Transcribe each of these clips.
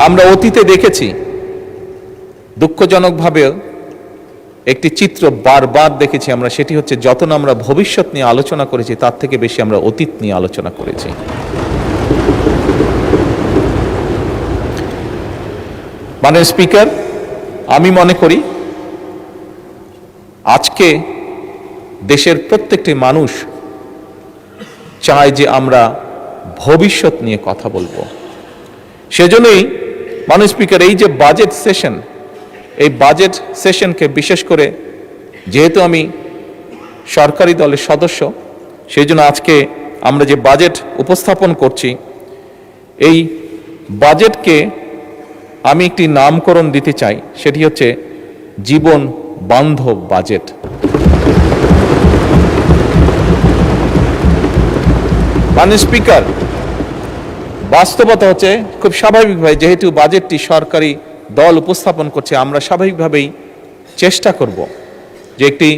আমরা অতীতে দেখেছি দুঃখজনকভাবে একটি চিত্র বারবার দেখেছি আমরা, সেটি হচ্ছে যত না আমরা ভবিষ্যৎ নিয়ে আলোচনা করেছি তার থেকে বেশি আমরা অতীত নিয়ে আলোচনা করেছি। মাননীয় স্পিকার, আমি মনে করি আজকে দেশের প্রত্যেকটি মানুষ চায় যে আমরা ভবিষ্যৎ নিয়ে কথা বলবো। সেজন্যই মাননীয় স্পিকার, এই যে বাজেট সেশন, এই বাজেট সেশনকে বিশেষ করে যেহেতু আমি সরকারি দলের সদস্য, সেই জন্য আজকে আমরা যে বাজেট উপস্থাপন করছি, এই বাজেটকে আমি একটি নামকরণ দিতে চাই, সেটি হচ্ছে জীবন বান্ধব বাজেট। মাননীয় স্পিকার, বাস্তবতা হচ্ছে খুব স্বাভাবিকভাবে যেহেতু বাজেটটি সরকারি দল উপস্থাপন করছে, আমরা স্বাভাবিকভাবেই চেষ্টা করব যে একটি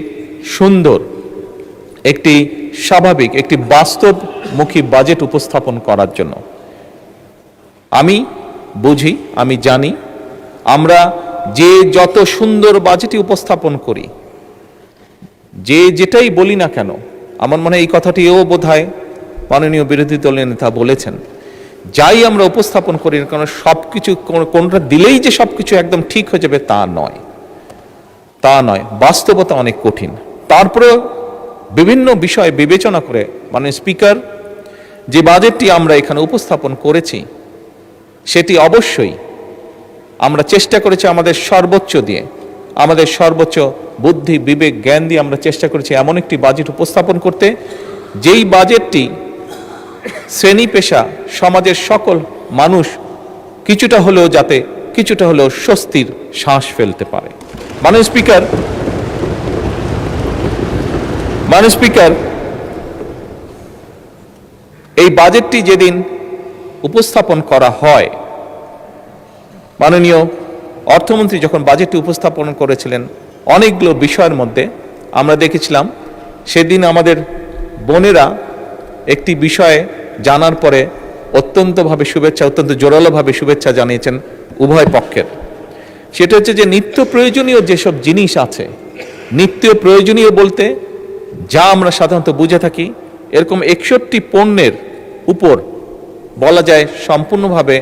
সুন্দর, একটি স্বাভাবিক, একটি বাস্তবমুখী বাজেট উপস্থাপন করার জন্য। আমি বুঝি, আমি জানি, আমরা যে যত সুন্দর বাজেটই উপস্থাপন করি, যে যেটাই বলি না কেন, আমার মনে হয় এই কথাটিও বোধহয় মাননীয় বিরোধী দলের নেতা বলেছেন, যাই আমরা উপস্থাপন করি না কেন সবকিছু কোনটা দিলেই যে সবকিছু একদম ঠিক হয়ে যাবে তা নয়, তা নয়। বাস্তবতা অনেক কঠিন। তারপরে বিভিন্ন বিষয় বিবেচনা করে মাননীয় স্পিকার, যে বাজেটটি আমরা এখানে উপস্থাপন করেছি সেটি অবশ্যই আমরা চেষ্টা করেছি আমাদের সর্বোচ্চ দিয়ে, আমাদের সর্বোচ্চ বুদ্ধি, বিবেক, জ্ঞান দিয়ে আমরা চেষ্টা করেছি এমন একটি বাজেট উপস্থাপন করতে, যেই বাজেটটি শ্রেণী পেশা সমাজের সকল মানুষ কিছুটা হলেও স্বস্তির শ্বাস ফেলতে পারে। মাননীয় স্পিকার, এই বাজেটটি যেদিন উপস্থাপন করা হয়, মাননীয় অর্থমন্ত্রী যখন বাজেটটি উপস্থাপন করেছিলেন, অনেকগুলো বিষয়ের মধ্যে আমরা দেখেছিলাম সেদিন আমাদের বোনেরা একটি বিষয়ে জানার পরে অত্যন্ত জোরালোভাবে শুভেচ্ছা জানিয়েছেন উভয় পক্ষের। সেটা হচ্ছে যে নিত্য প্রয়োজনীয় যেসব জিনিস আছে, নিত্য প্রয়োজনীয় বলতে যা আমরা সাধারণত বুঝে থাকি, এরকম 61টি পণ্যের উপর বলা যায় সম্পূর্ণভাবে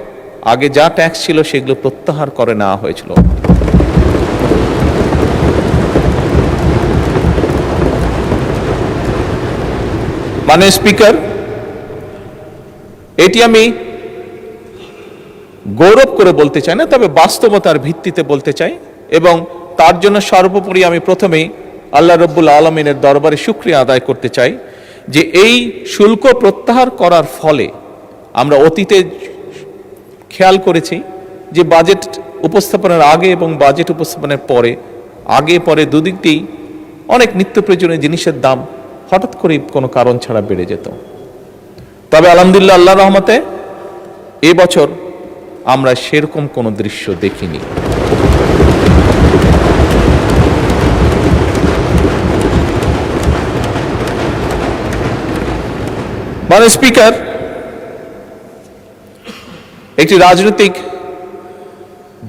আগে যা ট্যাক্স ছিল সেগুলো প্রত্যাহার করে নেওয়া হয়েছিল। মাননীয় স্পিকার, এটি আমি গৌরব করে বলতে চাই না, তবে বাস্তবতার ভিত্তিতে বলতে চাই, এবং তার জন্য সর্বোপরি আমি প্রথমেই আল্লাহ রব্বুল আলমিনের দরবারে শুকরিয়া আদায় করতে চাই যে এই শুল্ক প্রত্যাহার করার ফলে আমরা অতীতে খেয়াল করেছি যে বাজেট উপস্থাপনের আগে এবং বাজেট উপস্থাপনের পরে, আগে পরে দুদিকতেই অনেক নিত্য প্রয়োজনীয় জিনিসের দাম হঠাৎ করে কোনো কারণ ছাড়া বেড়ে যেত। তবে আলহামদুলিল্লাহ, আল্লাহর রহমতে এবছর আমরা সেরকম কোনো দৃশ্য দেখিনি। মাননীয় স্পিকার, একটি রাজনৈতিক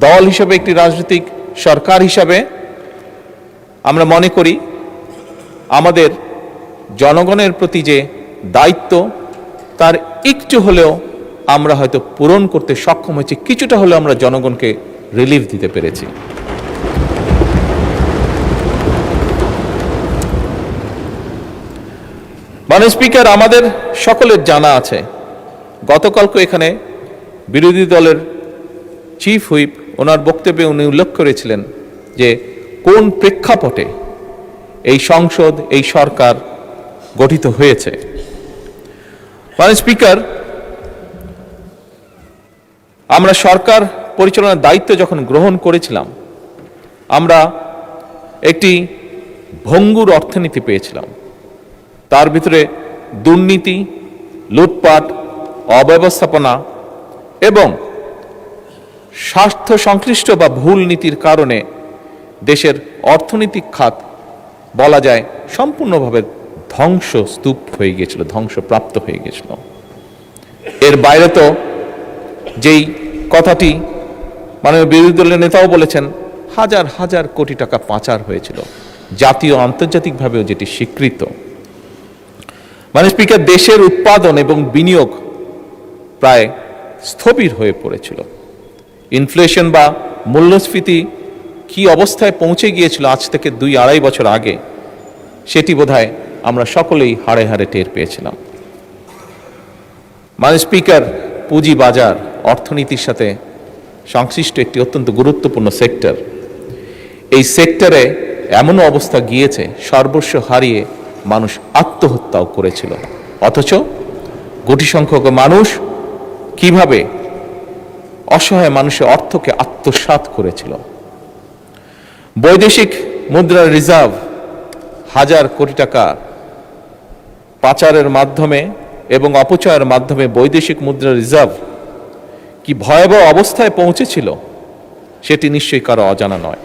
দল হিসেবে, একটি রাজনৈতিক সরকার হিসাবে আমরা মনে করি আমাদের জনগণের প্রতি যে দায়িত্ব, তার একটু হলেও আমরা হয়তো পূরণ করতে সক্ষম হয়েছি, কিছুটা হলেও আমরা জনগণকে রিলিফ দিতে পেরেছি। মাননীয় স্পিকার, আমাদের সকলের জানা আছে, গতকালকে এখানে বিরোধী দলের চিফ হুইপ ওনার বক্তব্যে উনি উল্লেখ করেছিলেন যে কোন প্রেক্ষাপটে এই সংসদ, এই সরকার গঠিত হয়েছে। মাননীয় স্পিকার, আমরা সরকার পরিচালনার দায়িত্ব যখন গ্রহণ করেছিলাম, আমরা একটি ভঙ্গুর অর্থনীতি পেয়েছিলাম। তার ভিতরে দুর্নীতি, লুটপাট, অব্যবস্থাপনা এবং স্বার্থ সংশ্লিষ্ট বা ভুল নীতির কারণে দেশের অর্থনৈতিক খাত বলা যায় সম্পূর্ণভাবে ধ্বংসস্তূপ হয়ে গিয়েছিল, ধ্বংসপ্রাপ্ত হয়ে গিয়েছিল। এর বাইরে তো যেই কথাটি মাননীয় বিরোধী দলের নেতাও বলেছেন হাজার হাজার কোটি টাকা পাচার হয়েছিল, জাতীয় আন্তর্জাতিকভাবেও যেটি স্বীকৃত। মাননীয় স্পিকার, দেশের উৎপাদন এবং বিনিয়োগ প্রায় স্থবির হয়ে পড়েছিল। ইনফ্লেশন বা মূল্যস্ফীতি কি অবস্থায় পৌঁছে গিয়েছিল আজ থেকে 2-2.5 বছর আগে, সেটি বোধহয় আমরা সকলেই হাড়ে হাড়ে টের পেয়েছিলাম। মাননীয় স্পিকার, পুঁজি বাজার অর্থনীতির সাথে সংশ্লিষ্ট একটি অত্যন্ত গুরুত্বপূর্ণ সেক্টর। এই সেক্টরে এমন অবস্থা গিয়েছে সর্বস্ব হারিয়ে মানুষ আত্মহত্যাও করেছিল, অথচ কোটি সংখ্যক মানুষ কিভাবে অসহায় মানুষের অর্থকে আত্মসাৎ করেছিল। বৈদেশিক মুদ্রার রিজার্ভ হাজার কোটি টাকা পাচারের মাধ্যমে এবং অপচয়ের মাধ্যমে বৈদেশিক মুদ্রার রিজার্ভ কি ভয়াবহ অবস্থায় পৌঁছেছিল সেটি নিশ্চয়ই কারো অজানা নয়।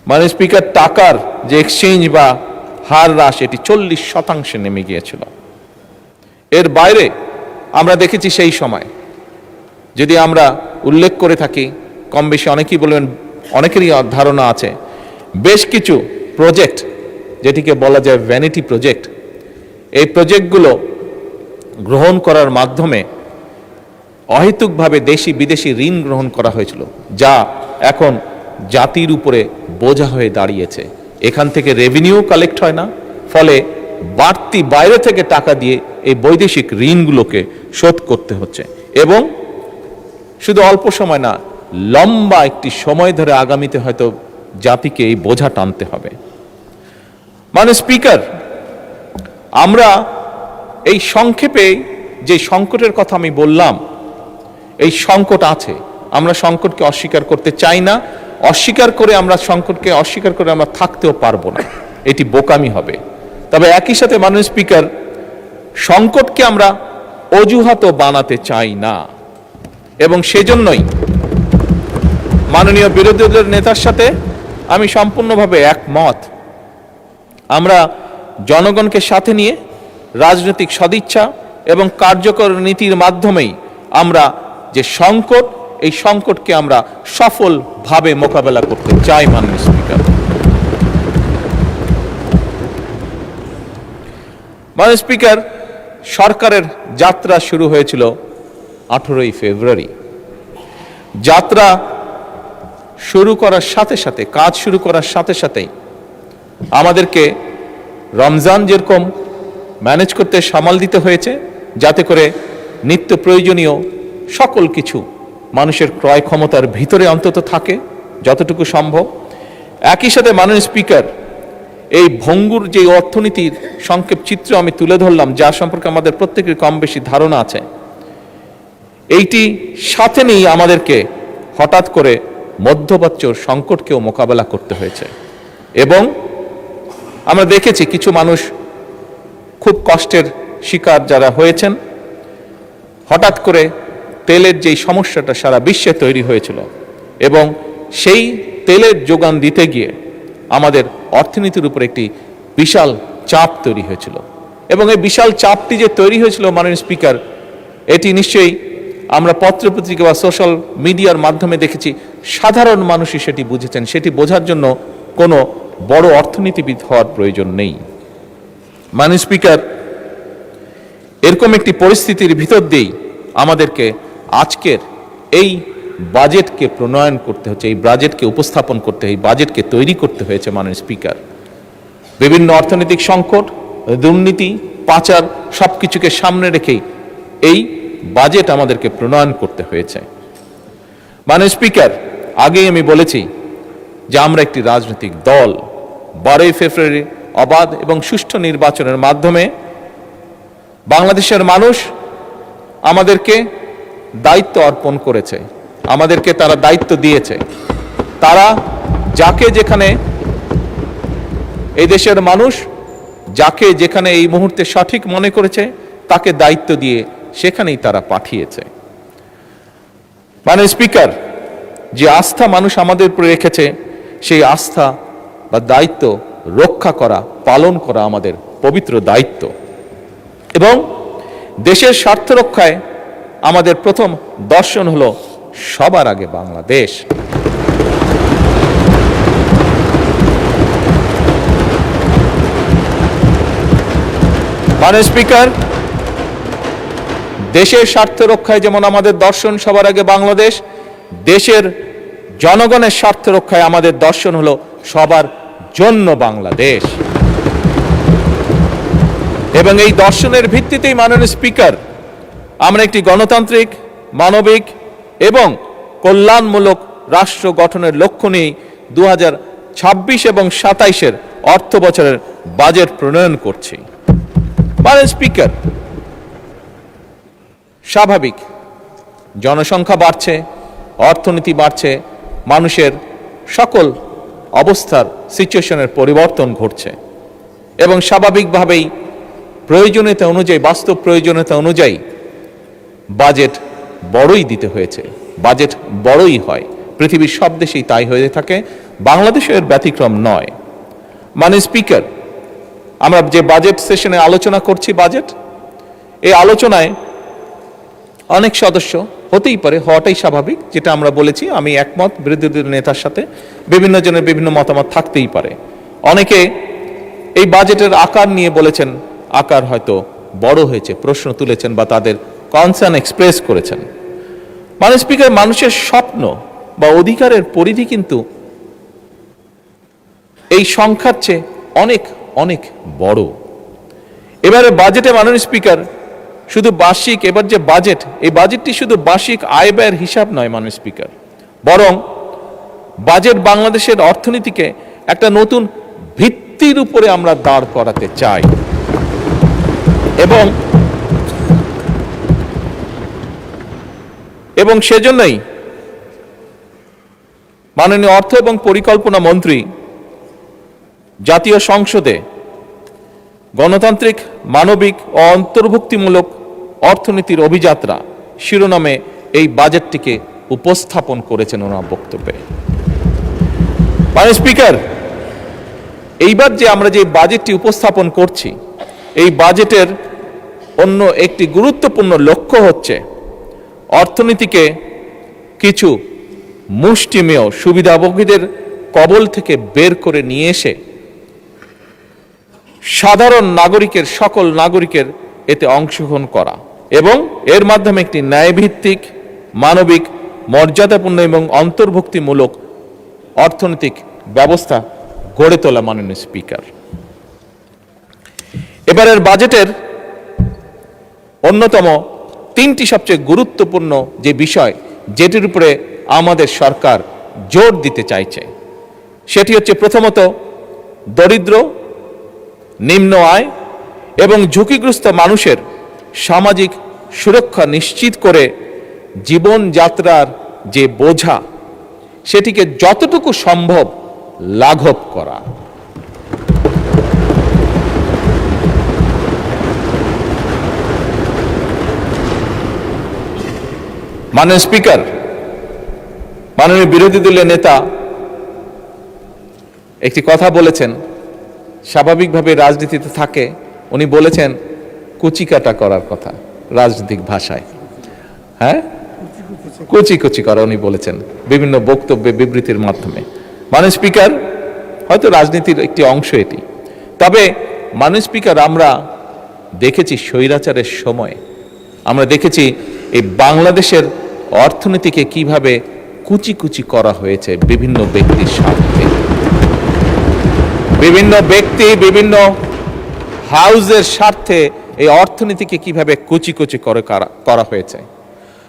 মাননীয় স্পিকার, টাকার যে এক্সচেঞ্জ বা হার হ্রাস এটি 40% নেমে গিয়েছিল। এর বাইরে আমরা দেখেছি সেই সময়, যদি আমরা উল্লেখ করে থাকি, কম বেশি অনেকেই বলবেন, অনেকেরই ধারণা আছে, বেশ কিছু প্রজেক্ট যেটিকে বলা যায় ভ্যানিটি প্রজেক্ট, এই প্রজেক্টগুলো গ্রহণ করার মাধ্যমে অহেতুকভাবে দেশি বিদেশি ঋণ গ্রহণ করা হয়েছিল, যা এখন জাতির উপরে বোঝা হয়ে দাঁড়িয়েছে। এখান থেকে রেভিনিউ কালেক্ট হয় না, ফলে বাড়তি বাইরে থেকে টাকা দিয়ে এই বৈদেশিক ঋণগুলোকে শোধ করতে হচ্ছে, এবং শুধু অল্প সময় না, লম্বা একটি সময় ধরে আগামীতে হয়তো জাতিকে এই বোঝা টানতে হবে। মাননীয় স্পিকার, আমরা এই সংক্ষেপে যে সংকটের কথা আমি বললাম, এই সংকট আছে, আমরা সংকটকে অস্বীকার করতে চাই না। অস্বীকার করে আমরা সংকটকে অস্বীকার করে আমরা থাকতেও পারবো না, এটি বোকামি হবে। তবে একই সাথে মাননীয় স্পিকার, সংকটকে আমরা অজুহাতও বানাতে চাই না, এবং সেজন্যই মাননীয় বিরোধী দলের নেতার সাথে আমি সম্পূর্ণভাবে একমত। আমরা জনগণকে সাথে নিয়ে রাজনৈতিক সদিচ্ছা এবং কার্যকর নীতির মাধ্যমেই আমরা যে সংকট, এই সংকটকে আমরা সফলভাবে মোকাবেলা করতে চাই। মাননীয় স্পিকার, মাননীয় স্পিকার, সরকারের যাত্রা শুরু হয়েছিল 18ই ফেব্রুয়ারি। যাত্রা শুরু করার সাথে সাথে, কাজ শুরু করার সাথে সাথেই আমাদেরকে রমজান যেরকম ম্যানেজ করতে সামাল দিতে হয়েছে, যাতে করে নিত্য প্রয়োজনীয় সকল কিছু মানুষের ক্রয় ক্ষমতার ভিতরে অন্তত থাকে যতটুকু সম্ভব। একই সাথে মাননীয় স্পিকার, এই ভঙ্গুর যে অর্থনীতির সংক্ষেপ চিত্র আমি তুলে ধরলাম, যা সম্পর্কে আমাদের প্রত্যেকের কম বেশি ধারণা আছে, এইটি সাথে নিয়ে আমাদেরকে হঠাৎ করে মধ্যপ্রাচ্য সংকটকেও মোকাবেলা করতে হয়েছে, এবং আমরা দেখেছি কিছু মানুষ খুব কষ্টের শিকার যারা হয়েছেন। হঠাৎ করে তেলের যেই সমস্যাটা সারা বিশ্বে তৈরি হয়েছিল, এবং সেই তেলের যোগান দিতে গিয়ে আমাদের অর্থনীতির উপর একটি বিশাল চাপ তৈরি হয়েছিল, এবং এই বিশাল চাপটি যে তৈরি হয়েছিল মাননীয় স্পিকার, এটি নিশ্চয়ই আমরা পত্রপত্রিকা বা সোশ্যাল মিডিয়ার মাধ্যমে দেখেছি, সাধারণ মানুষই সেটি বুঝেছেন। সেটি বোঝার জন্য কোনো বড় অর্থনীতিবিদ হওয়ার প্রয়োজন নেই। মাননীয় স্পিকার, এরকম একটি পরিস্থিতির ভিতর দিয়েই আমাদেরকে আজকের এই বাজেটকে প্রণয়ন করতে হচ্ছে, এই বাজেটকে উপস্থাপন করতে, এই বাজেটকে তৈরি করতে হয়েছে। মাননীয় স্পিকার, বিভিন্ন অর্থনৈতিক সংকট, দুর্নীতি, পাচার সবকিছুকে সামনে রেখেই এই বাজেট আমাদেরকে প্রণয়ন করতে হয়েছে। মাননীয় স্পিকার, আগেই আমি বলেছি যে আমরা একটি রাজনৈতিক দল। 12ই ফেব্রুয়ারি অবাধ এবং সুষ্ঠু নির্বাচনের মাধ্যমে বাংলাদেশের মানুষ আমাদেরকে দায়িত্ব অর্পণ করেছে, আমাদেরকে তারা দায়িত্ব দিয়েছে। তারা যাকে যেখানে, এই দেশের মানুষ যাকে যেখানে এই মুহূর্তে সঠিক মনে করেছে, তাকে দায়িত্ব দিয়ে সেখানেই তারা পাঠিয়েছে। মাননীয় স্পিকার, যে আস্থা মানুষ আমাদের উপরে রেখেছে, সেই আস্থা বা দায়িত্ব রক্ষা করা, পালন করা আমাদের পবিত্র দায়িত্ব, এবং দেশের স্বার্থ রক্ষায় আমাদের প্রথম দর্শন হলো সবার আগে বাংলাদেশ। মাননীয় স্পিকার, দেশের স্বার্থ রক্ষায় যেমন আমাদের দর্শন সবার আগে বাংলাদেশ, দেশের জনগণের স্বার্থ রক্ষায় আমাদের দর্শন হলো সবার জন্য বাংলাদেশ। এবং এই দর্শনের ভিত্তিতেই মাননীয় স্পিকার আমরা একটি গণতান্ত্রিক, মানবিক এবং কল্যাণমূলক রাষ্ট্র গঠনের লক্ষ্য নিয়ে 2026 এবং 27-এর অর্থ বছরের বাজেট প্রণয়ন করছি। মাননীয় স্পিকার, স্বাভাবিক জনসংখ্যা বাড়ছে, অর্থনীতি বাড়ছে, মানুষের সকল অবস্থার সিচুয়েশনের পরিবর্তন ঘটছে এবং স্বাভাবিকভাবেই প্রয়োজনীয়তা অনুযায়ী, বাস্তব প্রয়োজনীয়তা অনুযায়ী বাজেট বড়ই দিতে হয়েছে। বাজেট বড়ই হয়, পৃথিবীর সব দেশেই তাই হয়ে থাকে, বাংলাদেশের ব্যতিক্রম নয়। মাননীয় স্পিকার, আমরা যে বাজেট সেশনে আলোচনা করছি বাজেট, এই আলোচনায় অনেক সদস্য হতেই পারে, হওয়াটাই স্বাভাবিক, যেটা আমরা বলেছি, আমি একমত বিরোধী দলের নেতার সাথে, বিভিন্ন জনের বিভিন্ন মতামত থাকতেই পারে। অনেকে এই বাজেটের আকার নিয়ে বলেছেন আকার হয়তো বড় হয়েছে, প্রশ্ন তুলেছেন বা তাদের কনসার্ন এক্সপ্রেস করেছেন। মাননীয় স্পিকার, মানুষের স্বপ্ন বা অধিকারের পরিধি কিন্তু এই সংখ্যার চেয়ে অনেক অনেক বড়। এবারে বাজেটে মাননীয় স্পিকার শুধু বার্ষিক, এবার যে বাজেট, এই বাজেটটি শুধু বার্ষিক আয় ব্যয়ের হিসাব নয় মাননীয় স্পিকার, বরং বাজেট বাংলাদেশের অর্থনীতিকে একটা নতুন ভিত্তির উপরে আমরা দাঁড় করাতে চাই এবং সেজন্যই মাননীয় অর্থ এবং পরিকল্পনা মন্ত্রী জাতীয় সংসদে গণতান্ত্রিক, মানবিক ও অন্তর্ভুক্তিমূলক অর্থনীতির অভিযাত্রা শিরোনামে এই বাজেটটিকে উপস্থাপন করেছেন ওনার বক্তব্যে। মাননীয় স্পিকার, এইবার যে আমরা যে বাজেটটি উপস্থাপন করছি, এই বাজেটের অন্য একটি গুরুত্বপূর্ণ লক্ষ্য হচ্ছে অর্থনীতিকে কিছু মুষ্টিমেয় সুবিধাভোগীদের কবল থেকে বের করে নিয়ে এসে সাধারণ নাগরিকের, সকল নাগরিকের এতে অংশগ্রহণ করা এবং এর মাধ্যমে একটি ন্যায়ভিত্তিক, মানবিক, মর্যাদাপূর্ণ এবং অন্তর্ভুক্তিমূলক অর্থনৈতিক ব্যবস্থা গড়ে তোলা। মাননীয় স্পিকার, এবারের বাজেটের অন্যতম 3টি সবচেয়ে গুরুত্বপূর্ণ যে বিষয়, যেটির উপরে আমাদের সরকার জোর দিতে চাইছে, সেটি হচ্ছে প্রথমত দরিদ্র, নিম্ন আয় এবং ঝুঁকিগ্রস্ত মানুষের সামাজিক সুরক্ষা নিশ্চিত করে জীবনযাত্রার যে বোঝা, সেটিকে যতটুকু সম্ভব লাঘব করা। মাননীয় স্পিকার, মাননীয় বিরোধী দলের নেতা একটি কথা বলেছেন, স্বাভাবিকভাবে রাজনীতিতে থাকে, উনি বলেছেন কুচিকাটা করার কথা রাজনৈতিক ভাষায়, হ্যাঁ, কুচি কুচি করা উনি বলেছেন বিভিন্ন বক্তব্যে, বিবৃতির মাধ্যমে। মাননীয় স্পিকার, হয়তো রাজনীতির একটি অংশ এটি, তবে মাননীয় স্পিকার, আমরা দেখেছি স্বৈরাচারের সময়, আমরা দেখেছি এই বাংলাদেশের অর্থনীতিকে কিভাবে কুচি কুচি করা হয়েছে বিভিন্ন ব্যক্তির স্বার্থে, বিভিন্ন ব্যক্তি, বিভিন্ন হাউজের স্বার্থে এই অর্থনীতিকে কিভাবে কুচি কুচি করে করা হয়েছে।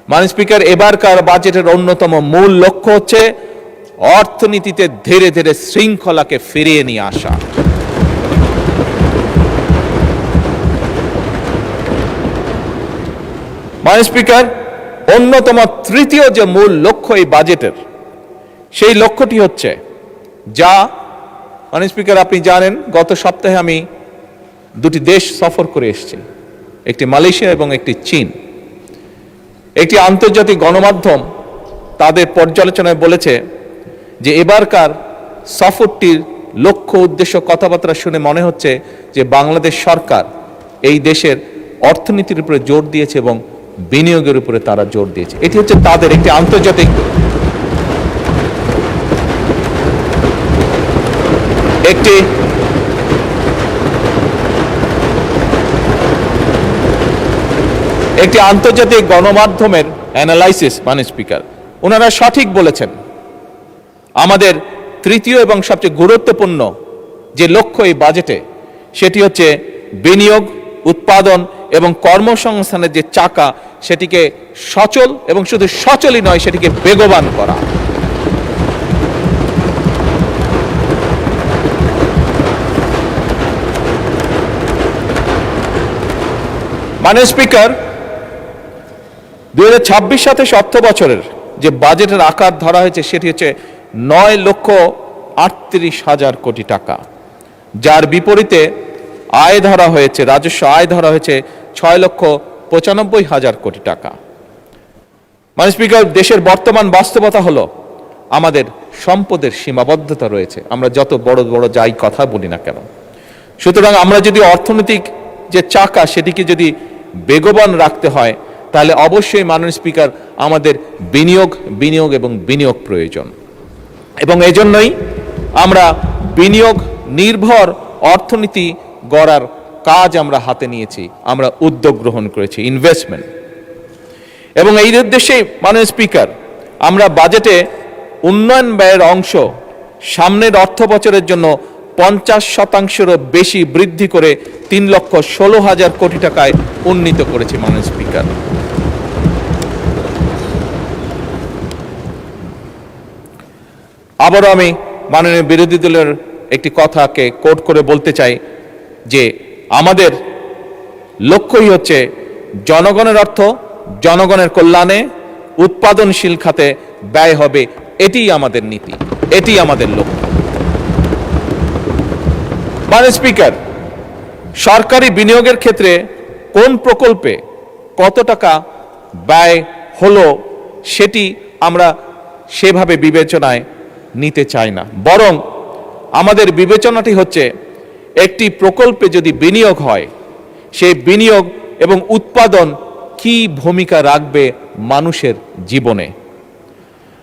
মাননীয় স্পিকার, এবারকার বাজেটের অন্যতম মূল লক্ষ্য হচ্ছে অর্থনীতিতে ধীরে ধীরে শৃঙ্খলাকে ফিরিয়ে নিয়ে আসা। মাননীয় স্পিকার, অন্যতম তৃতীয় যে মূল লক্ষ্য এই বাজেটের, সেই লক্ষ্যটি হচ্ছে যা, মাননীয় স্পিকার, আপনি জানেন গত সপ্তাহে আমি 2টি দেশ সফর করে এসেছি, একটি মালয়েশিয়া এবং একটি চীন। একটি আন্তর্জাতিক গণমাধ্যম তাদের পর্যালোচনায় বলেছে যে এবারকার সফরটির লক্ষ্য, উদ্দেশ্য, কথাবার্তা শুনে মনে হচ্ছে যে বাংলাদেশ সরকার এই দেশের অর্থনীতির উপরে জোর দিয়েছে এবং বিনিয়োগের উপরে তারা জোর দিয়েছে। এটি হচ্ছে তাদের একটি আন্তর্জাতিক একটি আন্তর্জাতিক গণমাধ্যমের অ্যানালাইসিস। মাননীয় স্পিকার, ওনারা সঠিক বলেছেন, আমাদের তৃতীয় এবং সবচেয়ে গুরুত্বপূর্ণ যে লক্ষ্য এই বাজেটে, সেটি হচ্ছে বিনিয়োগ, উৎপাদন এবং কর্মসংস্থানের যে চাকা, সেটিকে সচল এবং শুধু সচলই নয়, সেটিকে বেগবান করা। মাননীয় স্পিকার, 2026-27 অর্থ বছরের যে বাজেটের আকার ধরা হয়েছে সেটি হচ্ছে 9,38,000 কোটি টাকা, যার বিপরীতে আয় ধরা হয়েছে, রাজস্ব আয় ধরা হয়েছে 6,95,000 কোটি টাকা। মাননীয় স্পিকার, দেশের বর্তমান বাস্তবতা হলো আমাদের সম্পদের সীমাবদ্ধতা রয়েছে, আমরা যত বড় বড় যাই কথা বলি না কেন। সুতরাং আমরা যদি অর্থনৈতিক যে চাকা সেটিকে যদি বেগবান রাখতে হয়, তাহলে অবশ্যই মাননীয় স্পিকার আমাদের বিনিয়োগ এবং বিনিয়োগ প্রয়োজন। এবং এজন্যই আমরা বিনিয়োগ নির্ভর অর্থনীতি গড়ার কাজ আমরা হাতে নিয়েছি, আমরা উদ্যোগ গ্রহণ করেছি, ইনভেস্টমেন্ট। এবং এই উদ্দেশ্যে মাননীয় স্পিকার, আমরা বাজেটে উন্নয়ন ব্যয়ের অংশ সামনের অর্থ বছরের জন্য 50%-এরও বেশি বৃদ্ধি করে 3,16,000 কোটি টাকায় উন্নীত করেছি। মাননীয় স্পিকার, আবারও আমি মাননীয় বিরোধী দলের একটি কথাকে কোট করে বলতে চাই যে আমাদের লক্ষ্যই হচ্ছে জনগণের অর্থ জনগণের কল্যাণে, উৎপাদনশীল খাতে ব্যয় হবে, এটিই আমাদের নীতি, এটি আমাদের লক্ষ্য। মাননীয় স্পিকার, সরকারি বিনিয়োগের ক্ষেত্রে কোন প্রকল্পে কত টাকা ব্যয় হলো সেটি আমরা সেভাবে বিবেচনায় নিতে চাই না, বরং আমাদের বিবেচনাটি হচ্ছে একটি প্রকল্পে যদি বিনিয়োগ হয়, সেই বিনিয়োগ এবং উৎপাদন কি ভূমিকা রাখবে মানুষের জীবনে,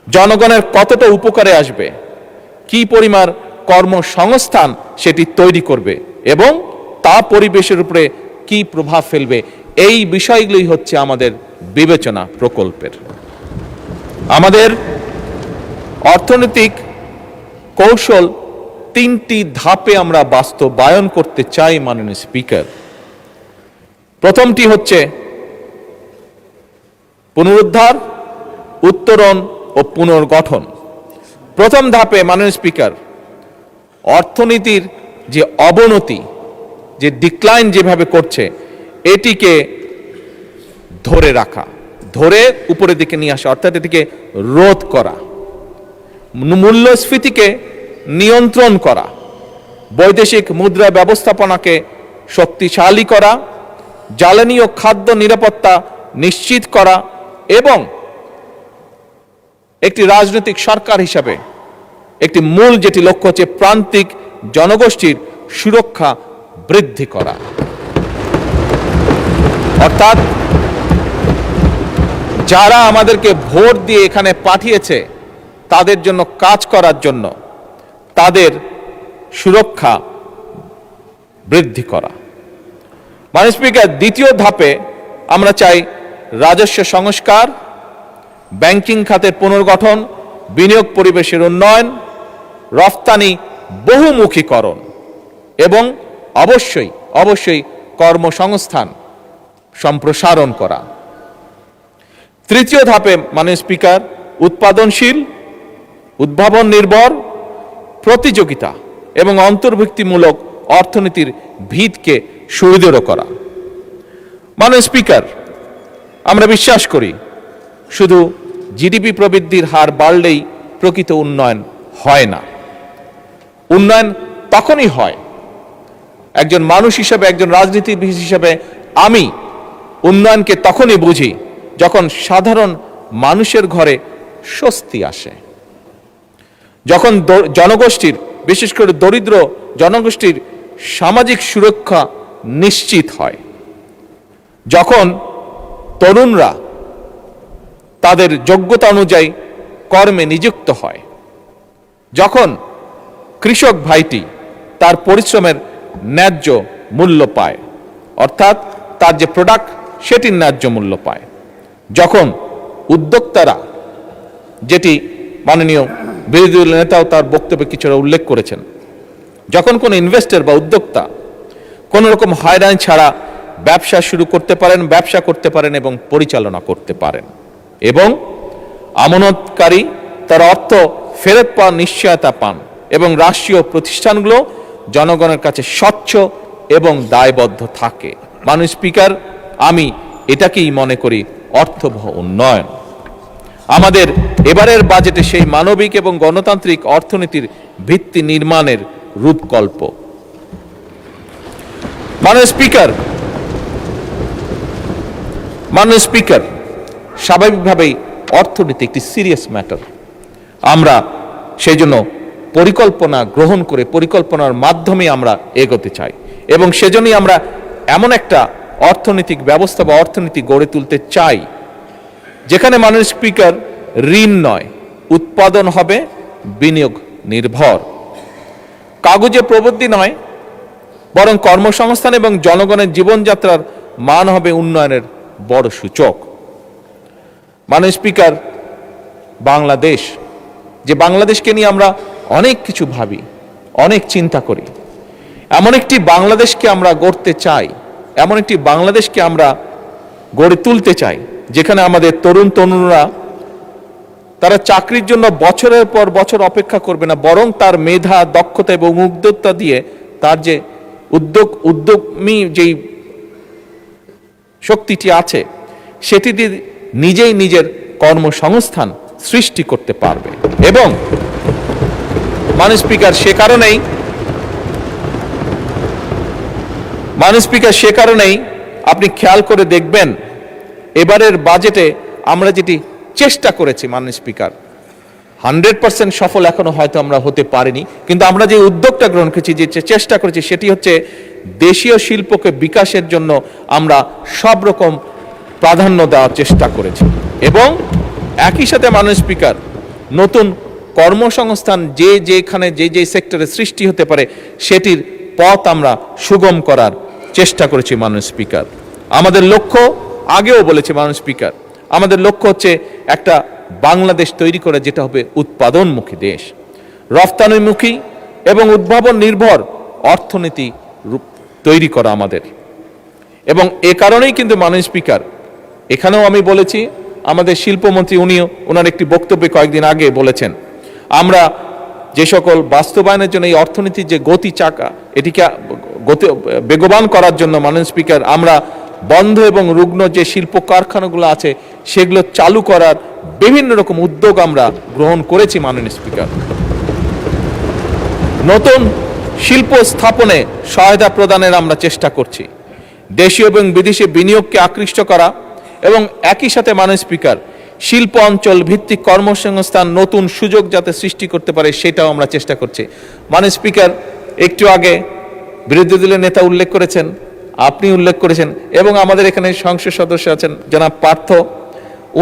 জনগণের কতটা উপকারে আসবে, কি পরিমাণ কর্মসংস্থান সেটি তৈরি করবে এবং তা পরিবেশের উপরে কি প্রভাব ফেলবে, এই বিষয়গুলোই হচ্ছে আমাদের বিবেচনা প্রকল্পের। আমাদের অর্থনৈতিক কৌশল 3টি ধাপে আমরা বাস্তবায়ন করতে চাই। মাননীয় স্পিকার, প্রথমটি হচ্ছে পুনরুদ্ধার, উত্তরণ ও পুনর্গঠন। প্রথম ধাপে মাননীয় স্পিকার, অর্থনীতির যে অবনতি, যে ডিক্লাইন যেভাবে করছে, এটিকে ধরে রাখা, ধরে উপরের দিকে নিয়ে আসা, অর্থাৎ এটিকে রোধ করা, মূল্যস্ফীতিকে নিয়ন্ত্রণ করা, বৈদেশিক মুদ্রা ব্যবস্থাপনাকে শক্তিশালী করা, জ্বালানি ও খাদ্য নিরাপত্তা নিশ্চিত করা এবং একটি রাজনৈতিক সরকার হিসাবে একটি মূল যেটি লক্ষ্য হচ্ছে প্রান্তিক জনগোষ্ঠীর সুরক্ষা বৃদ্ধি করা। অর্থাৎ যারা আমাদেরকে ভোট দিয়ে এখানে পাঠিয়েছে তাদের জন্য কাজ করার জন্য তাদের সুরক্ষা বৃদ্ধি করা। মাননীয় স্পিকার, দ্বিতীয় ধাপে আমরা চাই রাজস্ব সংস্কার, ব্যাংকিং খাতের পুনর্গঠন, বিনিয়োগ পরিবেশের উন্নয়ন, রফতানি বহুমুখীকরণ এবং অবশ্যই কর্মসংস্থান সম্প্রসারণ করা। তৃতীয় ধাপে মাননীয় স্পিকার, উৎপাদনশীল, উদ্ভাবন নির্ভর, প্রতিযোগিতা এবং অন্তর্ভুক্তিমূলক অর্থনীতির ভিতকে সুদৃঢ় করা। মাননীয় স্পিকার, আমরা বিশ্বাস করি শুধু জিডিপি প্রবৃদ্ধির হার বাড়লেই প্রকৃত উন্নয়ন হয় না। উন্নয়ন তখনই হয়, একজন মানুষ হিসেবে, একজন রাজনীতিবিদ হিসেবে আমি উন্নয়নকে তখনই বুঝি যখন সাধারণ মানুষের ঘরে স্বস্তি আসে, যখন জনগোষ্ঠীর, বিশেষ করে দরিদ্র জনগোষ্ঠীর সামাজিক সুরক্ষা নিশ্চিত হয়, যখন তরুণরা তাদের যোগ্যতা অনুযায়ী কর্মে নিযুক্ত হয়, যখন কৃষক ভাইটি তার পরিশ্রমের ন্যায্য মূল্য পায়, অর্থাৎ তার যে প্রোডাক্ট সেটির ন্যায্য মূল্য পায়, যখন উদ্যোক্তারা, যেটি মাননীয় বিরোধী দলের নেতাও তার বক্তব্যে কিছুটা উল্লেখ করেছেন, যখন কোনো ইনভেস্টর বা উদ্যোক্তা কোনো রকম হয়রানি ছাড়া ব্যবসা শুরু করতে পারেন, ব্যবসা করতে পারেন এবং পরিচালনা করতে পারেন, এবং আমানতকারী তার অর্থ ফেরত পাওয়ার নিশ্চয়তা পান, এবং রাষ্ট্রীয় প্রতিষ্ঠানগুলো জনগণের কাছে স্বচ্ছ এবং দায়বদ্ধ থাকে। মাননীয় স্পিকার, আমি এটাকেই মনে করি অর্থবহ উন্নয়ন। আমাদের এবারের বাজেটে সেই মানবিক এবং গণতান্ত্রিক অর্থনীতির ভিত্তি নির্মাণের রূপকল্প। মাননীয় স্পিকার, স্বাভাবিকভাবেই অর্থনীতি একটি সিরিয়াস ম্যাটার। আমরা সেই জন্য পরিকল্পনা গ্রহণ করে পরিকল্পনার মাধ্যমে আমরা এগোতে চাই, এবং সেজন্যই আমরা এমন একটা অর্থনৈতিক ব্যবস্থা বা অর্থনীতি গড়ে তুলতে চাই যেখানে মাননীয় স্পিকার ঋণ নয়, উৎপাদন হবে বিনিয়োগ নির্ভর, কাগজে প্রবৃদ্ধি নয়, বরং কর্মসংস্থান এবং জনগণের জীবনযাত্রার মান হবে উন্নয়নের বড় সূচক। মাননীয় স্পিকার, বাংলাদেশ, যে বাংলাদেশকে নিয়ে আমরা অনেক কিছু ভাবি, অনেক চিন্তা করি, এমন একটি বাংলাদেশকে আমরা গড়তে চাই, এমন একটি বাংলাদেশকে আমরা গড়ে তুলতে চাই যেখানে আমাদের তরুণরা তারা চাকরির জন্য বছরের পর বছর অপেক্ষা করবে না, বরং তার মেধা, দক্ষতা এবং উদ্যোক্তা দিয়ে তার যে উদ্যমী যেই শক্তিটি আছে সেটি দিয়ে নিজেই নিজের কর্মসংস্থান সৃষ্টি করতে পারবে। এবং মাননীয় স্পিকার, সে কারণেই আপনি খেয়াল করে দেখবেন এবারের বাজেটে আমরা যেটি চেষ্টা করেছি, মাননীয় স্পিকার, 100% সফল এখনো হয়তো আমরা হতে পারিনি, কিন্তু আমরা যে উদ্যোগটা গ্রহণ করেছি, যে চেষ্টা করেছি, সেটি হচ্ছে দেশীয় শিল্পকে বিকাশের জন্য আমরা সব রকম প্রাধান্য দেওয়ার চেষ্টা করেছি, এবং একই সাথে মাননীয় স্পিকার, নতুন কর্মসংস্থান যেখানে যে সেক্টরে সৃষ্টি হতে পারে সেটির পথ আমরা সুগম করার চেষ্টা করেছি। মাননীয় স্পিকার, আমাদের লক্ষ্য, আগেও বলেছি মাননীয় স্পিকার, আমাদের লক্ষ্য হচ্ছে একটা বাংলাদেশ তৈরি করে যেটা হবে উৎপাদনমুখী দেশ, রফতানিমুখী এবং উদ্ভাবন নির্ভর অর্থনীতি তৈরি করা আমাদের। এবং এ কারণেই কিন্তু মাননীয় স্পিকার, এখানেও আমি বলেছি, আমাদের শিল্পমন্ত্রী ওনার একটি বক্তব্যে কয়েকদিন আগে বলেছেন, আমরা যে সকল বাস্তবায়নের জন্য এই অর্থনীতির যে গতি চাকা, এটিকে বেগবান করার জন্য মাননীয় স্পিকার, আমরা বন্ধ এবং রুগ্ন যে শিল্প কারখানাগুলো আছে সেগুলো চালু করার বিভিন্ন রকম উদ্যোগ আমরা গ্রহণ করেছি। মাননীয় স্পিকার, নতুন শিল্প স্থাপনে সহায়তা প্রদানের আমরা চেষ্টা করছি, দেশীয় এবং বিদেশি বিনিয়োগকে আকৃষ্ট করা, এবং একই সাথে মাননীয় স্পিকার, শিল্প অঞ্চল ভিত্তিক কর্মসংস্থান নতুন সুযোগ যাতে সৃষ্টি করতে পারে সেটাও আমরা চেষ্টা করছি। মাননীয় স্পিকার, একটু আগে বিরোধী দলের নেতা উল্লেখ করেছেন, আপনি উল্লেখ করেছেন, এবং আমাদের এখানে সংসদ সদস্য আছেন জনাব পার্থ,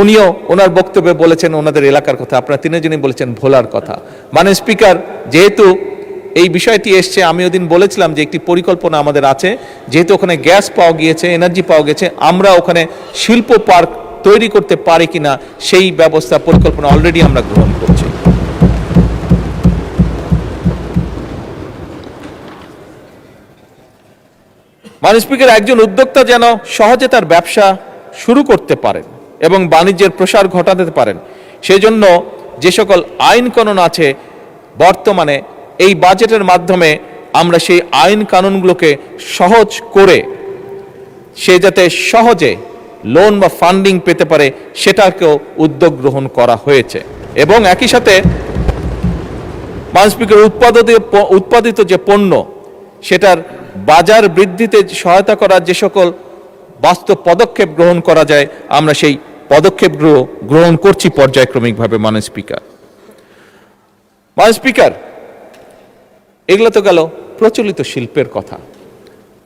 উনিও ওনার বক্তব্যে বলেছেন ওনাদের এলাকার কথা, আপনারা তিনজনই বলেছেন ভোলার কথা। মাননীয় স্পিকার, যেহেতু এই বিষয়টি এসছে, আমি ওদিন বলেছিলাম যে একটি পরিকল্পনা আমাদের আছে, যেহেতু ওখানে গ্যাস পাওয়া গিয়েছে, এনার্জি পাওয়া গেছে, আমরা ওখানে শিল্প পার্ক তৈরি করতে পারি কিনা সেই ব্যবস্থা পরিকল্পনা অলরেডি আমরা গ্রহণ করছি। মাননীয় স্পিকার, একজন উদ্যোক্তা যেন সহজে তার ব্যবসা শুরু করতে পারেন এবং বাণিজ্যের প্রসার ঘটাতে পারেন, সেজন্য যে সকল আইন কানুন আছে বর্তমানে এই বাজেটের মাধ্যমে আমরা সেই আইন কানুনগুলোকে সহজ করে সে যাতে সহজে লোন বা ফান্ডিং পেতে পারে সেটাকেও উদ্যোগ গ্রহণ করা হয়েছে। এবং একই সাথে মাননীয় স্পিকার, উৎপাদিত যে পণ্য সেটার বাজার বৃদ্ধিতে সহায়তা করার যে সকল বাস্তব পদক্ষেপ গ্রহণ করা যায় আমরা সেই পদক্ষেপগুলো গ্রহণ করছি পর্যায়ক্রমিকভাবে। মাননীয় স্পিকার, এগুলো তো গেল প্রচলিত শিল্পের কথা।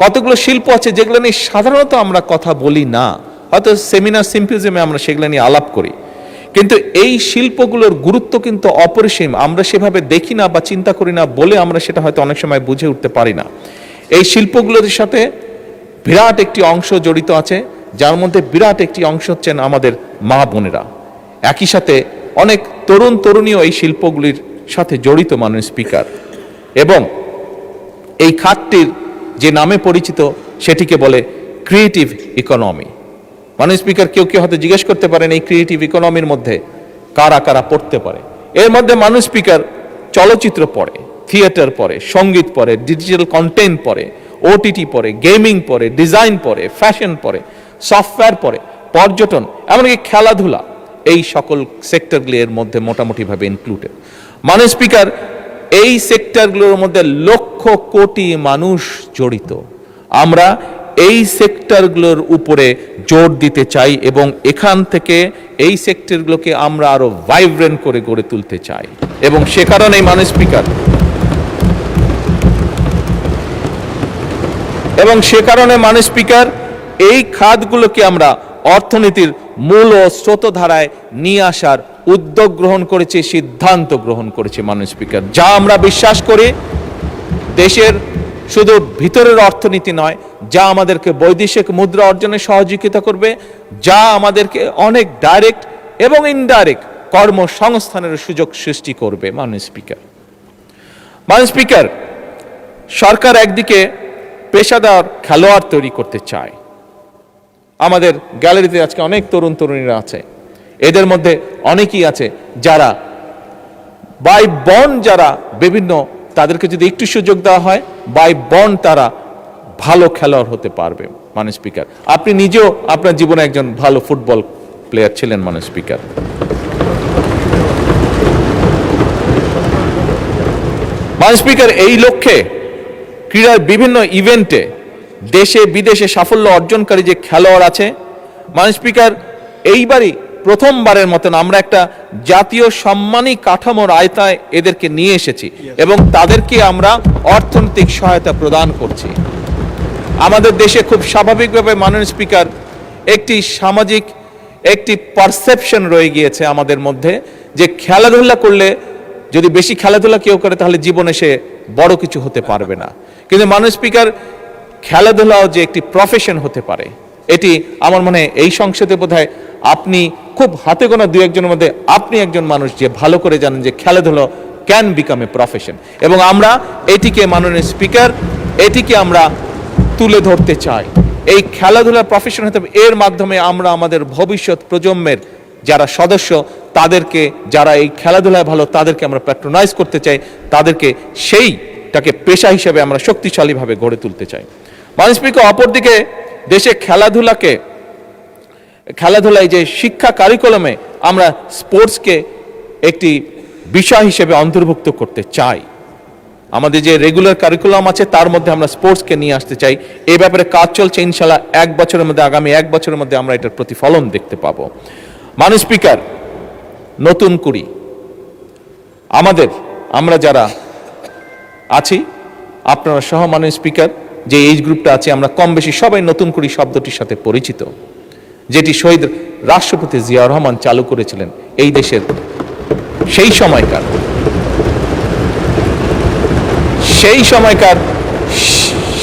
কতগুলো শিল্প আছে যেগুলো নিয়ে সাধারণত আমরা কথা বলি না, হয়তো সেমিনার সিম্পোজিয়ামে আমরা সেগুলো নিয়ে আলাপ করি, কিন্তু এই শিল্পগুলোর গুরুত্ব কিন্তু অপরিসীম। আমরা সেভাবে দেখি না বা চিন্তা করি না বলে আমরা সেটা হয়তো অনেক সময় বুঝে উঠতে পারি না। এই শিল্পগুলোর সাথে বিরাট একটি অংশ জড়িত আছে, যার মধ্যে বিরাট একটি অংশ হচ্ছেন আমাদের মা বোনেরা। একই সাথে অনেক তরুণ তরুণীও এই শিল্পগুলির সাথে জড়িত, মাননীয় স্পিকার। এবং এই খাতটির যে নামে পরিচিত সেটিকে বলে ক্রিয়েটিভ ইকোনমি। মাননীয় স্পিকার, কেউ কেউ হয়তো জিজ্ঞেস করতে পারেন এই ক্রিয়েটিভ ইকোনমির মধ্যে কারা কারা পড়তে পারে। এর মধ্যে মাননীয় স্পিকার চলচ্চিত্র পড়ে, থিয়েটার পড়ে, সঙ্গীত পড়ে, ডিজিটাল কন্টেন্ট পড়ে, ওটিটি পড়ে, গেমিং পড়ে, ডিজাইন পড়ে, ফ্যাশন পড়ে, সফটওয়্যার পড়ে, পর্যটন, এমনকি খেলাধুলা, এই সকল সেক্টরগুলি এর মধ্যে মোটামুটিভাবে ইনক্লুডেড। মাননীয় স্পিকার, এই সেক্টরগুলোর মধ্যে লক্ষ কোটি মানুষ জড়িত। আমরা এই সেক্টরগুলোর উপরে জোর দিতে চাই এবং এখান থেকে এই সেক্টরগুলোকে আমরা আরো ভাইব্রেন্ট করে গড়ে তুলতে চাই। এবং সে কারণে মাননীয় স্পিকার, এই খাতগুলোকে আমরা অর্থনীতির মূল ও স্রোতধারায় নিয়ে আসার উদ্যোগ গ্রহণ করেছি, সিদ্ধান্ত গ্রহণ করেছি মাননীয় স্পিকার। যা আমরা বিশ্বাস করি দেশের শুধু ভিতরের অর্থনীতি নয়, যা আমাদেরকে বৈদেশিক মুদ্রা অর্জনে সহযোগিতা করবে, যা আমাদেরকে অনেক ডাইরেক্ট এবং ইনডাইরেক্ট কর্মসংস্থানের সুযোগ সৃষ্টি করবে। মাননীয় স্পিকার, সরকার একদিকে পেশাদার খেলোয়াড় তৈরি করতে চায়। আমাদের গ্যালারিতে আজকে অনেক তরুণ তরুণীরা আছে, এদের মধ্যে অনেকেই আছে যারা বাই বন্ড, যারা বিভিন্ন, তাদেরকে যদি একটু সুযোগ দেওয়া হয় বাই বন্ড তারা ভালো খেলোয়াড় হতে পারবে। মাননীয় স্পিকার, আপনি নিজেও আপনার জীবনে একজন ভালো ফুটবল প্লেয়ার ছিলেন। মাননীয় স্পিকার, এই লক্ষ্যে ক্রীড়ার বিভিন্ন ইভেন্টে দেশে বিদেশে সাফল্য অর্জনকারী যে খেলোয়াড় আছে, মাননীয় স্পিকার, এইবারই প্রথমবারের মতন আমরা একটা জাতীয় সম্মানী কাঠামোর আয়তায় এদেরকে নিয়ে এসেছি এবং তাদেরকে আমরা অর্থনৈতিক সহায়তা প্রদান করছি। আমাদের দেশে খুব স্বাভাবিকভাবে মাননীয় স্পিকার একটি সামাজিক একটি পারসেপশন রয়ে গিয়েছে আমাদের মধ্যে, যে খেলাধুলা করলে, যদি বেশি খেলাধুলা কেউ করে তাহলে জীবনে সে বড় কিছু হতে পারবে না। কিন্তু মাননীয় স্পিকার, খেলাধুলাও যে একটি প্রফেশন হতে পারে, এটি আমার মনে হয় এই সংসদে বোধহয় আপনি খুব হাতে গোনা দু একজনের মধ্যে আপনি একজন মানুষ যে ভালো করে জানেন যে খেলাধুলা ক্যান বিকাম এ প্রফেশন। এবং আমরা এটিকে, মাননীয় স্পিকার, এটিকে আমরা তুলে ধরতে চাই। এই খেলাধুলার প্রফেশন হতে হবে, এর মাধ্যমে আমরা আমাদের ভবিষ্যৎ প্রজন্মের যারা সদস্য তাদেরকে, যারা এই খেলাধুলায় ভালো, তাদেরকে আমরা প্যাট্রোনাইজ করতে চাই, তাদেরকে সেইটাকে পেশা হিসেবে আমরা শক্তিশালীভাবে গড়ে তুলতে চাই। মাননীয় স্পিকার, অপরদিকে দেশে খেলাধুলায় যে শিক্ষা কারিকুলামে আমরা স্পোর্টসকে একটি বিষয় হিসেবে অন্তর্ভুক্ত করতে চাই। আমাদের যে রেগুলার কারিকুলাম আছে তার মধ্যে আমরা স্পোর্টসকে নিয়ে আসতে চাই। এই ব্যাপারে কাজ চলছে, ইনশাল্লাহ আগামী এক বছরের মধ্যে আমরা এটার প্রতিফলন দেখতে পাবো। মাননীয় স্পিকার, নতুন কুড়ি আমরা যারা আছি, আপনারা সহ মাননীয় স্পিকার, যে এইজ গ্রুপটা আছে, আমরা কম বেশি সবাই নতুন কুড়ি শব্দটির সাথে পরিচিত, যেটি শহীদ রাষ্ট্রপতি জিয়াউর রহমান চালু করেছিলেন এই দেশের সেই সময়কার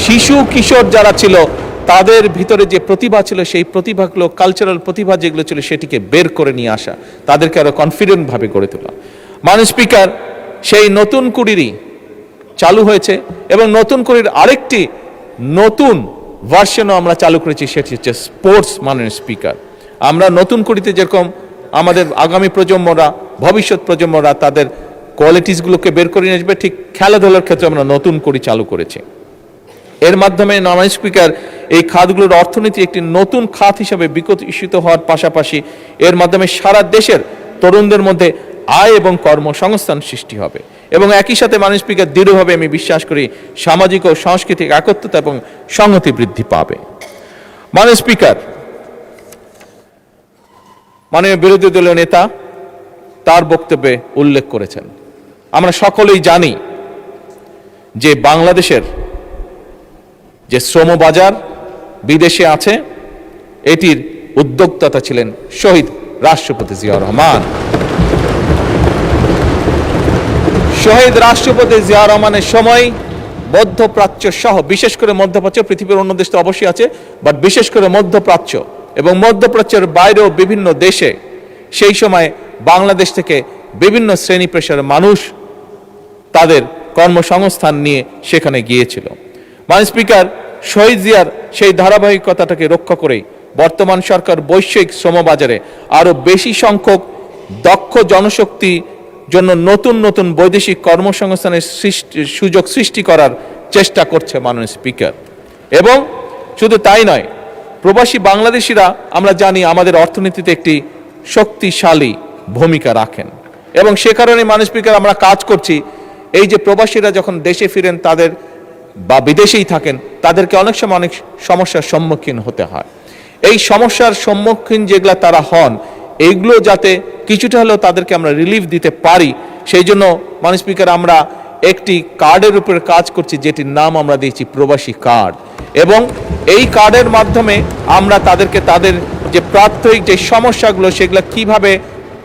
শিশু কিশোর যারা ছিল তাদের ভিতরে যে প্রতিভা ছিল, সেই প্রতিভাগুলো, কালচারাল প্রতিভা যেগুলো ছিল, সেটিকে বের করে নিয়ে আসা, তাদেরকে আরো কনফিডেন্ট ভাবে গড়ে তোলা। মাননীয় স্পিকার, সেই নতুন কুড়িরই চালু হয়েছে এবং নতুন কুড়ির আরেকটি নতুন ভার্সনও আমরা চালু করেছি, সেটি হচ্ছে স্পোর্টস। মাননীয় স্পিকার, আমরা নতুন কুড়িতে যেরকম আমাদের আগামী প্রজন্মরা, ভবিষ্যৎ প্রজন্মরা তাদের কোয়ালিটিসগুলোকে বের করে নিয়ে আসবে, ঠিক খেলাধুলার ক্ষেত্রে আমরা নতুন কুড়ি চালু করেছি। এর মাধ্যমে মাননীয় স্পিকার, এই খাতগুলোর অর্থনীতি একটি নতুন খাত হিসেবে বিকশিত হওয়ার পাশাপাশি এর মাধ্যমে সারা দেশের তরুণদের মধ্যে আয় এবং কর্মসংস্থান সৃষ্টি হবে। এবং একই সাথে মাননীয় স্পিকার, দৃঢ়ভাবে আমি বিশ্বাস করি সামাজিক ও সাংস্কৃতিক একত্রতা এবং সংহতি বৃদ্ধি পাবে। মাননীয় স্পিকার, মাননীয় বিরোধী দলীয় নেতা তার বক্তব্যে উল্লেখ করেছেন, আমরা সকলেই জানি যে বাংলাদেশের যে শ্রম বাজার বিদেশে আছে, এটির উদ্যোক্তা ছিলেন শহীদ রাষ্ট্রপতি জিয়াউর রহমান। শহীদ রাষ্ট্রপতি জিয়াউর রহমানের সময় মধ্যপ্রাচ্য সহ, বিশেষ করে মধ্যপ্রাচ্য, পৃথিবীর অন্য দেশ তো অবশ্যই আছে, বাট বিশেষ করে মধ্যপ্রাচ্য এবং মধ্যপ্রাচ্যের বাইরেও বিভিন্ন দেশে সেই সময় বাংলাদেশ থেকে বিভিন্ন শ্রেণী পেশার মানুষ তাদের কর্মসংস্থান নিয়ে সেখানে গিয়েছিল। মাননীয় স্পিকার, শহীদ জিয়ার সেই ধারাবাহিকতাটাকে রক্ষা করে বর্তমান সরকার বৈশ্বিক শ্রমবাজারে আরো বেশি সংখ্যক দক্ষ জনশক্তি জন্য নতুন নতুন বৈদেশিক কর্মসংস্থানের সুযোগ সৃষ্টি করার চেষ্টা করছে মাননীয় স্পিকার। এবং শুধু তাই নয়, প্রবাসী বাংলাদেশিরা আমরা জানি আমাদের অর্থনীতিতে একটি শক্তিশালী ভূমিকা রাখেন এবং সে কারণে মাননীয় স্পিকার আমরা কাজ করছি এই যে প্রবাসীরা যখন দেশে ফিরেন তাদের বা বিদেশেই থাকেন তাদেরকে অনেক সময় অনেক সমস্যার সম্মুখীন হতে হয়। এই সমস্যার সম্মুখীন যেগুলা তারা হন এইগুলো যাতে কিছুটা হলেও তাদেরকে আমরা রিলিফ দিতে পারি, সেই জন্য মাননীয় স্পিকার আমরা একটি কার্ডের উপরে কাজ করছি যেটির নাম আমরা দিয়েছি প্রবাসী কার্ড। এবং এই কার্ডের মাধ্যমে আমরা তাদেরকে তাদের যে প্রাত্যহিক যে সমস্যাগুলো সেগুলো কিভাবে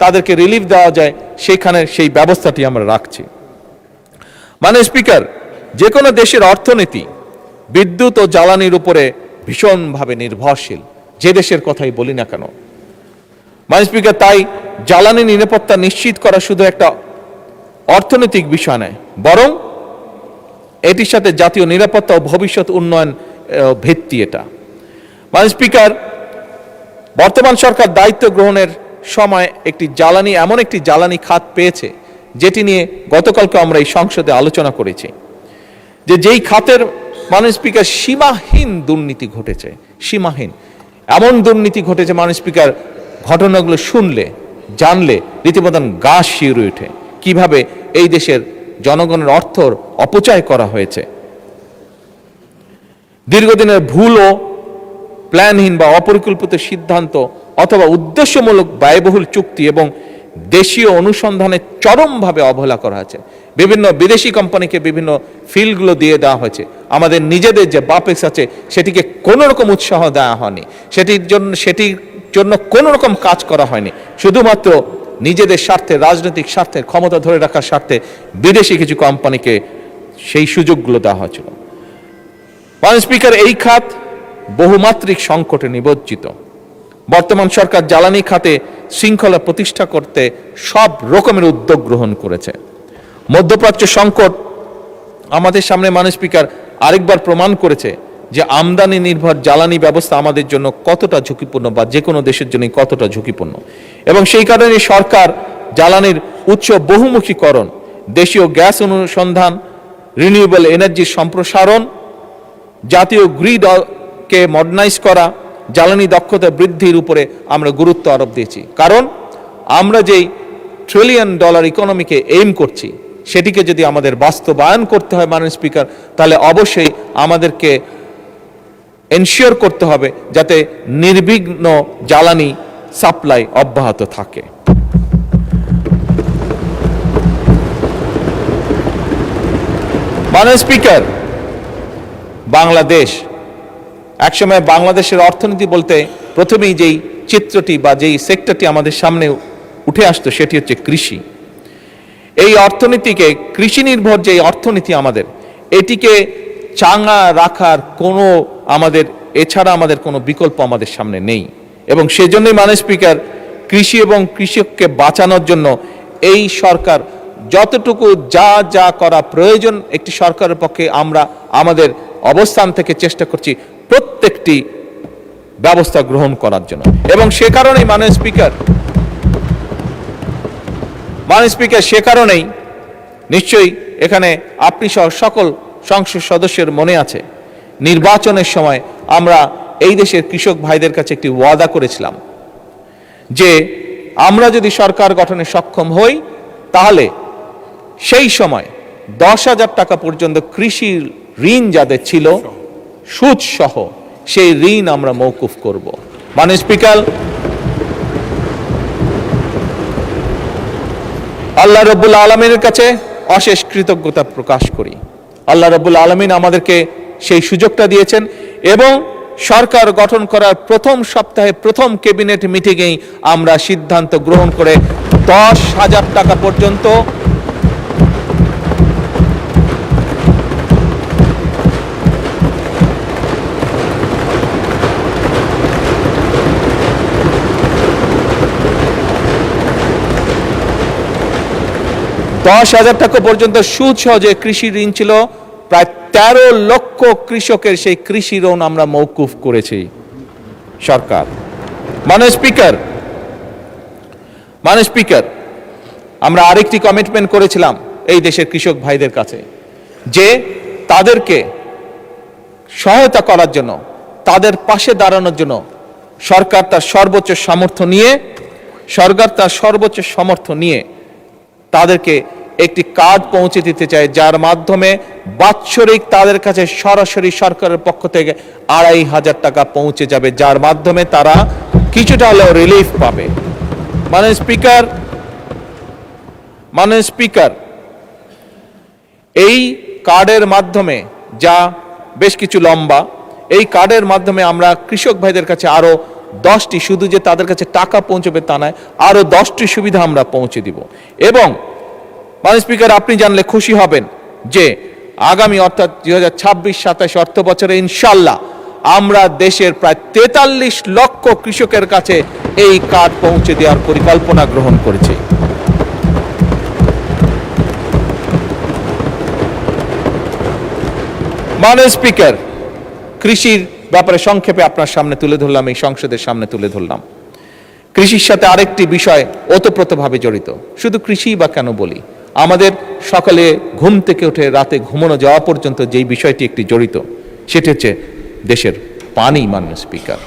তাদেরকে রিলিফ দেওয়া যায় সেখানে সেই ব্যবস্থাটি আমরা রাখছি। মাননীয় স্পিকার, যে কোনো দেশের অর্থনীতি বিদ্যুৎ ও জ্বালানির উপরে ভীষণভাবে নির্ভরশীল, যে দেশের কথাই বলি না কেন। মাননীয় স্পিকার, তাই জ্বালানি নিরাপত্তা নিশ্চিত করা শুধু একটা অর্থনৈতিক বিষয় নয়, বরং এটির সাথে জাতীয় নিরাপত্তা ও ভবিষ্যৎ উন্নয়ন ভিত্তি এটা। মাননীয় স্পিকার, বর্তমান সরকার দায়িত্ব গ্রহণের সময় এমন একটি জ্বালানি খাত পেয়েছে যেটি নিয়ে গতকালকে আমরা এই সংসদে আলোচনা করেছি, যেই খাতের মাননীয় স্পিকার সীমাহীন দুর্নীতি ঘটেছে, সীমাহীন এমন দুর্নীতি ঘটেছে মাননীয় স্পিকার, ঘটনাগুলো শুনলে জানলে রীতিমতন গা শিউরে ওঠে কিভাবে এই দেশের জনগণের অর্থর অপচয় করা হয়েছে। দীর্ঘদিনের ভুল ও প্ল্যানহীন বা অপরিকল্পিত সিদ্ধান্ত অথবা উদ্দেশ্যমূলক ব্যয়বহুল চুক্তি এবং দেশীয় অনুসন্ধানে চরমভাবে অবহেলা করা হয়েছে। বিভিন্ন বিদেশি কোম্পানিকে বিভিন্ন ফিল্ডগুলো দিয়ে দেওয়া হয়েছে, আমাদের নিজেদের যে বাপেক্স আছে সেটিকে কোনো রকম উৎসাহ দেওয়া হয়নি, সেটির জন্য কোনো রকম কাজ করা হয়নি, শুধুমাত্র নিজেদের স্বার্থে, রাজনৈতিক স্বার্থে, ক্ষমতা ধরে রাখার স্বার্থে বিদেশি কিছু কোম্পানিকে সেই সুযোগগুলো দেওয়া হয়েছিল। মাননীয় স্পিকার, এই খাত বহুমাত্রিক সংকটে নিমজ্জিত। বর্তমান সরকার জ্বালানি খাতে শৃঙ্খলা প্রতিষ্ঠা করতে সব রকমের উদ্যোগ গ্রহণ করেছে। মধ্যপ্রাচ্য সংকট আমাদের সামনে মাননীয় স্পিকার আরেকবার প্রমাণ করেছে যে আমদানি নির্ভর জ্বালানি ব্যবস্থা আমাদের জন্য কতটা ঝুঁকিপূর্ণ বা যে কোনো দেশের জন্য কতটা ঝুঁকিপূর্ণ। এবং সেই কারণে সরকার জ্বালানির উৎস বহুমুখীকরণ, দেশীয় গ্যাস অনুসন্ধান, রিনিউয়েবল এনার্জির সম্প্রসারণ, জাতীয় গ্রিডকে মডার্নাইজ করা, জ্বালানি দক্ষতা বৃদ্ধির উপরে আমরা গুরুত্ব আরোপ দিয়েছি। কারণ আমরা যেই $1 ট্রিলিয়ন ইকোনমিকে এইম করছি সেটিকে যদি আমাদের বাস্তবায়ন করতে হয় মাননীয় স্পিকার, তাহলে অবশ্যই আমাদেরকে এনশিওর করতে হবে যাতে নির্বিঘ্ন জ্বালানি সাপ্লাই অব্যাহত থাকে। মাননীয় স্পিকার, বাংলাদেশ একসময় বাংলাদেশের অর্থনীতি বলতে প্রথমেই যেই চিত্রটি বা যেই সেক্টরটি আমাদের সামনে উঠে আসতো সেটি হচ্ছে কৃষি। এই অর্থনীতিকে, কৃষি নির্ভর যে অর্থনীতি আমাদের, এটিকে চাঙ্গা রাখার কোনো এছাড়া আমাদের কোনো বিকল্প আমাদের সামনে নেই। এবং সেজন্যই মাননীয় স্পিকার, কৃষি এবং কৃষককে বাঁচানোর জন্য এই সরকার যতটুকু যা করা প্রয়োজন একটি সরকারের পক্ষে আমরা আমাদের অবস্থান থেকে চেষ্টা করছি প্রত্যেকটি ব্যবস্থা গ্রহণ করার জন্য। এবং সে কারণেই মাননীয় স্পিকার, সে কারণেই নিশ্চয়ই এখানে আপনি সহ সকল সংসদ সদস্যের মনে আছে নির্বাচনের সময় আমরা এই দেশের কৃষক ভাইদের কাছে একটি ওয়াদা করেছিলাম যে আমরা যদি সরকার গঠনে সক্ষম হই তাহলে সেই সময় 10,000 টাকা পর্যন্ত কৃষি ঋণ যাদের ছিল সুদ সহ সেই ঋণ আমরা মওকুফ করব। মাননীয় স্পিকার, আল্লাহ রাব্বুল আলামিনের কাছে অশেষ কৃতজ্ঞতা প্রকাশ করি। আল্লাহ রাব্বুল আলামিন আমাদেরকে সেই সুযোগটা দিয়েছেন এবং সরকার গঠন করার প্রথম সপ্তাহে প্রথম ক্যাবিনেট মিটিংয়েই আমরা সিদ্ধান্ত গ্রহণ করে 10,000 টাকা পর্যন্ত টাকা পর্যন্ত সুদ সহ যে কৃষি ঋণ ছিল প্রায় 13 লক্ষ কৃষকের সেই কৃষি ঋণ আমরা মওকুফ করেছি সরকার। মাননীয় স্পিকার, আমরা আরেকটি কমিটমেন্ট করেছিলাম এই দেশের কৃষক ভাইদের কাছে যে তাদেরকে সহায়তা করার জন্য, তাদের পাশে দাঁড়ানোর জন্য সরকার তার সর্বোচ্চ সামর্থ্য নিয়ে তাদেরকে একটি কার্ড পৌঁছে দিতে চায়, যার মাধ্যমে বাৎসরিক তাদের কাছে সরাসরি সরকারের পক্ষ থেকে 2,500 টাকা পৌঁছে যাবে, যার মাধ্যমে তারা কিছুটা হলেও রিলিফ পাবে। মাননীয় স্পিকার, এই কার্ডের মাধ্যমে, যা বেশ কিছু লম্বা, এই কার্ডের মাধ্যমে আমরা কৃষক ভাইদের কাছে আরো 10টি, শুধু যে তাদের কাছে টাকা পৌঁছবে তা নয়, আরো 10টি সুবিধা আমরা পৌঁছে দিব। এবং মাননীয় স্পিকার, আপনি জানলে খুশি হবেন যে আগামী অর্থাৎ 2026-27 অর্থ বছরে ইনশাল্লাহ আমরা দেশের প্রায় 43 লক্ষ কৃষকের কাছে এই কার্ড পৌঁছে দেওয়ার পরিকল্পনা গ্রহণ করেছি। মাননীয় স্পিকার, কৃষির ব্যাপারে সংক্ষেপে আপনার সামনে তুলে ধরলাম, এই সংসদের সামনে তুলে ধরলাম। কৃষির সাথে আরেকটি বিষয় ওতপ্রোতভাবে জড়িত। শুধু কৃষি বা কেন বলি, আমাদের সকালে ঘুম থেকে উঠে রাতে ঘুমানো যাওয়া পর্যন্ত যেই বিষয়টি একটি জড়িত, সেটি হচ্ছে দেশের পানি। মাননীয় স্পিকার,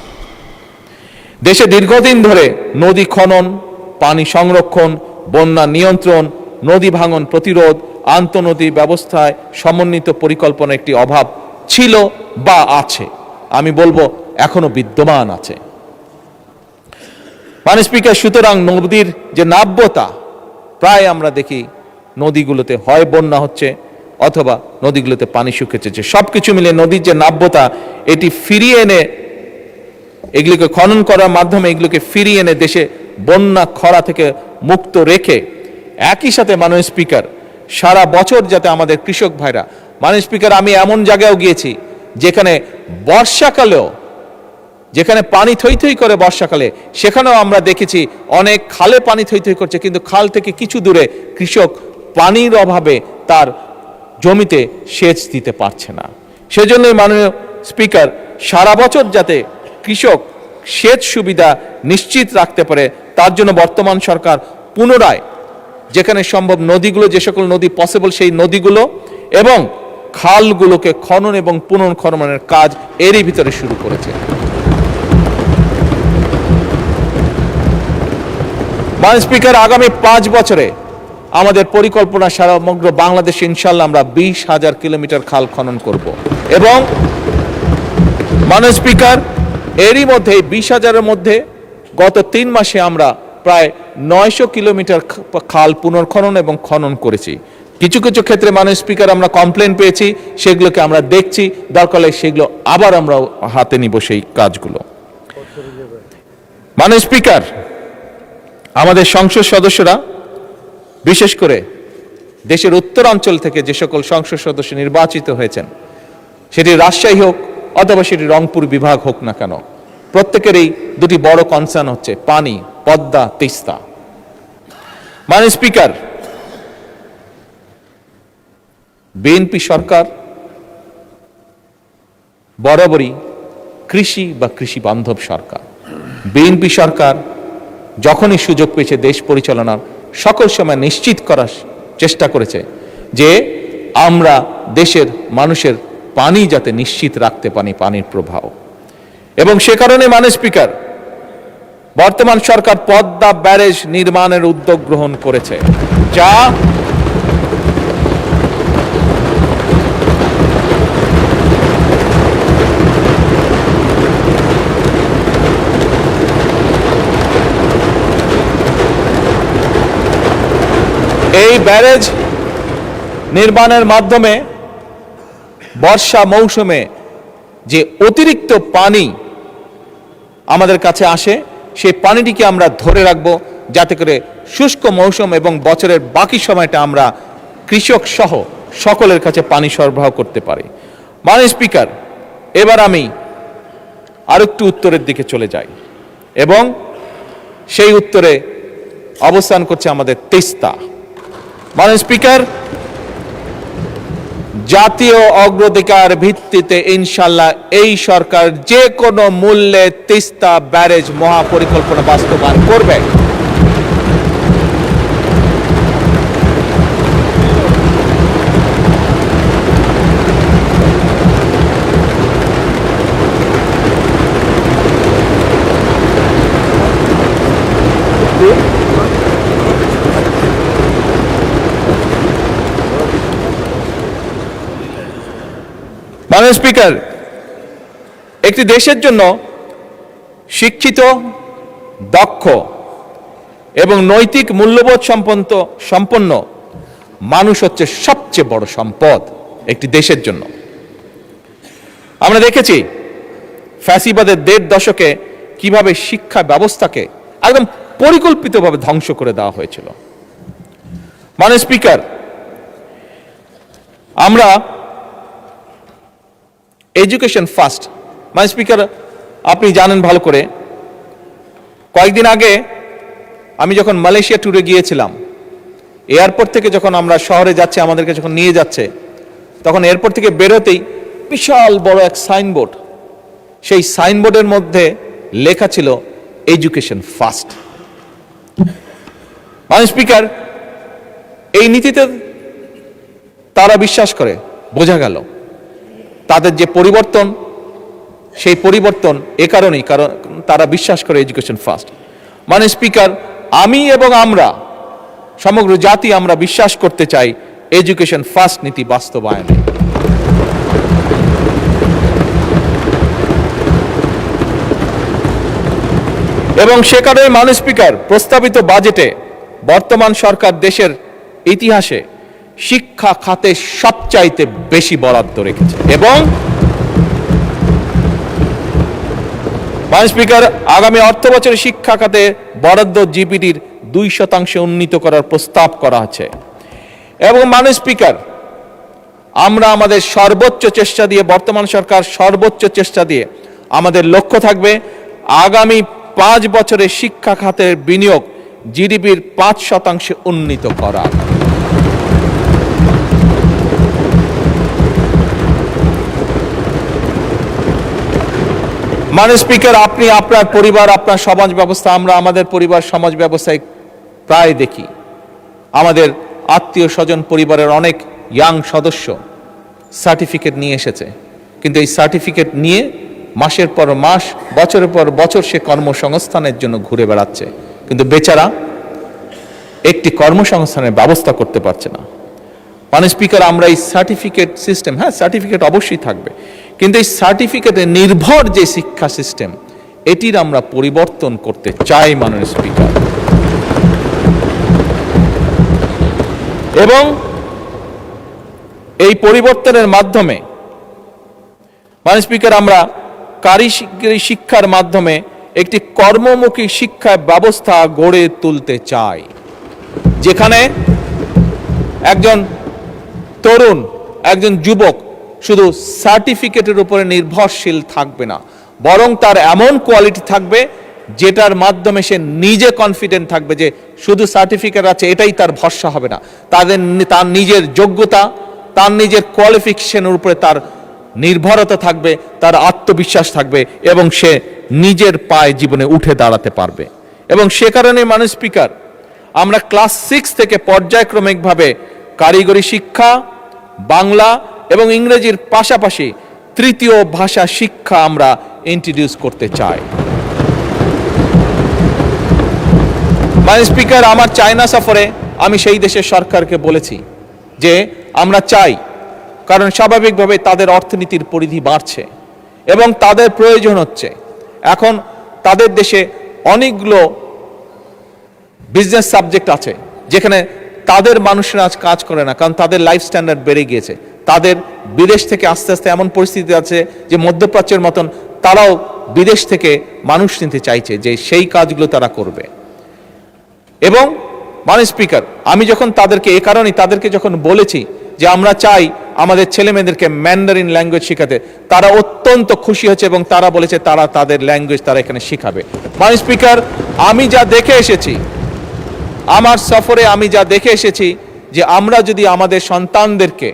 দেশে দীর্ঘদিন ধরে নদী খনন, পানি সংরক্ষণ, বন্যা নিয়ন্ত্রণ, নদী ভাঙন প্রতিরোধ, আন্তঃনদী ব্যবস্থায় সমন্বিত পরিকল্পনা একটি অভাব ছিল বা আছে, আমি বলবো এখনো বিদ্যমান আছে। মাননীয় স্পিকার, সুতরাং নদীর যে নাব্যতা, প্রায় আমরা দেখি নদীগুলোতে হয় বন্যা হচ্ছে অথবা নদীগুলোতে পানি শুকিয়েছে। সবকিছু মিলে নদীর যে নাব্যতা, এটি ফিরিয়ে এনে, এগুলিকে খনন করার মাধ্যমে এগুলোকে ফিরিয়ে এনে দেশে বন্যা খরা থেকে মুক্ত রেখে, একই সাথে মাননীয় স্পিকার, সারা বছর যাতে আমাদের কৃষক ভাইরা, মাননীয় স্পিকার, আমি এমন জায়গায়ও গিয়েছি যেখানে বর্ষাকালেও, যেখানে পানি থই থই করে বর্ষাকালে, সেখানেও আমরা দেখেছি অনেক খালে পানি থই থই করছে, কিন্তু খাল থেকে কিছু দূরে কৃষক পানির অভাবে তার জমিতে সেচ দিতে পারছে না। সেজন্যই মাননীয় স্পিকার, সারা বছর যাতে কৃষক সেচ সুবিধা নিশ্চিত রাখতে পারে, তার জন্য বর্তমান সরকার পুনরায় যেখানে সম্ভব নদীগুলো, যে সকল নদী পসিবল সেই নদীগুলো এবং খালগুলোকে খনন এবং পুনর্খননের কাজ এরই ভিতরে শুরু করেছে। মাননীয় স্পিকার, আগামী 5 বছরে আমাদের পরিকল্পনা সমগ্র বাংলাদেশে ইনশাল্লাহ আমরা 20,000 কিলোমিটার খাল খনন করব। এবং মাননীয় স্পিকার, এরই মধ্যে 20,000-এর মধ্যে গত 3 মাসে আমরা প্রায় 900 কিলোমিটার খাল পুনর্খনন এবং খনন করেছি। কিছু কিছু ক্ষেত্রে মাননীয় স্পিকার আমরা কমপ্লেন পেয়েছি, সেগুলোকে আমরা দেখছি, দরকার হলে সেগুলো আবার আমরা হাতে নিব সেই কাজগুলো। মাননীয় স্পিকার, আমাদের সংসদ সদস্যরা, বিশেষ করে দেশের উত্তরাঞ্চল থেকে যে সকল সংসদ সদস্য নির্বাচিত হয়েছেন, সেটি রাজশাহী হোক অথবা সেটি রংপুর বিভাগ হোক না কেন, প্রত্যেকেরই দুটি বড় কনসার্ন হচ্ছে পানি, পদ্মা, তিস্তা। মাননীয় স্পিকার, বিএনপি সরকার বরাবরই কৃষি বা কৃষি বান্ধব সরকার। বিএনপি সরকার যখনই সুযোগ পেয়েছে দেশ পরিচালনার, সকল সময় নিশ্চিত করার চেষ্টা করেছে যে আমরা দেশের মানুষের পানি যাতে নিশ্চিত রাখতে পারি, পানির প্রবাহ। এবং সে কারণে মাননীয় স্পিকার, বর্তমান সরকার পদ্মা ব্যারেজ নির্মাণের উদ্যোগ গ্রহণ করেছে, যা এই ব্যারেজ নির্মাণের মাধ্যমে বর্ষা মৌসুমে যে অতিরিক্ত পানি আমাদের কাছে আসে, সেই পানিটিকে আমরা ধরে রাখবো, যাতে করে শুষ্ক মৌসুম এবং বছরের বাকি সময়টা আমরা কৃষক সহ সকলের কাছে পানি সরবরাহ করতে পারি। মাননীয় স্পিকার, এবার আমি আরেকটু উত্তরের দিকে চলে যাই এবং সেই উত্তরে অবস্থান করছে আমাদের তিস্তা। মাননীয় স্পিকার, জাতীয় অগ্রাধিকার ভিত্তিতে ইনশাল্লাহ এই সরকার যে কোনো মূল্যে তিস্তা ব্যারেজ মহাপরিকল্পনা বাস্তবায়ন করবে। মাননীয় স্পিকার, একটি দেশের জন্য শিক্ষিত, দক্ষ এবং নৈতিক মূল্যবোধ সম্পন্ন মানুষ হচ্ছে সবচেয়ে বড় সম্পদ একটি দেশের জন্য। আমরা দেখেছি ফ্যাসিবাদের ১.৫ দশকে কিভাবে শিক্ষা ব্যবস্থাকে একদম পরিকল্পিতভাবে ধ্বংস করে দেওয়া হয়েছিল। মাননীয় স্পিকার, আমরা এডুকেশন ফার্স্ট, মাননীয় স্পিকার আপনি জানেন ভালো করে, কয়েকদিন আগে আমি যখন মালয়েশিয়া ট্যুরে গিয়েছিলাম, এয়ারপোর্ট থেকে যখন আমরা শহরে যাচ্ছি, আমাদেরকে যখন নিয়ে যাচ্ছে, তখন এয়ারপোর্ট থেকে বেরোতেই বিশাল বড় এক সাইনবোর্ড, সেই সাইনবোর্ডের মধ্যে লেখা ছিল এডুকেশন ফার্স্ট। মাননীয় স্পিকার, এই নীতিতে তারা বিশ্বাস করে, বোঝা গেল তাদের যে পরিবর্তন, সেই পরিবর্তন এ কারণেই, কারণ তারা বিশ্বাস করে এডুকেশন ফার্স্ট। মাননীয় স্পিকার, আমি এবং আমরা সমগ্র জাতি আমরা বিশ্বাস করতে চাই এডুকেশন ফার্স্ট নীতি বাস্তবায়নে। এবং সে কারণে মাননীয় স্পিকার, প্রস্তাবিত বাজেটে বর্তমান সরকার দেশের ইতিহাসে শিক্ষা খাতে সবচাইতে বেশি বরাদ্দ রেখেছে। এবং মাননীয় স্পিকার, আগামী অর্থ বছরে শিক্ষা খাতে বরাদ্দ জিডিপির 2% উন্নীত করার প্রস্তাব করা আছে। এবং মাননীয় স্পিকার, আমরা আমাদের সর্বোচ্চ চেষ্টা দিয়ে, বর্তমান সরকার সর্বোচ্চ চেষ্টা দিয়ে, আমাদের লক্ষ্য থাকবে আগামী 5 বছরে শিক্ষা খাতের বিনিয়োগ জিডিপির 5% উন্নীত করা। মাননীয় স্পিকার, আপনি আপনার পরিবার, আপনার সমাজ ব্যবস্থা, আমরা আমাদের পরিবার সমাজ ব্যবস্থায় প্রায় দেখি আমাদের আত্মীয় স্বজন পরিবারের অনেক ইয়াং সদস্য সার্টিফিকেট নিয়ে এসেছে, কিন্তু এই সার্টিফিকেট নিয়ে মাসের পর মাস, বছরের পর বছর সে কর্মসংস্থানের জন্য ঘুরে বেড়াচ্ছে, কিন্তু বেচারা একটি কর্মসংস্থানের ব্যবস্থা করতে পারছে না। মাননীয় স্পিকার, আমরা এই সার্টিফিকেট সিস্টেম, হ্যাঁ সার্টিফিকেট অবশ্যই থাকবে, কিন্তু এই সার্টিফিকেটে নির্ভর যে শিক্ষা সিস্টেম, এটির আমরা পরিবর্তন করতে চাই মাননীয় স্পিকার। এবং এই পরিবর্তনের মাধ্যমে মাননীয় স্পিকার, আমরা কারিগরি শিক্ষার মাধ্যমে একটি কর্মমুখী শিক্ষা ব্যবস্থা গড়ে তুলতে চাই, যেখানে একজন তরুণ, একজন যুবক শুধু সার্টিফিকেটের উপরে নির্ভরশীল থাকবে না, বরং তার এমন কোয়ালিটি থাকবে যেটার মাধ্যমে সে নিজে কনফিডেন্ট থাকবে যে শুধু সার্টিফিকেট আছে এটাই তার ভরসা হবে না, তার নিজের যোগ্যতা, তার নিজের কোয়ালিফিকেশনের উপরে তার নির্ভরতা থাকবে, তার আত্মবিশ্বাস থাকবে এবং সে নিজের পায়ে জীবনে উঠে দাঁড়াতে পারবে। এবং সে কারণে মাননীয় স্পিকার, আমরা ক্লাস 6 থেকে পর্যায়ক্রমিকভাবে কারিগরি শিক্ষা, বাংলা এবং ইংরেজির পাশাপাশি তৃতীয় ভাষা শিক্ষা আমরা ইন্ট্রোডিউস করতে চাই। মাননীয় স্পিকার, আমার চায়না সফরে আমি সেই দেশের সরকারকে বলেছি যে আমরা চাই, কারণ স্বাভাবিকভাবে তাদের অর্থনীতির পরিধি বাড়ছে এবং তাদের প্রয়োজন হচ্ছে, এখন তাদের দেশে অনেকগুলো বিজনেস সাবজেক্ট আছে যেখানে তাদের মানুষেরা আজ কাজ করে না, কারণ তাদের লাইফ স্ট্যান্ডার্ড বেড়ে গিয়েছে, তাদের বিদেশ থেকে আস্তে আস্তে এমন পরিস্থিতি আছে যে মধ্যপ্রাচ্যের মতন তারাও বিদেশ থেকে মানুষ নিতে চাইছে, যে সেই কাজগুলো তারা করবে। এবং মাননীয় স্পিকার, আমি যখন তাদেরকে এ কারণে তাদেরকে যখন বলেছি যে আমরা চাই আমাদের ছেলে মেয়েদেরকে ম্যান্ডারিন ল্যাঙ্গুয়েজ শেখাতে, তারা অত্যন্ত খুশি হয়েছে এবং তারা বলেছে তারা তাদের ল্যাঙ্গুয়েজ তারা এখানে শিখাবে। মাননীয় স্পিকার, আমি যা দেখে এসেছি, আমার সফরে আমি যা দেখে এসেছি, যে আমরা যদি আমাদের সন্তানদেরকে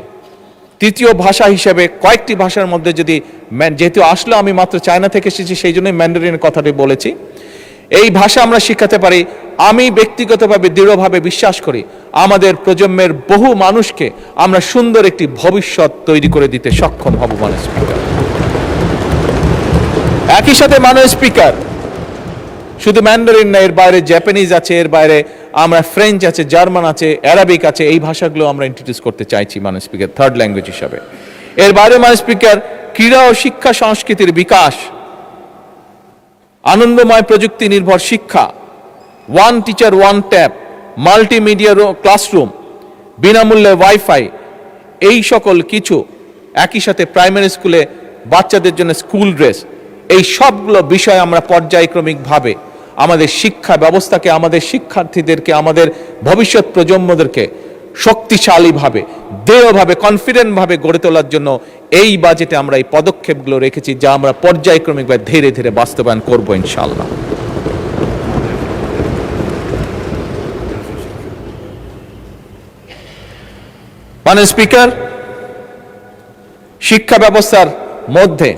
তৃতীয় ভাষা হিসেবে কয়েকটি ভাষার মধ্যে যদি, যেহেতু আসলে আমি মাত্র চায়না থেকে এসেছি সেই জন্যই ম্যান্ডারিনের কথাটি বলেছি, এই ভাষা আমরা শিখাতে পারি, আমি ব্যক্তিগতভাবে দৃঢ়ভাবে বিশ্বাস করি আমাদের প্রজন্মের বহু মানুষকে আমরা সুন্দর একটি ভবিষ্যৎ তৈরি করে দিতে সক্ষম হব। মাননীয় স্পিকার, একই সাথে মাননীয় স্পিকার, শুধু ম্যান্ডারিন না, এর বাইরে জাপানিজ আছে, এর বাইরে আমরা ফ্রেঞ্চ আছে, জার্মান আছে, অ্যারাবিক আছে, এই ভাষাগুলো আমরা ইন্ট্রোডিউস করতে চাইছি মাননীয় স্পিকার, থার্ড ল্যাঙ্গুয়েজ হিসাবে। এর বাইরে মাননীয় স্পিকার, ক্রীড়া ও শিক্ষা সংস্কৃতির বিকাশ, আনন্দময় প্রযুক্তি নির্ভর শিক্ষা, one teacher one tab, multimedia classroom, বিনামূল্যে ওয়াইফাই, এই সকল কিছু, একই সাথে প্রাইমারি স্কুলে বাচ্চাদের জন্য স্কুল ড্রেস, এই সবগুলো বিষয় আমরা পর্যায়ক্রমিকভাবে আমাদের শিক্ষা ব্যবস্থাকে, আমাদের শিক্ষার্থীদেরকে, আমাদের ভবিষ্যৎ প্রজন্মদেরকে শক্তিশালীভাবে, দৃঢ়ভাবে, কনফিডেন্টভাবে গড়ে তোলার জন্য এই বাজেটে আমরা এই পদক্ষেপগুলো রেখেছি, যা আমরা পর্যায়ক্রমিকভাবে ধীরে ধীরে বাস্তবায়ন করব ইনশাআল্লাহ। মাননীয় স্পিকার, শিক্ষা ব্যবস্থার মধ্যে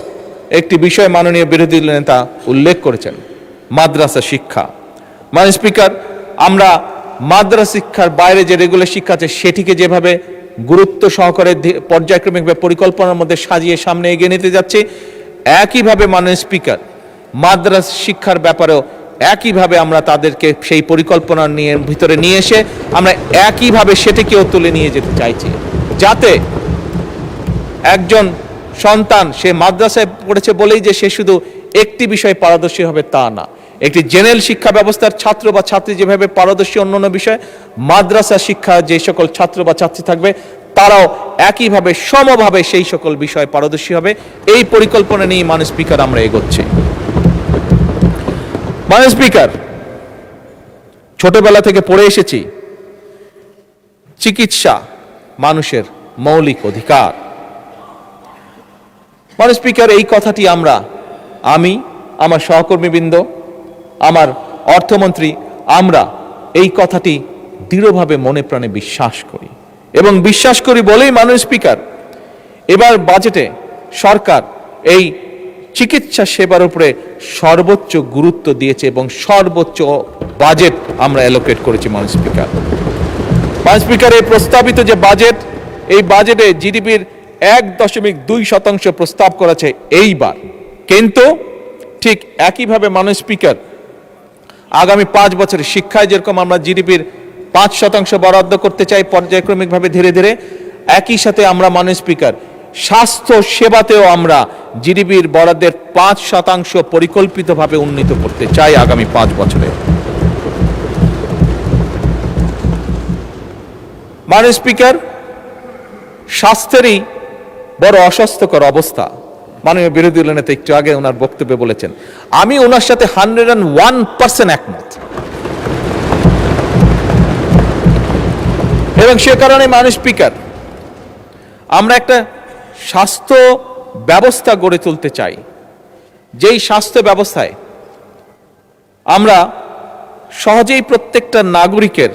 একটি বিষয় মাননীয় বিরোধী নেতা উল্লেখ করেছেন, মাদ্রাসা শিক্ষা। মাননীয় স্পিকার, আমরা মাদ্রাসা শিক্ষার বাইরে যে রেগুলার শিক্ষা আছে সেটিকে যেভাবে গুরুত্ব সহকারে পর্যায়ক্রমিকভাবে পরিকল্পনার মধ্যে সাজিয়ে সামনে এগিয়ে নিতে যাচ্ছি, একইভাবে মাননীয় স্পিকার, মাদ্রাসা শিক্ষার ব্যাপারেও একইভাবে আমরা তাদেরকে সেই পরিকল্পনা নিয়ে ভিতরে নিয়ে এসে আমরা একইভাবে সেটিকেও তুলে নিয়ে যেতে চাইছি, যাতে একজন সন্তান সে মাদ্রাসায় পড়েছে বলেই যে সে শুধু একটি বিষয়ে পারদর্শী হবে তা না। একটি জেনারেল শিক্ষা ব্যবস্থার ছাত্র বা ছাত্রী যেভাবে পারদর্শী অন্যান্য বিষয়, মাদ্রাসা শিক্ষা যে সকল ছাত্র বা ছাত্রী থাকবে তারাও একইভাবে সমভাবে সেই সকল বিষয়ে পারদর্শী হবে। এই পরিকল্পনা নিয়ে মাননীয় স্পিকার আমরা এগোচ্ছি। মাননীয় স্পিকার, ছোটবেলা থেকে পড়ে এসেছি চিকিৎসা মানুষের মৌলিক অধিকার। মাননীয় স্পিকার, এই কথাটি আমি, আমার সহকর্মীবৃন্দ, আমার অর্থমন্ত্রী, আমরা এই কথাটি দৃঢ়ভাবে মনে প্রাণে বিশ্বাস করি এবং বিশ্বাস করি বলেই মাননীয় স্পিকার, এবার বাজেটে সরকার এই চিকিৎসা সেবার উপরে সর্বোচ্চ গুরুত্ব দিয়েছে এবং সর্বোচ্চ বাজেট আমরা অ্যালোকেট করেছি। মাননীয় স্পিকার, এই প্রস্তাবিত যে বাজেট, এই বাজেটে জিডিপির 1.2% প্রস্তাব করেছে এইবার, কিন্তু ঠিক একইভাবে মাননীয় স্পিকার, আগামী 5 বছরে শিক্ষায় যেরকম আমরা জিডিপির 5% বরাদ্দ করতে চাই পর্যায়ক্রমিকভাবে ধীরে ধীরে, একই সাথে আমরা মাননীয় স্পিকার স্বাস্থ্য সেবাতেও আমরা জিডিপির বরাদ্দের 5% পরিকল্পিতভাবে উন্নীত করতে চাই আগামী 5 বছরে। মাননীয় স্পিকার, স্বাস্থ্যেরই বড় অস্বাস্থ্যকর অবস্থা। মাননীয় বিরোধী দল নেতা একটু আগে ওনার বক্তব্যে বলেছেন, আমি ওনার সাথে 101% একমত। এবং সে কারণে মাননীয় স্পিকার, আমরা একটা স্বাস্থ্য ব্যবস্থা গড়ে তুলতে চাই, যেই স্বাস্থ্য ব্যবস্থায় আমরা সহজেই প্রত্যেকটা নাগরিকের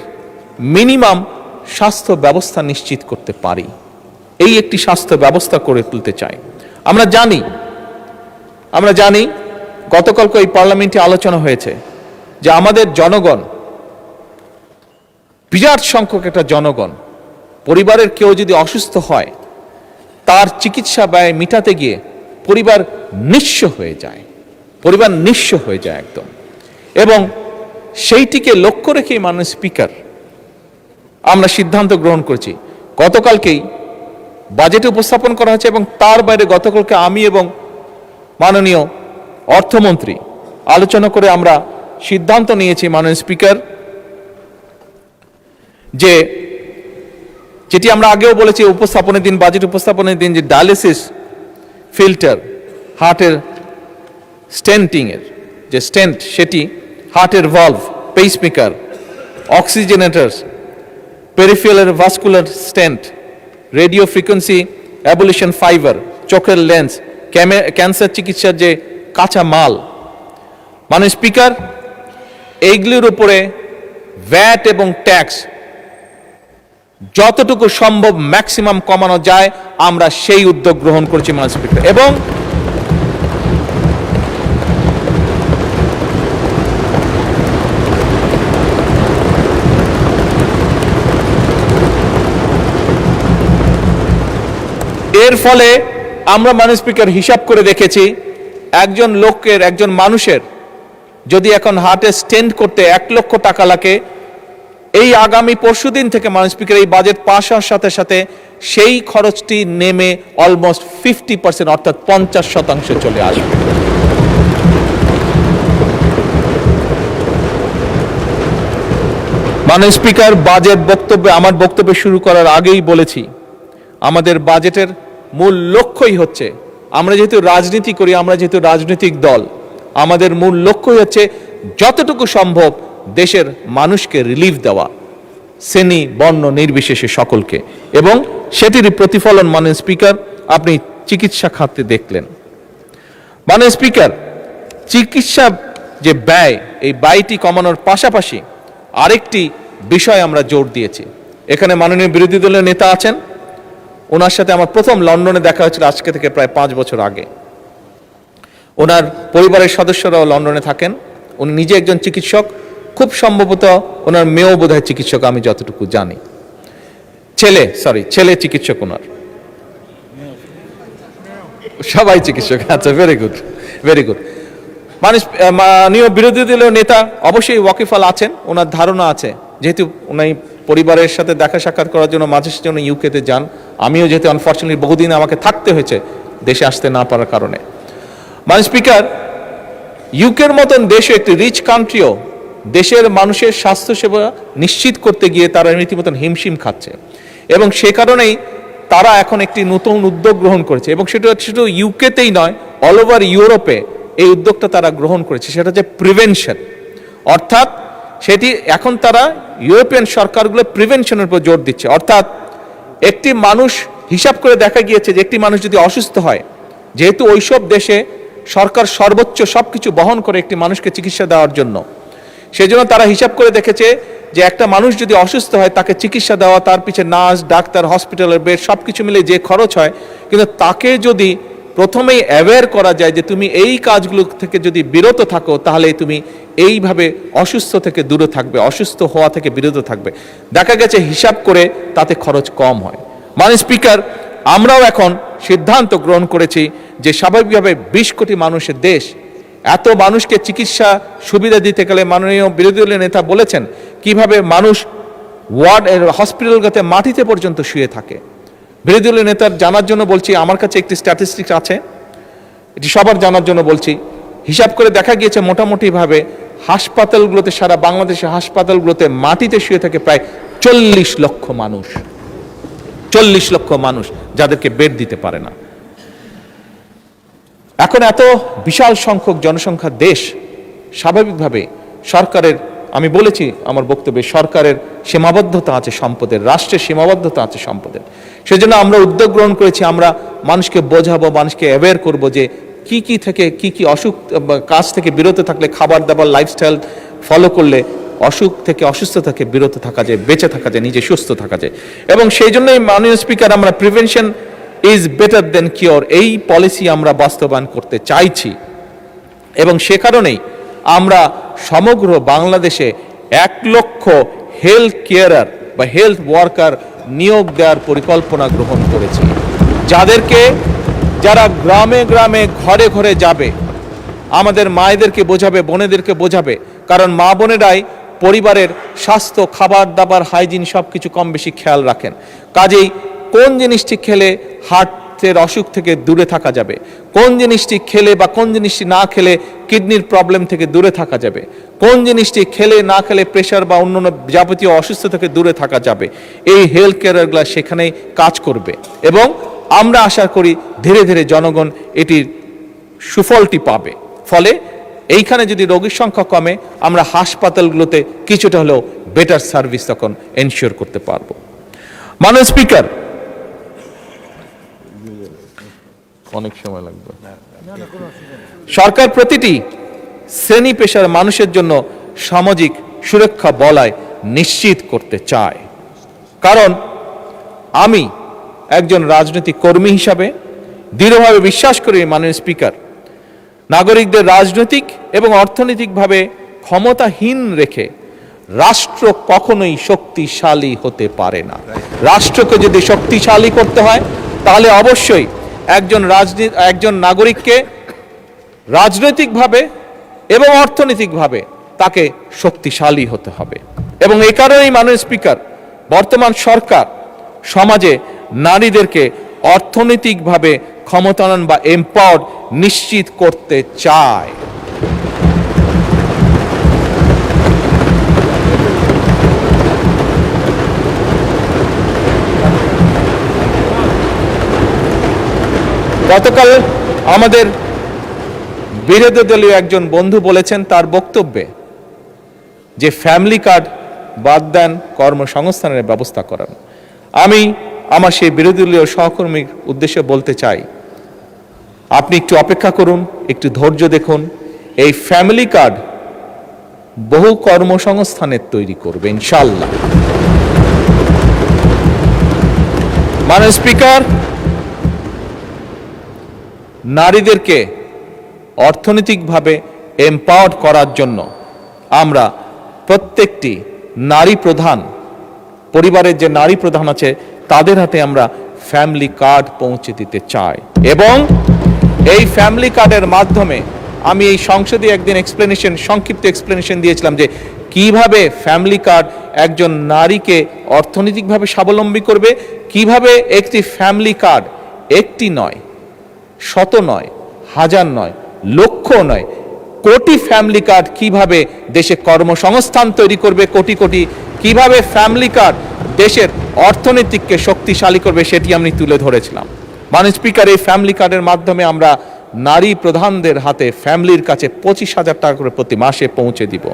মিনিমাম স্বাস্থ্য ব্যবস্থা নিশ্চিত করতে পারি, এই একটি স্বাস্থ্য ব্যবস্থা গড়ে তুলতে চাই। আমরা জানি গতকালকে এই পার্লামেন্টে আলোচনা হয়েছে যে আমাদের জনগণ, বিরাট সংখ্যক একটা জনগণ, পরিবারের কেউ যদি অসুস্থ হয় তার চিকিৎসা ব্যয় মিটাতে গিয়ে পরিবার নিঃস্ব হয়ে যায় একদম। এবং সেইটিকে লক্ষ্য রেখেই মাননীয় স্পিকার আমরা সিদ্ধান্ত গ্রহণ করেছি, গতকালকেই বাজেটে উপস্থাপন করা হয়েছে এবং তার বাইরে গতকালকে আমি এবং মাননীয় অর্থমন্ত্রী আলোচনা করে আমরা সিদ্ধান্ত নিয়েছি মাননীয় স্পিকার, যে যেটি আমরা আগেও বলেছি উপস্থাপনের দিন, বাজেট উপস্থাপনের দিন, যে ডায়ালিসিস ফিল্টার, হার্টের স্টেন্টিংয়ের যে স্টেন্ট সেটি, হার্টের valve, pacemaker, oxygenators, peripheral vascular stent, radio frequency ablation fibre, চোখের লেন্স, ক্যান্সার চিকিৎসার যে কাঁচা মাল, মানে স্পিকার এইগুলির উপরে ভ্যাট এবং ট্যাক্স যতটুকু সম্ভব ম্যাক্সিমাম কমানো যায় আমরা সেই উদ্যোগ গ্রহণ করেছি মানে স্পিকার। এবং এর ফলে আমরা মানে স্পিকার হিসাব করে দেখেছি একজন লোকের, একজন মানুষের যদি এখন হার্টে স্টেন্ট করতে 1 লক্ষ টাকা লাগে, এই আগামী পরশুদিন থেকে মানে স্পিকার এই বাজেট পাস হওয়ার সাথে সাথে সেই খরচটি নেমে অলমোস্ট 50%, অর্থাৎ 50% চলে আসবে। মানে স্পিকার বাজেট বক্তব্যে, আমার বক্তব্য শুরু করার আগেই বলেছি, আমাদের বাজেটের মূল লক্ষ্যই হচ্ছে, আমরা যেহেতু রাজনীতি করি, আমরা যেহেতু রাজনৈতিক দল, আমাদের মূল লক্ষ্যই হচ্ছে যতটুকু সম্ভব দেশের মানুষকে রিলিফ দেওয়া, শ্রেণী বর্ণ নির্বিশেষে সকলকে। এবং সেটির প্রতিফলন মানে স্পিকার আপনি চিকিৎসা খাতে দেখলেন। মানে স্পিকার চিকিৎসা যে ব্যয়, এই ব্যয়টি কমানোর পাশাপাশি আরেকটি বিষয় আমরা জোর দিয়েছি। এখানে মাননীয় বিরোধী দলের নেতা আছেন, ওনার সাথে আমার প্রথম লন্ডনে দেখা হয়েছিল আজকে থেকে প্রায় 5 বছর আগে। ওনার পরিবারের সদস্যরাও লন্ডনে থাকেন, উনি নিজে একজন চিকিৎসক, খুব সম্ভবত ওনার মেয়েও বোধহয় চিকিৎসক আমি যতটুকু জানি, ছেলে চিকিৎসক, ওনার সবাই চিকিৎসক। আচ্ছা, ভেরি গুড, ভেরি গুড। মাননীয় বিরোধী দলীয় নেতা অবশ্যই ওয়াকিফাল আছেন, ওনার ধারণা আছে, যেহেতু উনি পরিবারের সাথে দেখা সাক্ষাৎ করার জন্য মাঝে জন্য ইউকেতে যান, আমিও যেহেতু আনফর্চুনেটলি বহুদিন আমাকে থাকতে হয়েছে দেশে আসতে না পারার কারণে। মানে স্পিকার ইউকের মতন দেশে একটি রিচ কান্ট্রিও দেশের মানুষের স্বাস্থ্যসেবা নিশ্চিত করতে গিয়ে তারা রীতিমতন হিমশিম খাচ্ছে, এবং সে কারণেই তারা এখন একটি নতুন উদ্যোগ গ্রহণ করেছে, এবং সেটা শুধু ইউকেতেই নয়, অল ওভার ইউরোপে এই উদ্যোগটা তারা গ্রহণ করেছে। সেটা হচ্ছে প্রিভেনশন, অর্থাৎ সেটি এখন তারা ইউরোপিয়ান সরকারগুলো প্রিভেনশনের উপর জোর দিচ্ছে। অর্থাৎ একটি মানুষ, হিসাব করে দেখা গিয়েছে যে একটি মানুষ যদি অসুস্থ হয়, যেহেতু ওইসব দেশে সরকার সর্বোচ্চ সবকিছু বহন করে একটি মানুষকে চিকিৎসা দেওয়ার জন্য, সেজন্য তারা হিসাব করে দেখেছে যে একটা মানুষ যদি অসুস্থ হয় তাকে চিকিৎসা দেওয়া, তার পিছনে নার্স, ডাক্তার, হসপিটালের বেড সবকিছু মিলে যে খরচ হয়, কিন্তু তাকে যদি প্রথমেই অ্যাওয়্যার করা যায় যে তুমি এই কাজগুলো থেকে যদি বিরত থাকো তাহলে তুমি এইভাবে অসুস্থ থেকে দূরে থাকবে, অসুস্থ হওয়া থেকে বিরত থাকবে, দেখা গেছে হিসাব করে তাতে খরচ কম হয়। মানে স্পিকার আমরাও এখন সিদ্ধান্ত গ্রহণ করেছি যে স্বাভাবিকভাবে 20 কোটি মানুষের দেশ, এত মানুষকে চিকিৎসা সুবিধা দিতে গেলে মাননীয় বিরোধী দলের নেতা বলেছেন কিভাবে মানুষ ওয়ার্ড হসপিটালগুলোতে মাটিতে পর্যন্ত শুয়ে থাকে। বিরোধী দলের নেতার জানার জন্য বলছি, আমার কাছে একটি স্ট্যাটিস্টিক্স আছে, এটি সবার জানার জন্য বলছি। হিসাব করে দেখা গিয়েছে মোটামুটিভাবে হাসপাতালগুলোতে, সারা বাংলাদেশের হাসপাতালগুলোতে মাটিতে শুয়ে থাকে প্রায় 40 লক্ষ মানুষ, 40 লক্ষ মানুষ যাদেরকে বেড দিতে পারে না। এখন এত বিশাল সংখ্যক জনসংখ্যার দেশ, স্বাভাবিকভাবে সরকারের, আমি বলেছি আমার বক্তব্যে, সরকারের সীমাবদ্ধতা আছে সম্পদের, রাষ্ট্রের সীমাবদ্ধতা আছে সম্পদের। সেজন্য আমরা উদ্যোগ গ্রহণ করেছি, আমরা মানুষকে বোঝাবো, মানুষকে অ্যাওয়্যার করবো যে কি কি থেকে কি কি অসুখ, কাজ থেকে বিরত থাকলে, খাবার দাবার লাইফস্টাইল ফলো করলে অসুখ থেকে, অসুস্থ থেকে বিরত থাকা যায়, বেঁচে থাকা যায়, নিজে সুস্থ থাকা যায়। এবং সেই জন্যই মাননীয় স্পিকার আমরা prevention is better then cure এই পলিসি আমরা বাস্তবায়ন করতে চাইছি, এবং সে কারণেই আমরা সমগ্র বাংলাদেশে 1 লক্ষ হেলথ কেয়ারার বা হেলথ ওয়ার্কার নিয়োগ দেওয়ার পরিকল্পনা গ্রহণ করেছি, যারা গ্রামে গ্রামে ঘরে ঘরে যাবে, আমাদের মায়েদেরকে বোঝাবে, বোনেদেরকে বোঝাবে, কারণ মা বোনেরাই পরিবারের স্বাস্থ্য, খাবার দাবার, হাইজিন সবকিছু কম বেশি খেয়াল রাখেন। কাজেই কোন জিনিসটি খেলে হার্টের অসুখ থেকে দূরে থাকা যাবে, কোন জিনিসটি খেলে বা কোন জিনিসটি না খেলে কিডনির প্রবলেম থেকে দূরে থাকা যাবে, কোন জিনিসটি খেলে না খেলে প্রেশার বা অন্যান্য যাবতীয় অসুস্থ থেকে দূরে থাকা যাবে, এই হেলথ কেয়ারগুলো সেখানেই কাজ করবে। এবং আমরা আশা করি ধীরে ধীরে জনগণ এটির সুফলটি পাবে। ফলে এইখানে যদি রোগীর সংখ্যা কমে, আমরা হাসপাতালগুলোতে কিছুটা হলেও বেটার সার্ভিস তখন এনশিওর করতে পারবো। মাননীয় স্পিকার, অনেক সময় লাগবে। সরকার প্রতিটি শ্রেণী পেশার মানুষের জন্য সামাজিক সুরক্ষা বলয় নিশ্চিত করতে চায়। কারণ আমি একজন রাজনৈতিক কর্মী হিসাবে দৃঢ়ভাবে বিশ্বাস করি, মাননীয় স্পিকার, নাগরিকদের রাজনৈতিক এবং অর্থনৈতিকভাবে ক্ষমতাহীন রেখে রাষ্ট্র কখনোই শক্তিশালী হতে পারে না। রাষ্ট্রকে যদি শক্তিশালী করতে হয় তাহলে অবশ্যই একজন নাগরিককে রাজনৈতিকভাবে এবং অর্থনৈতিকভাবে তাকে শক্তিশালী হতে হবে। এবং এই কারণেই মাননীয় স্পিকার, বর্তমান সরকার সমাজে নারীদেরকে অর্থনৈতিকভাবে ক্ষমতায়ন বা এম্পাওয়ার্ড নিশ্চিত করতে চায়। গতকাল আমাদের বিরোধী দলীয় একজন বন্ধু বলেছেন তার বক্তব্যে যে ফ্যামিলি কার্ড বাদ দেন, কর্মসংস্থানের ব্যবস্থা করেন। আমি আমার সেই বিরোধী দলীয় সহকর্মীর উদ্দেশ্যে বলতে চাই, আপনি একটু অপেক্ষা করুন, একটু ধৈর্য দেখুন। এই ফ্যামিলি কার্ড বহু কর্মসংস্থানের তৈরি করবে ইনশাআল্লাহ। মাননীয় স্পিকার, নারীদেরকে অর্থনৈতিকভাবে এম্পাওয়ার্ড করার জন্য আমরা প্রত্যেকটি নারী প্রধান পরিবারের যে নারী প্রধান আছে তাদের হাতে আমরা ফ্যামিলি কার্ড পৌঁছে দিতে চাই। এবং এই ফ্যামিলি কার্ডের মাধ্যমে আমি এই সংসদে একদিন সংক্ষিপ্ত এক্সপ্লেনেশন দিয়েছিলাম যে কিভাবে ফ্যামিলি কার্ড একজন নারীকে অর্থনৈতিকভাবে স্বাবলম্বী করবে, কিভাবে একটি ফ্যামিলি কার্ড একটি নয়, শত নয়, হাজার নয়, লক্ষ নয়, কোটি ফ্যামিলি কার্ড কিভাবে দেশে কর্মসংস্থান তৈরি করবে, কোটি কোটি কিভাবে ফ্যামিলি কার্ড দেশের অর্থনীতিকে শক্তিশালী করবে, সেটি আমি তুলে ধরেছিলাম। মাননীয় স্পিকার, এই ফ্যামিলি কার্ডের মাধ্যমে আমরা নারী প্রধানদের হাতে ফ্যামিলির কাছে 25,000 টাকা করে প্রতি মাসে পৌঁছে দিব।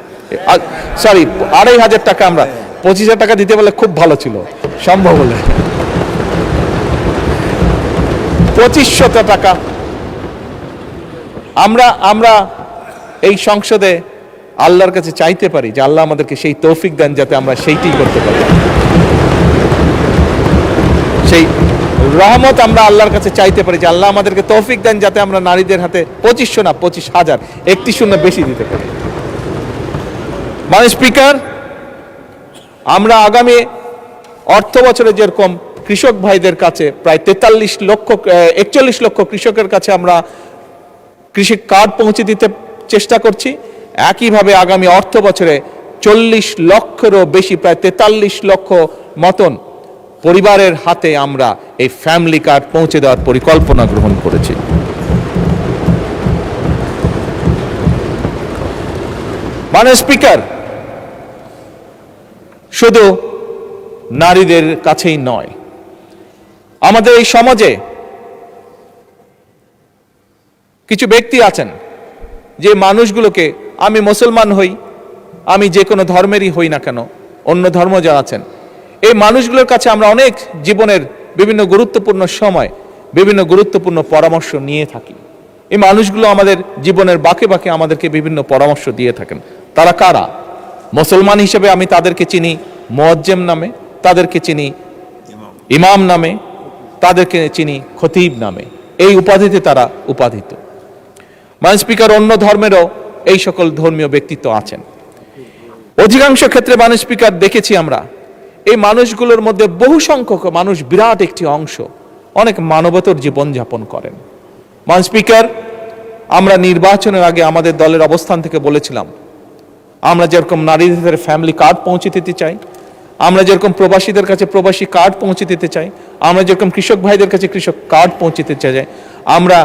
2,500 টাকা, আমরা 25,000 টাকা দিতে বলে খুব ভালো ছিল, সম্ভব হলে 2,500 টাকা আমরা এই সংসদে আল্লাহর কাছে চাইতে পারি যে আল্লাহ আমাদেরকে সেই তৌফিক দেন যাতে আমরা সেইটাই করতে পারি। সেই রহমত আমরা আল্লাহর কাছে চাইতে পারি যে আল্লাহ আমাদেরকে তৌফিক দেন যাতে আমরা নারীদের হাতে 2,500 না 25,000, একটি শূন্য বেশি দিতে পারি। মাননীয় স্পিকার, আমরা আগামী অর্থ বছরে যেরকম কৃষক ভাইদের কাছে প্রায় 41 লক্ষ কৃষকের কাছে আমরা কৃষি কার্ড পৌঁছে দিতে চেষ্টা করছি, একইভাবে আগামী অর্থ বছরে 40 লক্ষেরও বেশি, প্রায় 43 লক্ষ মতন পরিবারের হাতে আমরা এই ফ্যামিলি কার্ড পৌঁছে দেওয়ার পরিকল্পনা গ্রহণ করেছি। মাননীয় স্পিকার, শুধু নারীদের কাছেই নয়, আমাদের এই সমাজে কিছু ব্যক্তি আছেন যে মানুষগুলোকে, আমি মুসলমান হই, আমি যে কোনো ধর্মেরই হই না কেন, অন্য ধর্ম যারা আছেন, এই মানুষগুলোর কাছে আমরা অনেক জীবনের বিভিন্ন গুরুত্বপূর্ণ সময় বিভিন্ন গুরুত্বপূর্ণ পরামর্শ নিয়ে থাকি। এই মানুষগুলো আমাদের জীবনের বাঁকে বাঁকে আমাদেরকে বিভিন্ন পরামর্শ দিয়ে থাকেন। তারা কারা? মুসলমান হিসেবে আমি তাদেরকে চিনি মুয়াজ্জেম নামে, তাদেরকে চিনি ইমাম নামে, তাদেরকে চিনি খতিব নামে, এই উপাধিতে তারা উপাধিত। মাননীয় স্পিকার, অন্য ধর্মেরও এই সকল ধর্মীয় ব্যক্তিত্ব আছেন। অধিকাংশ ক্ষেত্রে মাননীয় স্পিকার দেখেছি আমরা এই মানুষগুলোর মধ্যে বহু সংখ্যক মানুষ, বিরাট একটি অংশ অনেক মানবতর জীবনযাপন করেন। মাননীয় স্পিকার, আমরা নির্বাচনের আগে আমাদের দলের অবস্থান থেকে বলেছিলাম আমরা যেরকম নারীদের ফ্যামিলি কার্ড পৌঁছে দিতে চাই, আমরা যেরকম প্রবাসীদের কাছে প্রবাসী কার্ড পৌঁছে দিতে চাই, আমরা যেরকম কৃষক ভাইদের কাছে কৃষক কার্ড পৌঁছে দিতে চাই, আমরা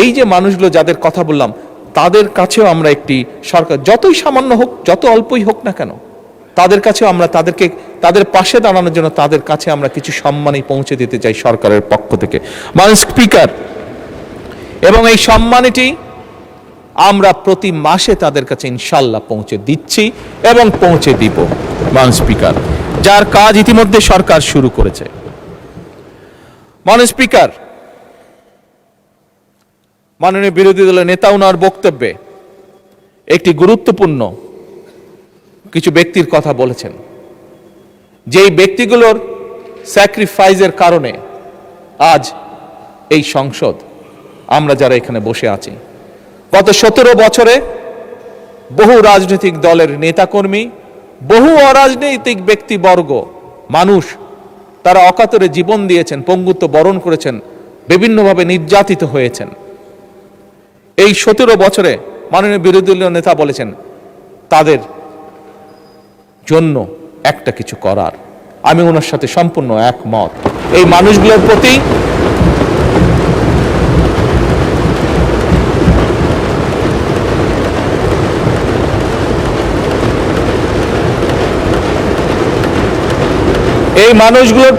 এই যে মানুষগুলো যাদের কথা বললাম তাদের কাছেও আমরা একটি সরকার যতই সামান্য হোক, যত অল্পই হোক না কেন, তাদের কাছেও আমরা তাদের পাশে দাঁড়ানোর জন্য তাদের কাছে আমরা কিছু সম্মানই পৌঁছে দিতে চাই সরকারের পক্ষ থেকে। মাননীয় স্পিকার, এবং এই সম্মানটি আমরা প্রতি মাসে তাদের কাছে ইনশাল্লাহ পৌঁছে দিচ্ছি এবং পৌঁছে দিব মাননীয় স্পিকার, যার কাজ ইতিমধ্যে সরকার শুরু করেছে। মাননীয় স্পিকার, মাননীয় বিরোধী দলের নেতা ওনার বক্তব্যে একটি গুরুত্বপূর্ণ কিছু ব্যক্তির কথা বলেছেন, যেই ব্যক্তিগুলোর স্যাক্রিফাইসের কারণে আজ এই সংসদ, আমরা যারা এখানে বসে আছি, গত 17 বছরে বহু রাজনৈতিক দলের নেতাকর্মী, বহু অরাজনৈতিক ব্যক্তিবর্গ, মানুষ, তারা অকাতরে জীবন দিয়েছেন, পঙ্গুত্ব বরণ করেছেন, বিভিন্নভাবে নির্যাতিত হয়েছেন। এই 17 বছরে মাননীয় বিরোধী দলীয় নেতা বলেছেন তাদের জন্য একটা কিছু করার। আমি ওনার সাথে সম্পূর্ণ একমত। এই মানুষগুলোর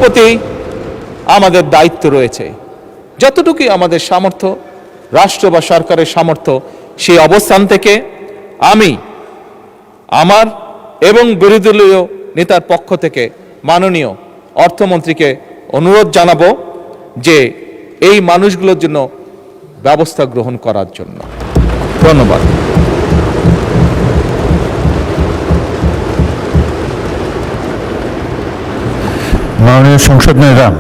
প্রতি আমাদের দায়িত্ব রয়েছে। যতটুকুই আমাদের সামর্থ্য, রাষ্ট্র বা সরকারের সামর্থ্য, সেই অবস্থান থেকে আমি আমার এবং বিরোধী দলীয় নেতার পক্ষ থেকে মাননীয় অর্থমন্ত্রীকে অনুরোধ জানাবো যে এই মানুষগুলোর জন্য ব্যবস্থা গ্রহণ করার জন্য। ধন্যবাদ। মাননীয় সংসদ ম্যাডাম,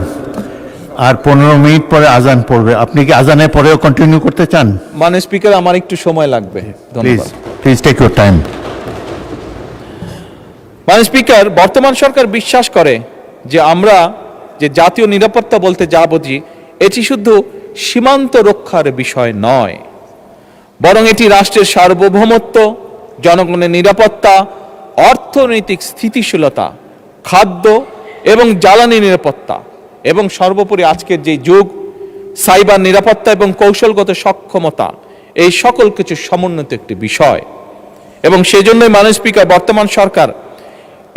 আর 15 মিনিট পরে আজান পড়বে। আপনি কি আজানের পরেও কন্টিনিউ করতে চান? মাননীয় স্পিকার, আমার একটু সময় লাগবে। ধন্যবাদ। Please take your time. মাননীয় স্পিকার, বর্তমান সরকার বিশ্বাস করে যে আমরা যে জাতীয় নিরাপত্তা বলতে যা বুঝি, এটি শুধু সীমান্ত রক্ষার বিষয় নয়, বরং এটি রাষ্ট্রের সার্বভৌমত্ব, জনগণের নিরাপত্তা, অর্থনৈতিক স্থিতিশীলতা, খাদ্য এবং জ্বালানি নিরাপত্তা, এবং সর্বোপরি আজকের যে যুগ, সাইবার নিরাপত্তা এবং কৌশলগত সক্ষমতা, এই সকল কিছু সমন্বিত একটি বিষয়। এবং সেজন্যই মাননীয় স্পিকার, বর্তমান সরকার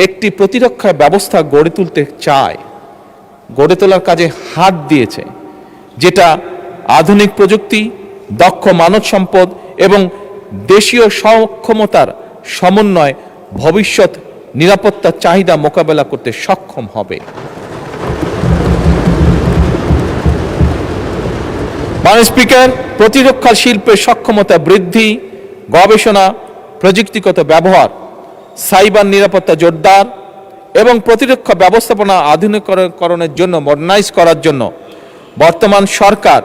একটি প্রতিরক্ষা ব্যবস্থা গড়ে তুলতে চায়, গড়ে তোলার কাজে হাত দিয়েছে, যেটা আধুনিক প্রযুক্তি, দক্ষ মানব সম্পদ এবং দেশীয় সক্ষমতার সমন্বয় ভবিষ্যৎ নিরাপত্তার চাহিদা মোকাবেলা করতে সক্ষম হবে। মাননীয় স্পিকার, প্রতিরক্ষা শিল্পের সক্ষমতা বৃদ্ধি, গবেষণা, প্রযুক্তিগত ব্যবহার, সাইবার নিরাপত্তা জোরদার এবং প্রতিরক্ষা ব্যবস্থাপনা আধুনিকরণের জন্য, মডার্নাইজ করার জন্য বর্তমান সরকার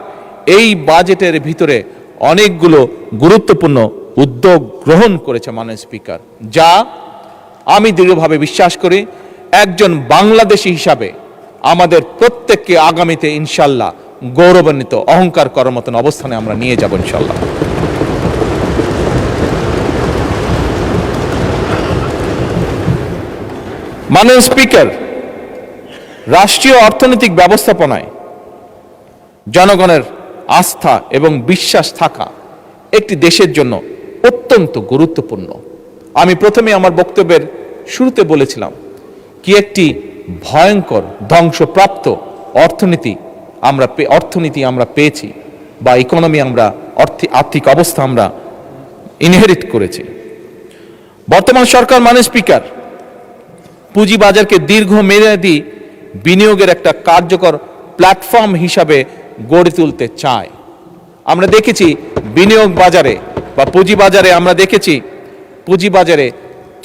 এই বাজেটের ভিতরে অনেকগুলো গুরুত্বপূর্ণ উদ্যোগ গ্রহণ করেছে মাননীয় স্পিকার, যা আমি দৃঢ়ভাবে বিশ্বাস করি একজন বাংলাদেশী হিসাবে আমাদের প্রত্যেককে আগামীতে ইনশাল্লাহ গৌরবান্বিত, অহংকার করার মতন অবস্থানে আমরা নিয়ে যাব ইনশাল্লাহ। মাননীয় স্পিকার, রাষ্ট্রীয় অর্থনৈতিক ব্যবস্থাপনায় জনগণের আস্থা এবং বিশ্বাস থাকা একটি দেশের জন্য অত্যন্ত গুরুত্বপূর্ণ। আমি প্রথমে আমার বক্তব্যের শুরুতে বলেছিলাম কি একটি ভয়ঙ্কর ধ্বংসপ্রাপ্ত অর্থনীতি আমরা পেয়েছি, বা ইকোনমি আমরা আর্থিক অবস্থা আমরা ইনহেরিট করেছি। বর্তমান সরকার মাননীয় স্পিকার পুঁজিবাজারকে দীর্ঘমেয়াদী বিনিয়োগের একটা কার্যকর প্ল্যাটফর্ম হিসাবে গড়ে তুলতে চায়। আমরা দেখেছি বিনিয়োগ বাজারে বা পুঁজিবাজারে, আমরা দেখেছি পুঁজিবাজারে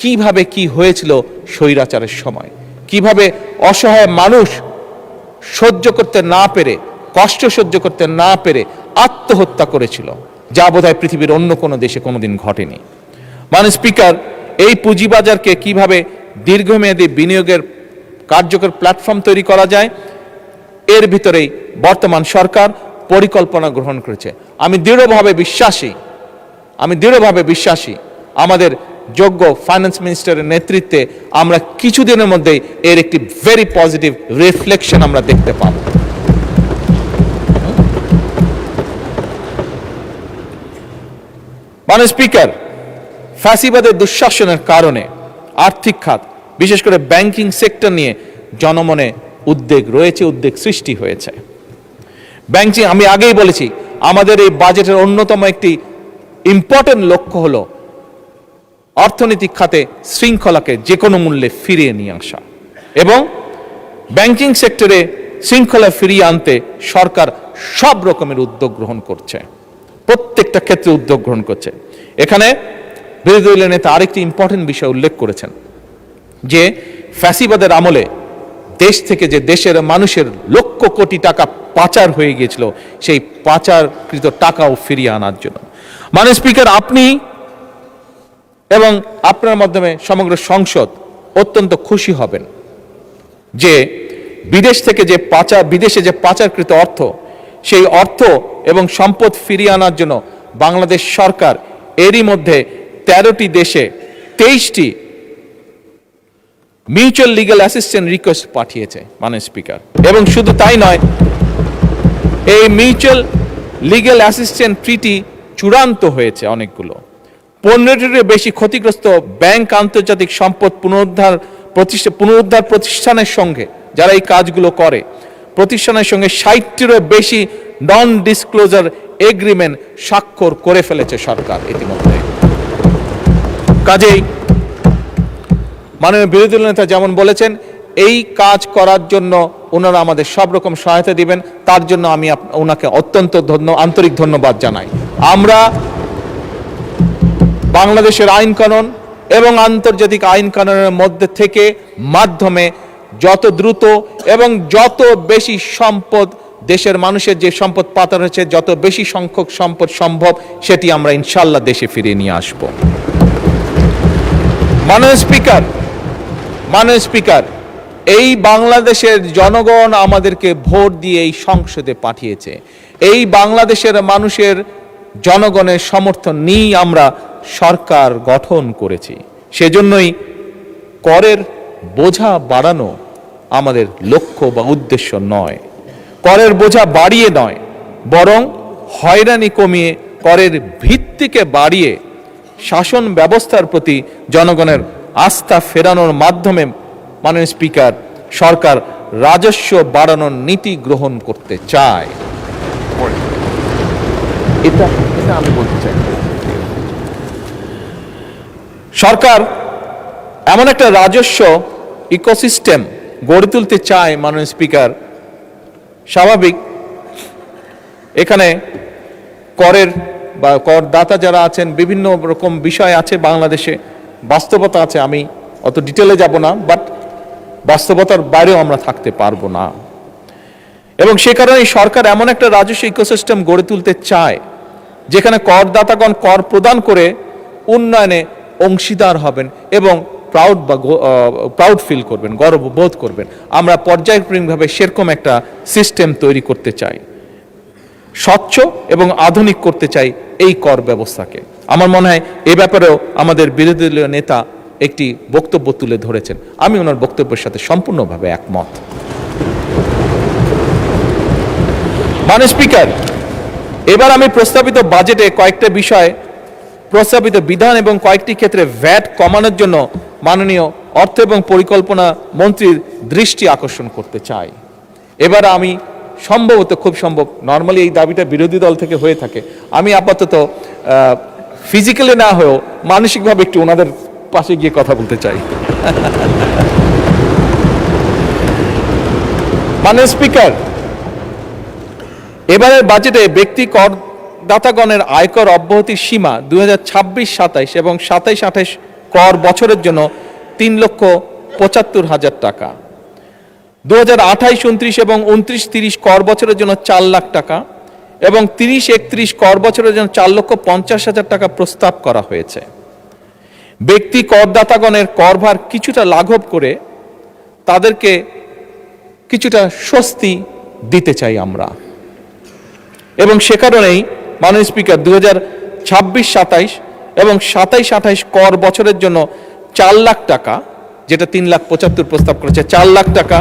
কিভাবে কি হয়েছিল স্বৈরাচারের সময়, কিভাবে অসহায় মানুষ সহ্য করতে না পেরে, কষ্ট সহ্য করতে না পেরে আত্মহত্যা করেছিল, যা বোধহয় পৃথিবীর অন্য কোনো দেশে কোনোদিন ঘটেনি। মাননীয় স্পিকার, এই পুঁজিবাজারকে কিভাবে দীর্ঘমেয়াদী বিনিয়োগের কার্যকর প্ল্যাটফর্ম তৈরি করা যায়, এর ভিতরেই বর্তমান সরকার পরিকল্পনা গ্রহণ করেছে। আমি দৃঢ়ভাবে বিশ্বাসী আমাদের যোগ্য ফাইন্যান্স মিনিস্টারের নেতৃত্বে আমরা কিছুদিনের মধ্যেই এর একটি ভেরি পজিটিভ রিফ্লেকশন আমরা দেখতে পাব। মাননীয় স্পিকার, ফ্যাসিবাদের দুঃশাসনের কারণে আর্থিক খাত, বিশেষ করে ব্যাংকিং সেক্টর নিয়ে জনমনে উদ্বেগ রয়েছে, উদ্বেগ সৃষ্টি হয়েছে। ব্যাংকিং, আমি আগেই বলেছি, আমাদের এই বাজেটের অন্যতম একটি ইম্পর্টেন্ট লক্ষ্য হলো অর্থনৈতিক খাতে শৃঙ্খলাকে যে কোনো মূল্যে ফিরিয়ে নিয়ে আসা, এবং ব্যাংকিং সেক্টরে শৃঙ্খলা ফিরিয়ে আনতে সরকার সব রকমের উদ্যোগ গ্রহণ করছে, প্রত্যেকটা ক্ষেত্রে উদ্যোগ গ্রহণ করছে। এখানে বিরোধী দলীয় নেতা আরেকটি ইম্পর্টেন্ট বিষয় উল্লেখ করেছেন যে ফ্যাসিবাদের আমলে দেশ থেকে যে দেশের মানুষের লক্ষ কোটি টাকা পাচার হয়ে গিয়েছিল, সেই পাচারকৃত টাকাও ফিরিয়ে আনার জন্য। মাননীয় স্পিকার, আপনি এবং আপনার মাধ্যমে সমগ্র সংসদ অত্যন্ত খুশি হবেন যে বিদেশে যে পাচারকৃত অর্থ, সেই অর্থ এবং সম্পদ ফিরিয়ে আনার জন্য বাংলাদেশ সরকার এরই মধ্যে 13টি দেশে 23টি মিউচুয়াল লিগ্যাল অ্যাসিস্ট্যান্স রিকোয়েস্ট পাঠিয়েছে মাননীয় স্পিকার। এবং শুধু তাই নয়, এই মিউচুয়াল লিগ্যাল অ্যাসিস্ট্যান্স ট্রিটি চূড়ান্ত হয়েছে অনেকগুলো। 15টিরও বেশি ক্ষতিগ্রস্ত ব্যাংক আন্তর্জাতিক সম্পদ পুনরুদ্ধার প্রতিষ্ঠানের সঙ্গে, যারা এই কাজগুলো করে, প্রতিষ্ঠানের সঙ্গে 60টিরও বেশি নন ডিসক্লোজার এগ্রিমেন্ট স্বাক্ষর করে ফেলেছে সরকার ইতিমধ্যে। কাজেই মাননীয় বিরোধী দল নেতা যেমন বলেছেন, এই কাজ করার জন্য ওনারা আমাদের সব রকম সহায়তা দিবেন, তার জন্য আমি ওনাকে অত্যন্ত আন্তরিক ধন্যবাদ জানাই। আমরা বাংলাদেশের আইন কানুন এবং আন্তর্জাতিক আইন কানুনের মধ্যে থেকে মাধ্যমে যত দ্রুত এবং যত বেশি সম্পদ, দেশের মানুষের যে সম্পদ পাচার হয়েছে, যত বেশি সংখ্যক সম্পদ সম্ভব, সেটি আমরা ইনশাল্লাহ দেশে ফিরিয়ে নিয়ে আসব। মাননীয় স্পিকার, এই বাংলাদেশের জনগণ আমাদেরকে ভোট দিয়ে এই সংসদে পাঠিয়েছে। এই বাংলাদেশের মানুষের জনগণের সমর্থন নিয়েই আমরা সরকার গঠন করেছি। সেজন্যই করের বোঝা বাড়ানো আমাদের লক্ষ্য বা উদ্দেশ্য নয়, করের বোঝা বাড়িয়ে নয়, বরং হয়রানি কমিয়ে করের ভিত্তিকে বাড়িয়ে শাসন ব্যবস্থার প্রতি জনগণের আস্থা ফেরানোর মাধ্যমে মাননীয় স্পিকার, সরকার রাজস্ব বাড়ানোর নীতি গ্রহণ করতে চায়। এটা আমি বলতে চাই। সরকার এমন একটা রাজস্ব ইকোসিস্টেম গড়ে তুলতে চায় মাননীয় স্পিকার। স্বাভাবিক, এখানে করের বা করদাতা যারা আছেন, বিভিন্ন রকম বিষয় আছে, বাংলাদেশে বাস্তবতা আছে, আমি অত ডিটেলে যাব না, বাট বাস্তবতার বাইরেও আমরা থাকতে পারবো না। এবং সে কারণে সরকার এমন একটা রাজস্ব ইকোসিস্টেম গড়ে তুলতে চায় যেখানে করদাতাগণ কর প্রদান করে উন্নয়নে অংশীদার হবেন এবং প্রাউড ফিল করবেন, গর্ব বোধ করবেন। আমরা পর্যায়ক্রমিকভাবে সেরকম একটা সিস্টেম তৈরি করতে চাই, স্বচ্ছ এবং আধুনিক করতে চাই এই কর ব্যবস্থাকে। আমার মনে হয় এ ব্যাপারেও আমাদের বিরোধী দলীয় নেতা একটি বক্তব্য তুলে ধরেছেন, আমি ওনার বক্তব্যের সাথে সম্পূর্ণভাবে একমত। মাননীয় স্পিকার, এবার আমি প্রস্তাবিত বাজেটে কয়েকটা বিষয়, প্রস্তাবিত বিধান এবং কয়েকটি ক্ষেত্রে ভ্যাট কমানোর জন্য মাননীয় অর্থ এবং পরিকল্পনা মন্ত্রীর দৃষ্টি আকর্ষণ করতে চাই। এবার আমি সম্ভবত, খুব সম্ভব, নর্মালি এই দাবিটা বিরোধী দল থেকে হয়ে থাকে, আমি আপাতত ফিজিক্যালি না হয়েও মানসিকভাবে একটু ওনাদের পাশে গিয়ে কথা বলতে চাই। মাননীয় স্পিকার, এবারের বাজেটে ব্যক্তি করদাতাগণের আয়কর অব্যাহতির সীমা 2026-27 এবং 27-28 কর বছরের জন্য 3,75,000 টাকা, 2028-29 এবং 29-30 কর বছরের জন্য 4 লাখ টাকা এবং 30-31 কর বছরের জন্য 4,50,000 টাকা প্রস্তাব করা হয়েছে। ব্যক্তি করদাতাগণের করভার কিছুটা লাঘব করে তাদেরকে কিছুটা স্বস্তি দিতে চাই আমরা। এবং সে কারণেই মাননীয় স্পিকার, 2026-27 এবং 27-28 কর বছরের জন্য 4 লাখ টাকা, যেটা 3,75,000 প্রস্তাব করেছে, 4 লাখ টাকা,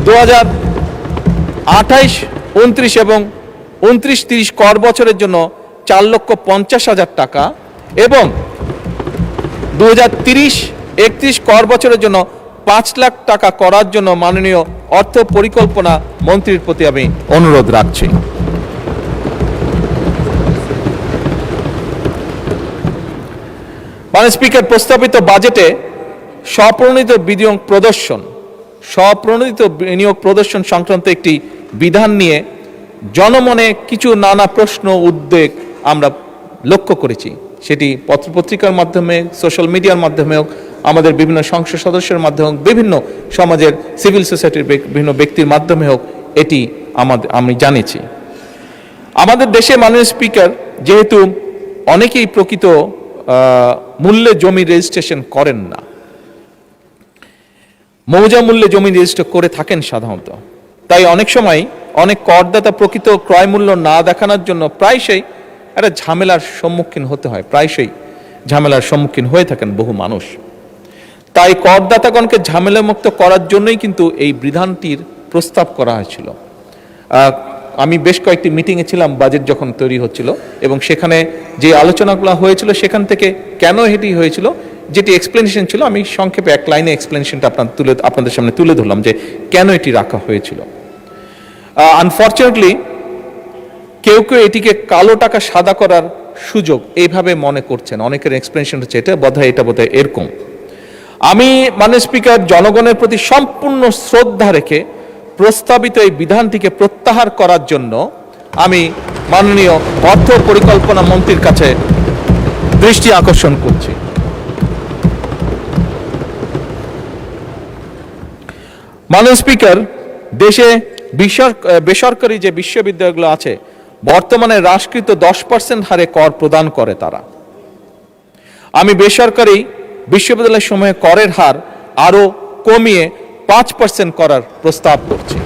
2028-29 এবং 29-30 কর বছরের জন্য 4,50,000 টাকা এবং 2030-31 কর বছরের জন্য 5 লাখ টাকা করার জন্য মাননীয় অর্থ পরিকল্পনা মন্ত্রীর প্রতি আমি অনুরোধ রাখছি। মাননীয় স্পিকার, প্রস্তাবিত বাজেটে স্বপ্রণোদিত বিনিয়োগ প্রদর্শন সংক্রান্ত একটি বিধান নিয়ে জনমনে কিছু নানা প্রশ্ন উদ্বেগ আমরা লক্ষ্য করেছি। সেটি পত্রপত্রিকার মাধ্যমে, সোশ্যাল মিডিয়ার মাধ্যমে হোক, আমাদের বিভিন্ন সংসদ সদস্যের মাধ্যমে হোক, বিভিন্ন সমাজের সিভিল সোসাইটির বিভিন্ন ব্যক্তির মাধ্যমে হোক, এটি আমি জানিয়েছি। আমাদের দেশে মাননীয় স্পিকার, যেহেতু অনেকেই প্রকৃত মূল্যে জমি রেজিস্ট্রেশন করেন না, মৌজা মূল্যে জমি রেজিস্টার করে থাকেন সাধারণত, তাই অনেক সময় অনেক করদাতা প্রকৃত ক্রয় মূল্য না দেখানোর জন্য প্রায়শই একটা ঝামেলার সম্মুখীন হতে হয়, প্রায়শই ঝামেলার সম্মুখীন হয়ে থাকেন বহু মানুষ। তাই করদাতাগণকে ঝামেলামুক্ত করার জন্যই কিন্তু এই বিধানটির প্রস্তাব করা হয়েছিল। আমি বেশ কয়েকটি মিটিংয়ে ছিলাম বাজেট যখন তৈরি হচ্ছিল, এবং সেখানে যে আলোচনাগুলো হয়েছিল সেখান থেকে কেন এটি হয়েছিল, যেটি এক্সপ্লেনেশন ছিল, আমি সংক্ষেপে এক লাইনে এক্সপ্লেনেশনটা আপনাদের সামনে তুলে ধরলাম যে কেন এটি রাখা হয়েছিল। আনফর্চুনেটলি কেউ কেউ এটিকে কালো টাকা সাদা করার সুযোগ এইভাবে মনে করছেন, অনেকের এক্সপ্লেনেশন হচ্ছে এটা বোধহয় এরকম। আমি মাননীয় স্পিকার, জনগণের প্রতি সম্পূর্ণ শ্রদ্ধা রেখে প্রস্তাবিত এই বিধানটিকে প্রত্যাহার করার জন্য আমি মাননীয় অর্থ পরিকল্পনা মন্ত্রীর কাছে দৃষ্টি আকর্ষণ করছি। মাননীয় স্পিকার, দেশে বেসরকারি যে বিশ্ববিদ্যালয়গুলো আছে বর্তমানে হ্রাসকৃত 10% হারে কর প্রদান করে তারা। আমি বেসরকারি বিশ্ববিদ্যালয় সমূহে করের হার আরো কমিয়ে 5% করার প্রস্তাব করছি।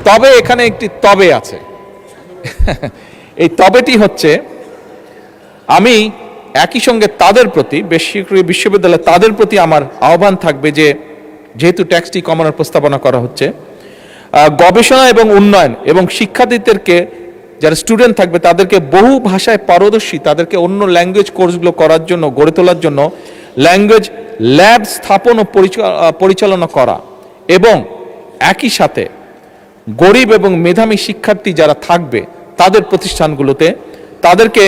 তবে এখানে একটি তবে আছে। এই তবেটি হচ্ছে, আমি একই সঙ্গে তাদের প্রতি, বেসরকারি বিশ্ববিদ্যালয় তাদের প্রতি আমার আহ্বান থাকবে যে যেহেতু ট্যাক্সটি কমানোর প্রস্তাবনা করা হচ্ছে, গবেষণা এবং উন্নয়ন এবং শিক্ষার্থীদেরকে যারা স্টুডেন্ট থাকবে তাদেরকে বহু ভাষায় পারদর্শী, তাদেরকে অন্য ল্যাঙ্গুয়েজ কোর্সগুলো করার জন্য, গড়ে তোলার জন্য ল্যাঙ্গুয়েজ ল্যাব স্থাপন ও পরিচালনা করা, এবং একই সাথে গরিব এবং মেধাবী শিক্ষার্থী যারা থাকবে তাদের প্রতিষ্ঠানগুলোতে তাদেরকে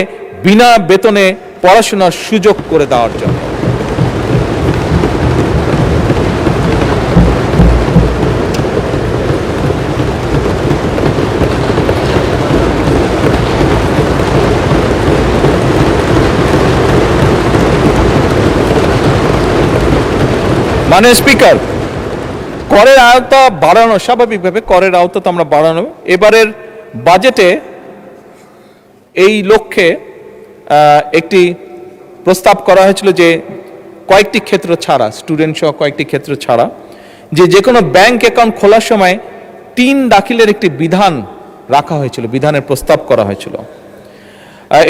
বিনা বেতনে পড়াশোনার সুযোগ করে দেওয়ার জন্য। মাননীয় স্পিকার, করের আওতা বাড়ানো, স্বাভাবিকভাবে করের আওতা তো আমরা বাড়ানো, এবারের বাজেটে এই লক্ষ্যে একটি প্রস্তাব করা হয়েছিল যে কয়েকটি ক্ষেত্র ছাড়া, স্টুডেন্ট সহ কয়েকটি ক্ষেত্র ছাড়া, যে কোনো ব্যাংক অ্যাকাউন্ট খোলার সময় 3 দাখিলের একটি বিধান রাখা হয়েছিল, বিধানের প্রস্তাব করা হয়েছিল।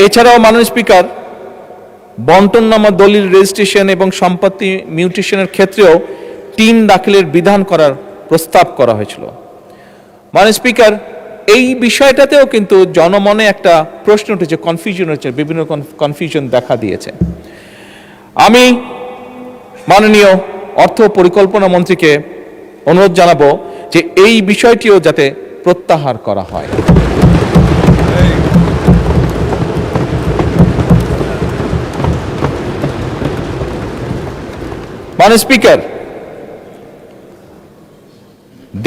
এছাড়াও মাননীয় স্পিকার, বন্টননামা, দলিল রেজিস্ট্রেশন এবং সম্পত্তি মিউটেশনের ক্ষেত্রেও 3 দাখিলের বিধান করার প্রস্তাব করা হয়েছিল। মাননীয় স্পিকার, এই বিষয়টাতেও কিন্তু জনমনে একটা প্রশ্ন উঠেছে, কনফিউশন হচ্ছে, বিভিন্ন কনফিউশন দেখা দিয়েছে। আমি মাননীয় অর্থ পরিকল্পনা মন্ত্রীকে অনুরোধ জানাবো যে এই বিষয়টিও যাতে প্রত্যাহার করা হয়। মাননীয় স্পিকার,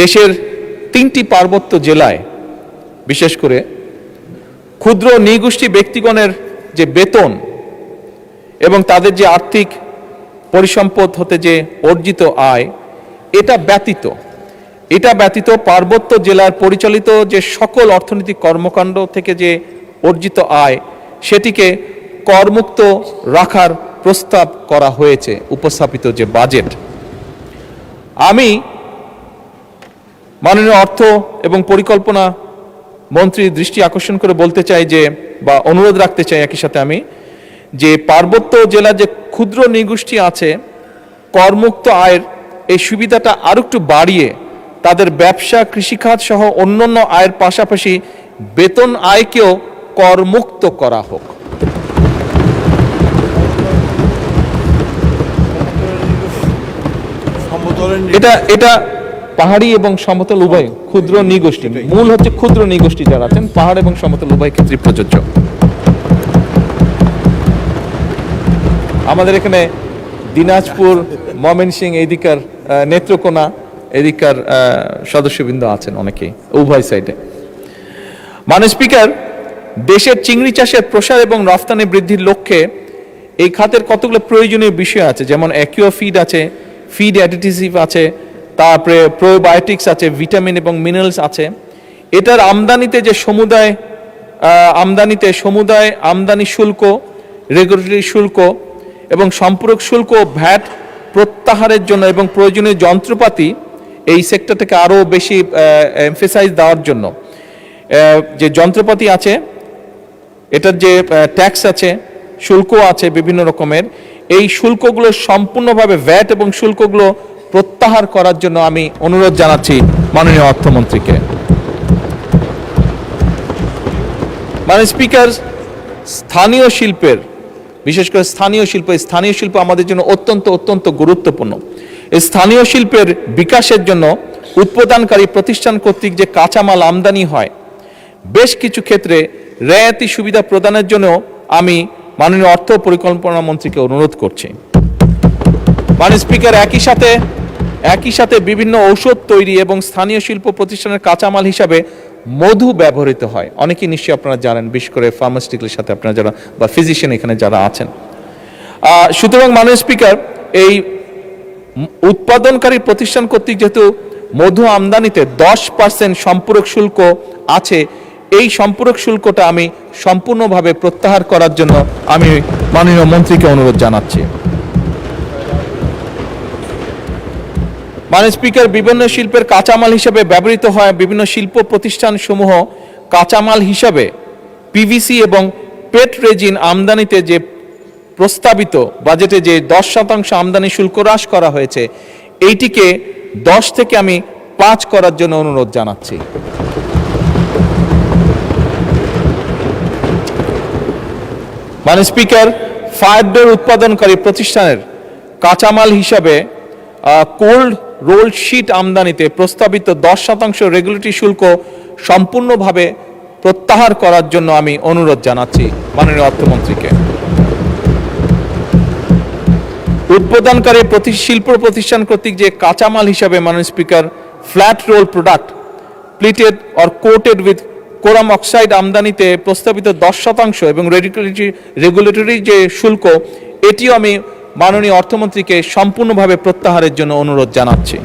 দেশের 3টি পার্বত্য জেলায় বিশেষ করে ক্ষুদ্র নৃগোষ্ঠী ব্যক্তিগণের যে বেতন এবং তাদের যে আর্থিক পরিসম্পদ হতে যে অর্জিত আয়, এটা ব্যতীত পার্বত্য জেলার পরিচালিত যে সকল অর্থনৈতিক কর্মকাণ্ড থেকে যে অর্জিত আয়, সেটিকে করমুক্ত রাখার প্রস্তাব করা হয়েছে উপস্থাপিত যে বাজেট। আমি মাননীয় অর্থ এবং পরিকল্পনা মন্ত্রীর দৃষ্টি আকর্ষণ করে বলতে চাই যে, বা অনুরোধ রাখতে চাই একই সাথে আমি, যে পার্বত্য জেলার যে ক্ষুদ্র নৃগোষ্ঠী আছে, করমুক্ত আয়ের এই সুবিধাটা আরো একটু বাড়িয়ে তাদের ব্যবসা, কৃষিখাত সহ অন্যান্য আয়ের পাশাপাশি বেতন আয়কেও করমুক্ত করা হোক। এটা পাহাড়ি এবং সমতল উভয় ক্ষুদ্র নৃগোষ্ঠী, মূল হচ্ছে ক্ষুদ্র নৃগোষ্ঠী যারা আছেন, পাহাড় এবং সমতল উভয় ক্ষেত্রে প্রযোজ্য। আমাদের এখানে দিনাজপুর, ময়মনসিংহ, এদিকার নেত্রকোনা, এদিকার সদস্যবৃন্দ আছেন অনেকেই, উভয় সাইডে। মাননীয় স্পিকার, দেশের চিংড়ি চাষের প্রসার এবং রফতানি বৃদ্ধির লক্ষ্যে এই খাতের কতগুলো প্রয়োজনীয় বিষয় আছে, যেমন অ্যাকুয়া ফিড আছে, ফিড অ্যাডিটিভ আছে, তারপরে প্রোবায়োটিক্স আছে, ভিটামিন এবং মিনারেলস আছে। এটার আমদানিতে যে সমুদায় আমদানি শুল্ক, রেগুলেটরি শুল্ক এবং সম্পূরক শুল্ক ও ভ্যাট প্রত্যাহারের জন্য এবং প্রয়োজনীয় যন্ত্রপাতি এই সেক্টরটাকে আরও বেশি এমফেসাইজ দেওয়ার জন্য যে যন্ত্রপাতি আছে, এটার যে ট্যাক্স আছে, শুল্ক আছে বিভিন্ন রকমের, এই শুল্কগুলো সম্পূর্ণভাবে ভ্যাট এবং শুল্কগুলো প্রত্যাহার করার জন্য আমি অনুরোধ জানাচ্ছি মাননীয় অর্থমন্ত্রীকে। মাননীয় স্পিকার, স্থানীয় শিল্পের, বিশেষ করে স্থানীয় শিল্প আমাদের জন্য অত্যন্ত গুরুত্বপূর্ণ। এই স্থানীয় শিল্পের বিকাশের জন্য উৎপাদনকারী প্রতিষ্ঠান কর্তৃক যে কাঁচামাল আমদানি হয়, বেশ কিছু ক্ষেত্রে রেয়াতি সুবিধা প্রদানের জন্য আমি মাননীয় অর্থ পরিকল্পনা মন্ত্রীকে অনুরোধ করছি। মাননীয় স্পিকার, একই সাথে বিভিন্ন ঔষধ তৈরি এবং স্থানীয় শিল্প প্রতিষ্ঠানের কাঁচামাল হিসাবে মধু ব্যবহৃত হয়। অনেকেই নিশ্চয়ই আপনারা জানেন, বিশেষ করে ফার্মাসিউটিক্যালের সাথে আপনারা যারা বা ফিজিশিয়ান এখানে যারা আছেন। সুতরাং মাননীয় স্পিকার, এই উৎপাদনকারী প্রতিষ্ঠান কর্তৃক যেহেতু মধু আমদানিতে 10% সম্পূরক শুল্ক আছে, এই সম্পূরক শুল্কটা আমি সম্পূর্ণভাবে প্রত্যাহার করার জন্য আমি মাননীয় মন্ত্রীকে অনুরোধ জানাচ্ছি। মাননীয় স্পিকার, বিভিন্ন শিল্পের কাঁচামাল হিসেবে ব্যবহৃত হয় বিভিন্ন শিল্প প্রতিষ্ঠান সমূহ কাঁচামাল হিসাবে পিভিসি এবং পেট রেজিন আমদানিতে যে প্রস্তাবিত বাজেটে যে 10% আমদানি শুল্ক হ্রাস করা হয়েছে, এইটিকে 10 থেকে আমি 5 করার জন্য অনুরোধ জানাচ্ছি। মাননীয় স্পিকার, ফায়ার ডোর উৎপাদনকারী প্রতিষ্ঠানের কাঁচামাল হিসাবে কোল্ড রোল শিট আমদানিতে প্রস্তাবিত 10% রেগুলেটরি শুল্ক সম্পূর্ণভাবে প্রত্যাহার করার জন্য আমি অনুরোধ জানাচ্ছি মাননীয় অর্থমন্ত্রীকে। উৎপাদনকারী শিল্প প্রতিষ্ঠান কর্তৃক যে কাঁচামাল হিসাবে মাননীয় speaker flat roll product plated or coated with chromium oxide আমদানিতে প্রস্তাবিত 10% এবং রেগুলেটরি যে শুল্ক, এটিও আমি মাননীয় অর্থমন্ত্রীকে সম্পূর্ণভাবে প্রত্যাহারের জন্য অনুরোধ জানাচ্ছি।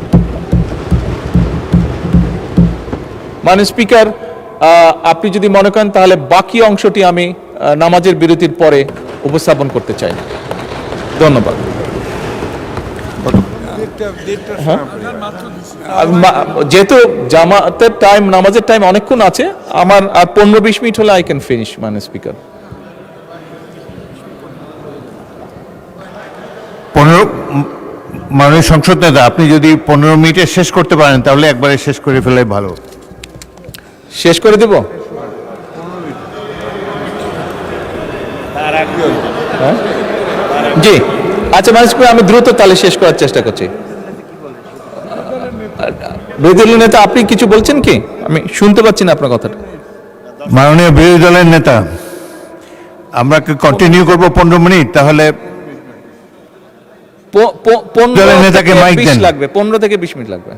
মাননীয় স্পিকার, আপনি যদি মনে করেন তাহলে বাকি অংশটি আমি নামাজের বিরতির পরে উপস্থাপন করতে চাই। ধন্যবাদ। যেহেতু জামাতের টাইম, নামাজের টাইম অনেকক্ষণ আছে, আমার আর 15-20 মিনিট হলে আই ক্যান ফিনিশ। মাননীয় স্পিকার, 15 মাননীয় সংসদ নেতা, আপনি যদি 15 মিনিটে শেষ করতে পারেন তাহলে একবারে শেষ করে ফেলাই ভালো। শেষ করে দেব? হ্যাঁ? জি, আচ্ছা মাননীয় স্পিকার, আমি দ্রুত তাহলে শেষ করার চেষ্টা করছি। বিরোধী দলের নেতা, আপনি কিছু বলছেন কি? আমি শুনতে পাচ্ছি না আপনার কথাটা। মাননীয় বিরোধী দলের নেতা, আমরা কি কন্টিনিউ করবো 15 মিনিট? তাহলে 15 নেতাকে মাইক দেন। লাগবে, 15 থেকে 20 মিনিট লাগবে।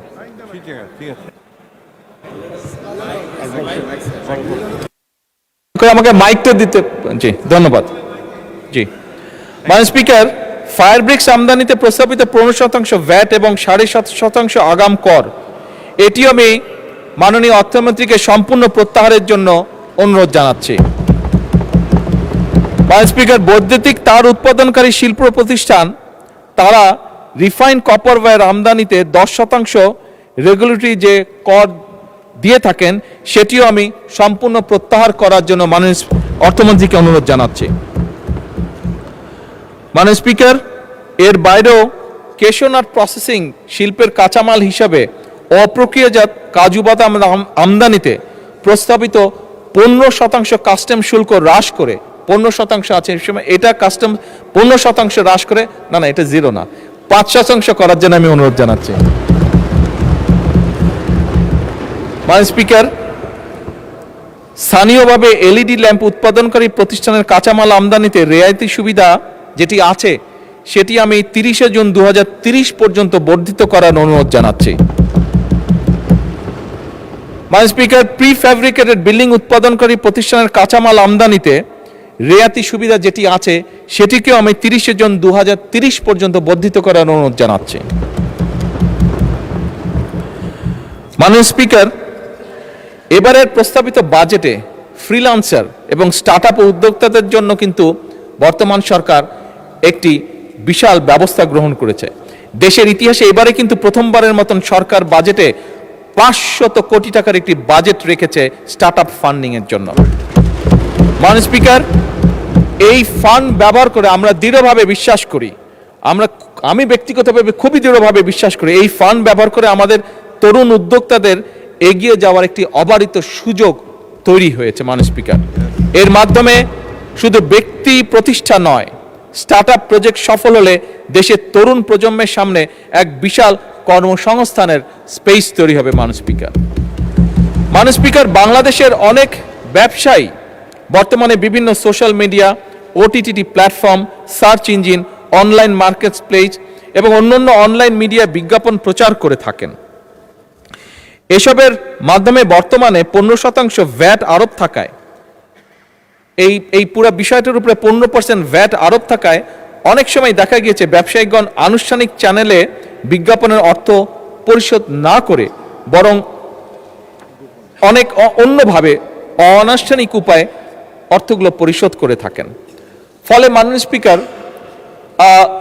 আমাকে মাইকটা দিতে। জি, ধন্যবাদ। জি, মাননীয় স্পিকার, ফায়ার ব্রিক্স আমদানিতে প্রস্তাবিত 15% ভ্যাট এবং 7.5% আগাম কর, এটিও আমি মাননীয় অর্থমন্ত্রীকে সম্পূর্ণ প্রত্যাহারের জন্য অনুরোধ জানাচ্ছি। মাননীয় স্পিকার, বৈদ্যুতিক তার উৎপাদনকারী শিল্প প্রতিষ্ঠান তারা রিফাইন্ড কপার ওয়্যার আমদানিতে 10% রেগুলেটরি যে কর দিয়ে থাকেন, সেটিও আমি সম্পূর্ণ প্রত্যাহার করার জন্য মাননীয় অর্থমন্ত্রীকে অনুরোধ জানাচ্ছি। মাননীয় স্পিকার, এর বাইরেও কেশনাট প্রসেসিং শিল্পের কাঁচামাল হিসাবে অপ্রক্রিয়াজাত কাজু বাদাম আমদানিতে প্রস্তাবিত 15% কাস্টম শুল্ক হ্রাস করে 15% আছে সময় এটা কাস্টম 15% হ্রাস করে না এটা 0 না 5% করার জন্য আমি অনুরোধ জানাচ্ছি। মাননীয় স্পিকার, স্থানীয়ভাবে এলইডি ল্যাম্প উৎপাদনকারী প্রতিষ্ঠানের কাঁচামাল আমদানিতে রেয়ায়তি সুবিধা যেটি আছে সেটি আমি 30 জুন 2030 পর্যন্ত বর্ধিত করার অনুরোধ জানাচ্ছি। মাননীয় স্পিকার, প্রি ফ্যাব্রিকেটেড বিল্ডিং উৎপাদনকারী প্রতিষ্ঠানের কাঁচামাল আমদানিতে রেয়াতি সুবিধা যেটি আছে সেটিকেও আমি 30 জুন 2030 পর্যন্ত বর্ধিত করার অনুরোধ জানাচ্ছি। মাননীয় স্পিকার, এবারের প্রস্তাবিত বাজেটে ফ্রিল্যান্সার এবং স্টার্টআপ উদ্যোক্তাদের জন্য কিন্তু বর্তমান সরকার একটি বিশাল ব্যবস্থা গ্রহণ করেছে। দেশের ইতিহাসে এবারে কিন্তু প্রথমবারের মতন সরকার বাজেটে 500 কোটি টাকার একটি বাজেট রেখেছে স্টার্টআপ ফান্ডিং এর জন্য। মাননীয় স্পিকার, এই ফান্ড ব্যবহার করে আমরা দৃঢ়ভাবে বিশ্বাস করি, আমি ব্যক্তিগতভাবে খুবই দৃঢ়ভাবে বিশ্বাস করি এই ফান্ড ব্যবহার করে আমাদের তরুণ উদ্যোক্তাদের এগিয়ে যাওয়ার একটি অবারিত সুযোগ তৈরি হয়েছে। মাননীয় স্পিকার, এর মাধ্যমে শুধু ব্যক্তি প্রতিষ্ঠা নয়, স্টার্টআপ প্রজেক্ট সফল হলে দেশের তরুণ প্রজন্মের সামনে এক বিশাল কর্মসংস্থানের স্পেস তৈরি হবে। মাননীয় স্পিকার, বাংলাদেশের অনেক ব্যবসায়ী বর্তমানে বিভিন্ন social media, OTT platform, search engine, online market place এবং অন্যান্য অনলাইন মিডিয়া বিজ্ঞাপন প্রচার করে থাকেন। এসবের মাধ্যমে বর্তমানে 15% ভ্যাট আরোপ থাকায় এই পুরো বিষয়টার উপরে 15% ভ্যাট আরোপ থাকায় অনেক সময় দেখা গিয়েছে ব্যবসায়িকগণ আনুষ্ঠানিক চ্যানেলে বিজ্ঞাপনের অর্থ পরিশোধ না করে বরং অনেক অন্যভাবে অনানুষ্ঠানিক উপায়ে অর্থগুলো পরিশোধ করে থাকেন। ফলে মাননীয় স্পিকার,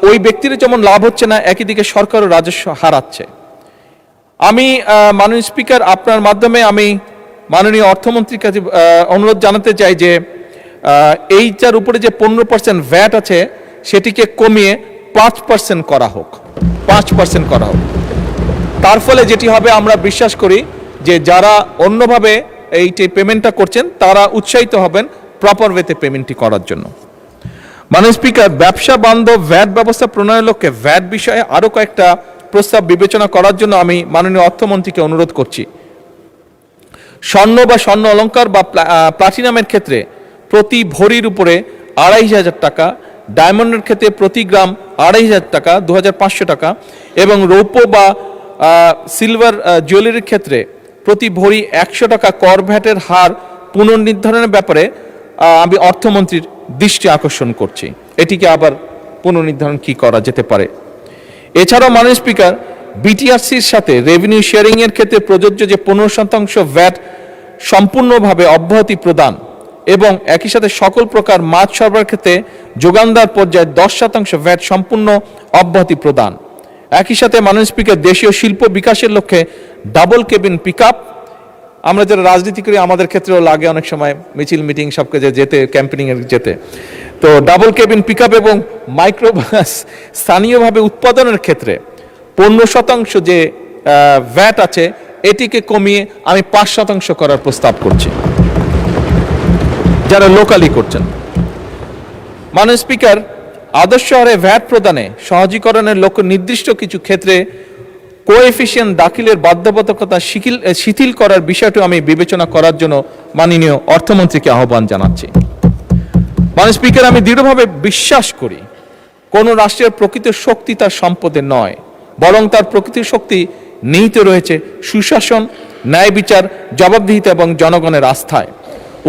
ওই ব্যক্তির যেমন লাভ হচ্ছে না, একই দিকে সরকারও রাজস্ব হারাচ্ছে। আমি মাননীয় স্পিকার, আপনার মাধ্যমে আমি মাননীয় অর্থমন্ত্রীর কাছে অনুরোধ জানাতে চাই যে এইটার উপরে যে 15% ভ্যাট আছে সেটিকে কমিয়ে 5% করা হোক, 5% করা হোক। তার ফলে যেটি হবে, আমরা বিশ্বাস করি যে যারা অন্যভাবে এইটি পেমেন্টটা করছেন তারা উৎসাহিত হবেন প্রপার ওয়েতে পেমেন্টটি করার জন্য। মাননীয় স্পিকার, ব্যবসা বান্ধব ভ্যাট ব্যবস্থা প্রণয়নের লক্ষ্যে ভ্যাট বিষয়ে আরও কয়েকটা প্রস্তাব বিবেচনা করার জন্য আমি মাননীয় অর্থমন্ত্রীকে অনুরোধ করছি। স্বর্ণ বা স্বর্ণ অলংকার বা প্লাটিনামের ক্ষেত্রে প্রতি ভরির উপরে 2500 টাকা, ডায়মন্ডের ক্ষেত্রে প্রতি গ্রাম 2500 টাকা, 2500 টাকা এবং রৌপ্য বা সিলভার জুয়েলারির ক্ষেত্রে প্রতি ভরি 100 টাকা কর ভ্যাটের হার পুনর্নির্ধারণের ব্যাপারে আমি অর্থমন্ত্রীর দৃষ্টি আকর্ষণ করছি। এটিকে আবার পুনর্নির্ধারণ কি করা যেতে পারে। এছাড়াও মাননীয় স্পিকার, বিটিআরসির সাথে রেভিনিউ শেয়ারিং এর ক্ষেত্রে প্রযোজ্য যে 15% ভ্যাট সম্পূর্ণভাবে অব্যাহতি প্রদান এবং একই সাথে সকল প্রকার মাছ সরবরাহের ক্ষেত্রে যোগানদার পর্যায়ে 10% ভ্যাট সম্পূর্ণ অব্যাহতি প্রদান। একই সাথে মাননীয় স্পিকার, দেশীয় শিল্প বিকাশের লক্ষ্যে ডাবল কেবিন পিকআপ, আমরা যারা রাজনীতি করি আমাদের ক্ষেত্রেও লাগে অনেক সময় মিছিল মিটিং সবকে যেতে, ক্যাম্পেনিং এর যেতে, তো ডাবল কেবিন পিকআপ এবং মাইক্রোবাস স্থানীয়ভাবে উৎপাদনের ক্ষেত্রে 15% যে ভ্যাট আছে এটিকে কমিয়ে আমি 5% করার প্রস্তাব করছি যারা লোকালি করছেন। মাননীয় স্পিকার, আদর্শ হারে ভ্যাট প্রদানে সহজীকরণের লক্ষ্য নির্দিষ্ট কিছু ক্ষেত্রে কোএফিসিয়েন্ট দাখিলের বাধ্যবাধকতা শিথিল করার বিষয়টি আমি বিবেচনা করার জন্য মাননীয় অর্থমন্ত্রীকে আহ্বান জানাচ্ছি। মাননীয় স্পিকার, আমি দৃঢ়ভাবে বিশ্বাস করি কোন রাষ্ট্রের প্রকৃত শক্তি তার সম্পদে নয়, বরং তার প্রকৃত শক্তি নিহিত রয়েছে সুশাসন, ন্যায় বিচার, জবাবদিহিতা এবং জনগণের আস্থায়।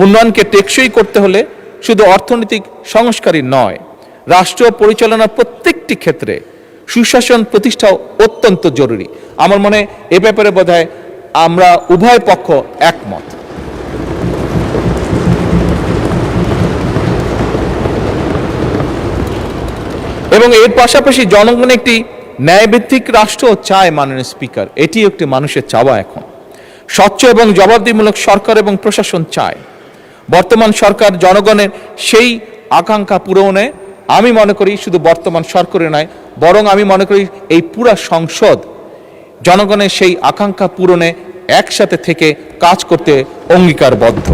উন্নয়নকে টেকসই করতে হলে শুধু অর্থনৈতিক সংস্কারই নয়, রাষ্ট্র পরিচালনার প্রত্যেকটি ক্ষেত্রে সুশাসন প্রতিষ্ঠাও অত্যন্ত জরুরি। আমার মনে এ ব্যাপারে বোধহয় আমরা উভয় পক্ষ একমত। এবং এর পাশাপাশি জনগণ একটি ন্যায়ভিত্তিক রাষ্ট্র চায়। মাননীয় স্পিকার, এটি একটি মানুষের চাওয়া। এখন স্বচ্ছ এবং জবাবদিহিমূলক সরকার এবং প্রশাসন চায়। বর্তমান সরকার জনগণের সেই আকাঙ্ক্ষা পূরণে আমি মনে করি শুধু বর্তমান সরকারে নয়, বরং আমি মনে করি এই পুরা সংসদ জনগণের সেই আকাঙ্ক্ষা পূরণে একসাথে থেকে কাজ করতে অঙ্গীকারবদ্ধ।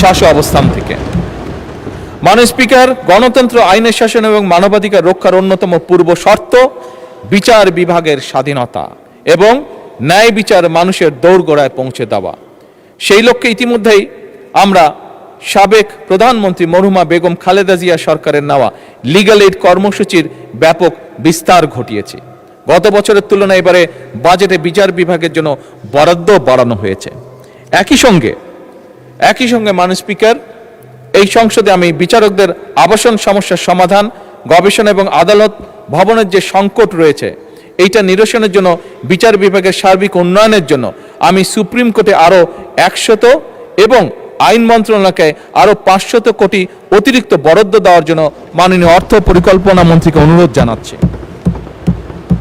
শাসক অবস্থান থেকে মাননীয় স্পিকার, গণতন্ত্র, আইনের শাসন এবং মানবাধিকার রক্ষার অন্যতম পূর্ব শর্ত বিচার বিভাগের স্বাধীনতা এবং ন্যায় বিচার মানুষের দোরগোড়ায় পৌঁছে দেওয়া। সেই লক্ষ্যে ইতিমধ্যেই আমরা সাবেক প্রধানমন্ত্রী মরহুমা বেগম খালেদা জিয়া সরকারের নেওয়া লিগ্যাল এইড কর্মসূচির ব্যাপক বিস্তার ঘটিয়েছি। গত বছরের তুলনায় এবারে বাজেটে বিচার বিভাগের জন্য বরাদ্দ বাড়ানো হয়েছে। একই সঙ্গে মাননীয় স্পিকার, এই সংসদে আমি বিচারকদের আবাসন সমস্যার সমাধান, গবেষণা এবং আদালত ভবনের যে সংকট রয়েছে এইটা নিরসনের জন্য বিচার বিভাগের সার্বিক উন্নয়নের জন্য আমি সুপ্রিম কোর্টে আরও 100 এবং আইন মন্ত্রণালয়কে আরও 500 কোটি অতিরিক্ত বরাদ্দ দেওয়ার জন্য মাননীয় অর্থ পরিকল্পনা মন্ত্রীকে অনুরোধ জানাচ্ছি।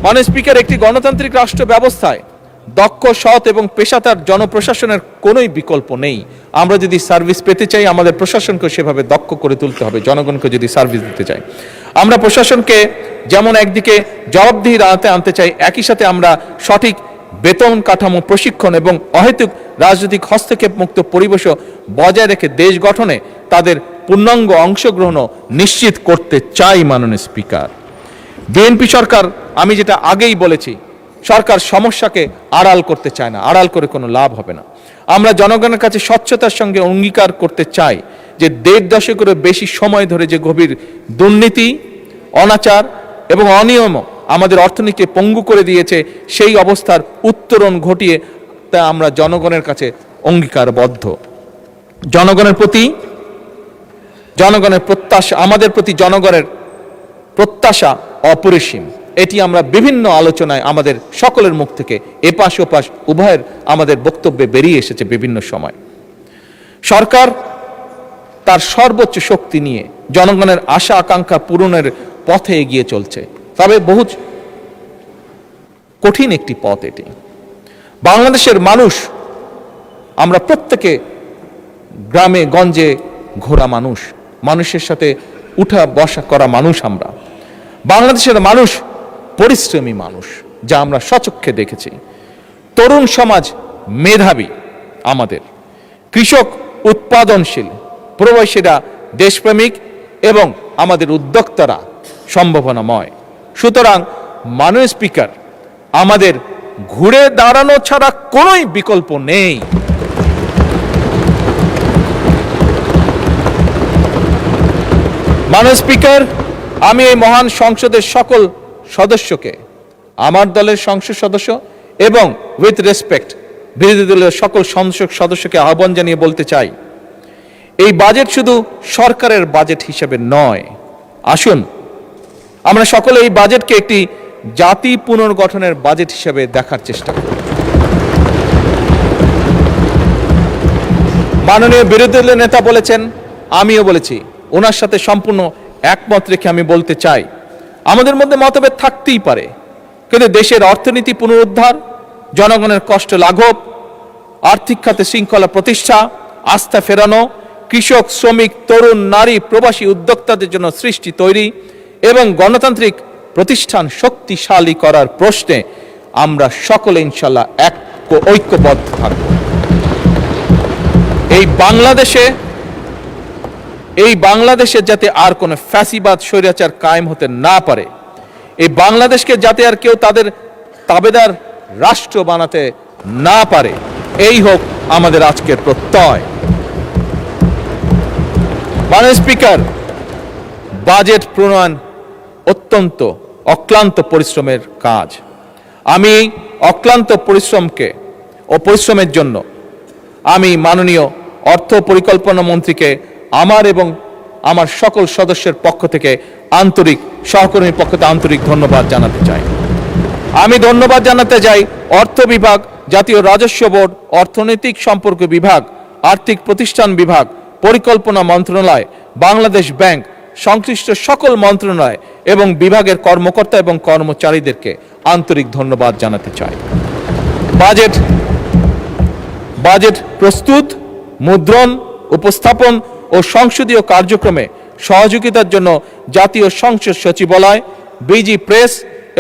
মাননীয় স্পিকার, একটি গণতান্ত্রিক রাষ্ট্র ব্যবস্থায় দক্ষ, সৎ এবং পেশাদার জনপ্রশাসনের কোনোই বিকল্প নেই। আমরা যদি সার্ভিস পেতে চাই, আমাদের প্রশাসনকে সেভাবে দক্ষ করে তুলতে হবে। জনগণকে যদি সার্ভিস দিতে চাই, আমরা প্রশাসনকে যেমন একদিকে জবাবদিহির আওতায় আনতে চাই, একই সাথে আমরা সঠিক বেতন কাঠামো, প্রশিক্ষণ এবং অহেতুক রাজনৈতিক হস্তক্ষেপ মুক্ত পরিবেশও বজায় রেখে দেশ গঠনে তাদের পূর্ণাঙ্গ অংশগ্রহণও নিশ্চিত করতে চাই। মাননীয় স্পিকার, বিএনপি সরকার, আমি যেটা আগেই বলেছি, সরকার সমস্যাকে আড়াল করতে চায় না, আড়াল করে কোনো লাভ হবে না। আমরা জনগণের কাছে স্বচ্ছতার সঙ্গে অঙ্গীকার করতে চাই যে 1.5 দশকেরও বেশি সময় ধরে যে গভীর দুর্নীতি, অনাচার এবং অনিয়ম আমাদের অর্থনীতিকে পঙ্গু করে দিয়েছে, সেই অবস্থার উত্তরণ ঘটিয়ে তা আমরা জনগণের কাছে অঙ্গীকারবদ্ধ। জনগণের প্রত্যাশা, আমাদের প্রতি জনগণের প্রত্যাশা অপরিসীম। এটি আমরা বিভিন্ন আলোচনায় আমাদের সকলের মুখ থেকে এপাশ ওপাশ উভয়ের আমাদের বক্তব্যে বেরিয়ে এসেছে বিভিন্ন সময়। সরকার তার সর্বোচ্চ শক্তি নিয়ে জনগণের আশা আকাঙ্ক্ষা পূরণের পথে এগিয়ে চলছে, তবে বহু কঠিন একটি পথ এটি। বাংলাদেশের মানুষ, আমরা প্রত্যেকে গ্রামে গঞ্জে ঘোরা মানুষ, মানুষের সাথে উঠা বসা করা মানুষ। আমরা বাংলাদেশের মানুষ পরিশ্রমী মানুষ, যা আমরা স্বচক্ষে দেখেছি। তরুণ সমাজ মেধাবী, আমাদের কৃষক উৎপাদনশীল, প্রবাসীরা দেশপ্রেমিক এবং আমাদের উদ্যোক্তারা সম্ভাবনাময়। সুতরাং মাননীয় স্পিকার, আমাদের ঘুরে দাঁড়ানো ছাড়া কোনোই বিকল্প নেই। মাননীয় স্পিকার, আমি এই মহান সংসদের সকল সদস্যকে, আমার দলের সংসদ সদস্য এবং উইথ রেসপেক্ট বিরোধী দলের সকল সংসদ সদস্যকে আহ্বান জানিয়ে বলতে চাই, এই বাজেট শুধু সরকারের বাজেট হিসেবে নয়। আসুন আমরা সকলে এই বাজেটকে একটি জাতি পুনর্গঠনের বাজেট হিসেবে দেখার চেষ্টা করি। মাননীয় বিরোধী দলের নেতা বলেছেন, আমিও বলেছি, ওনার সাথে সম্পূর্ণ একমত রেখে আমি বলতে চাই, আমাদের মধ্যে মতভেদ থাকতেই পারে, কিন্তু দেশের অর্থনীতি পুনরুদ্ধার, জনগণের কষ্ট লাঘব, আর্থিক খাতে শৃঙ্খলা প্রতিষ্ঠা, আস্থা ফেরানো, কৃষক, শ্রমিক, তরুণ, নারী, প্রবাসী উদ্যোক্তাদের জন্য সৃষ্টি তৈরি এবং গণতান্ত্রিক প্রতিষ্ঠান শক্তিশালী করার প্রশ্নে আমরা সকলে ইনশাল্লাহ ঐক্যবদ্ধ থাকব। এই বাংলাদেশে যাতে আর কোনো ফ্যাসিবাদ, স্বৈরাচার কায়েম হতে না পারে, এই বাংলাদেশকে যাতে আর কেউ তাদের তাবেদার রাষ্ট্র বানাতে না পারে, এই হোক আমাদের আজকের প্রত্যয়। মাননীয় স্পিকার, বাজেট প্রণয়ন অত্যন্ত অক্লান্ত পরিশ্রমের কাজ। আমি অক্লান্ত পরিশ্রমের জন্য আমি মাননীয় অর্থ পরিকল্পনা মন্ত্রীকে আমার এবং আমার সকল সদস্যের পক্ষ থেকে সহকর্মীর পক্ষ থেকে আন্তরিক ধন্যবাদ জানাতে চাই। আমি ধন্যবাদ জানাতে চাই অর্থ বিভাগ, জাতীয় রাজস্ব বোর্ড, অর্থনৈতিক সম্পর্ক বিভাগ, আর্থিক প্রতিষ্ঠান বিভাগ, পরিকল্পনা মন্ত্রণালয়, বাংলাদেশ ব্যাংক, সংশ্লিষ্ট সকল মন্ত্রণালয় এবং বিভাগের কর্মকর্তা এবং কর্মচারীদেরকে আন্তরিক ধন্যবাদ জানাতে চাই। বাজেট প্রস্তুত, মুদ্রণ, উপস্থাপন ও সংসদীয় কার্যক্রমে সহযোগিতার জন্য জাতীয় সংসদ সচিবালয়, বিজি প্রেস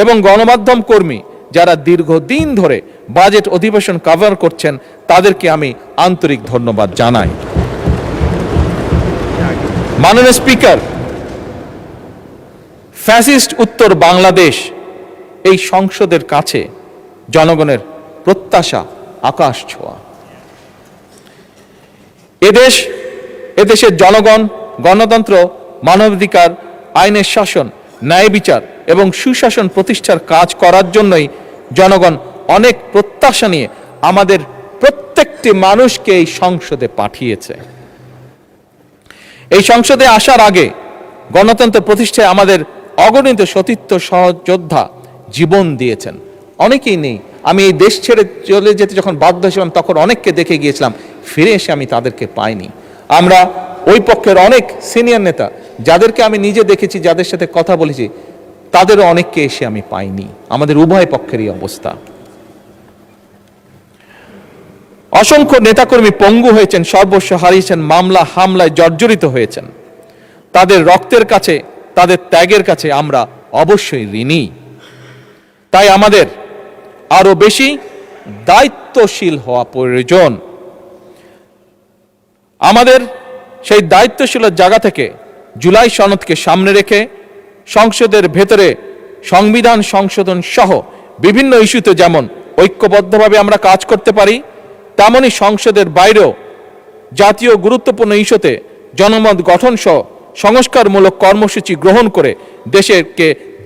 এবং গণমাধ্যম কর্মী যারা দীর্ঘদিন ধরে বাজেট অধিবেশন কভার করছেন, তাদেরকে আমি আন্তরিক ধন্যবাদ জানাই। মাননীয় স্পিকার, ফ্যাসিস্ট উত্তর বাংলাদেশ এই সংসদের কাছে জনগণের প্রত্যাশা আকাশ ছোঁয়া। এদেশের জনগণ গণতন্ত্র, মানবাধিকার, আইনের শাসন, ন্যায় বিচার এবং সুশাসন প্রতিষ্ঠার কাজ করার জন্যই জনগণ অনেক প্রত্যাশা নিয়ে আমাদের প্রত্যেকটি মানুষকে এই সংসদে পাঠিয়েছে। এই সংসদে আসার আগে গণতন্ত্র প্রতিষ্ঠায় আমাদের অগণিত সতীর্থ সহযোদ্ধা জীবন দিয়েছেন। অনেকেই নেই, আমি এই দেশ ছেড়ে চলে যেতে যখন বাধ্য হয়েছিলাম তখন অনেককে দেখে গিয়েছিলাম, ফিরে এসে আমি তাদেরকে পাইনি। আমরা ওই পক্ষের অনেক সিনিয়র নেতা যাদেরকে আমি নিজে দেখেছি, যাদের সাথে কথা বলেছি, তাদেরও অনেককে এসে আমি পাইনি। আমাদের উভয় পক্ষেরই অবস্থা। অসংখ্য নেতাকর্মী পঙ্গু হয়েছেন, সর্বস্ব হারিয়েছেন, মামলা হামলায় জর্জরিত হয়েছেন। তাদের রক্তের কাছে, তাদের ত্যাগের কাছে আমরা অবশ্যই ঋণী। তাই আমাদের আরো বেশি দায়িত্বশীল হওয়া প্রয়োজন। আমাদের সেই দায়িত্বশীলের জায়গা থেকে জুলাই সনদকে সামনে রেখে সংসদের ভেতরে সংবিধান সংশোধন সহ বিভিন্ন ইস্যুতে যেমন ঐক্যবদ্ধভাবে আমরা কাজ করতে পারি, তেমনি সংসদের বাইরেও জাতীয় গুরুত্বপূর্ণ ইস্যুতে জনমত গঠন সহ সংস্কারমূলক কর্মসূচি গ্রহণ করে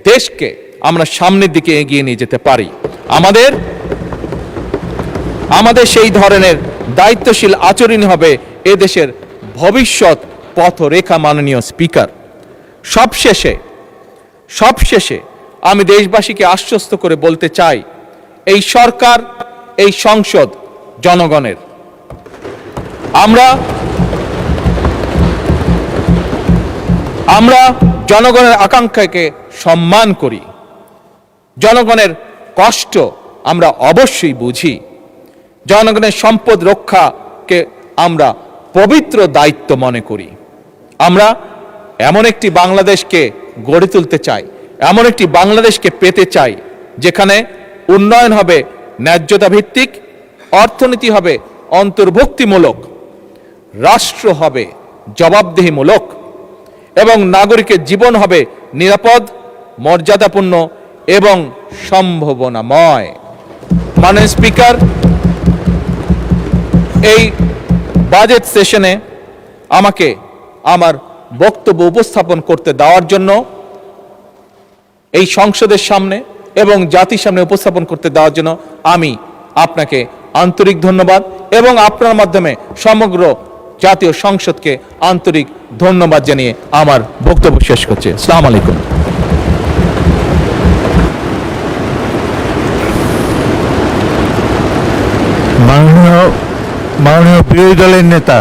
দেশকে আমরা সামনের দিকে এগিয়ে নিয়ে যেতে পারি। আমাদের সেই ধরনের দায়িত্বশীল আচরণ হবে এদেশের ভবিষ্যৎ পথরেখা। মাননীয় স্পিকার, সবশেষে আমি দেশবাসীকে আশ্বস্ত করে বলতে চাই, এই সরকার, এই সংসদ জনগণের। আমরা জনগণের আকাঙ্ক্ষাকে সম্মান করি, জনগণের কষ্ট আমরা অবশ্যই বুঝি, জনগণের সম্পদ রক্ষাকে আমরা পবিত্র দায়িত্ব মনে করি। আমরা এমন একটি বাংলাদেশকে গড়ে তুলতে চাই, এমন একটি বাংলাদেশকে পেতে চাই যেখানে উন্নয়ন হবে ন্যায্যতা ভিত্তিক, অর্থনীতি হবে অন্তর্ভুক্তিমূলক, রাষ্ট্র হবে জবাবদিহিমূলক এবং নাগরিকের জীবন হবে নিরাপদ, মর্যাদাপূর্ণ এবং সম্ভাবনাময়। মাননীয় স্পিকার, এই বাজেট সেশনে আমাকে আমার বক্তব্য উপস্থাপন করতে দেওয়ার জন্য, এই সংসদের সামনে এবং জাতির সামনে উপস্থাপন করতে দেওয়ার জন্য আমি আপনাকে আন্তরিক ধন্যবাদ এবং আপনার মাধ্যমে সমগ্র জাতীয় সংসদকে আন্তরিক ধন্যবাদ জানিয়ে আমার বক্তব্য শেষ করছি। আসসালামু আলাইকুম। মাননীয় বিরোধী দলের নেতা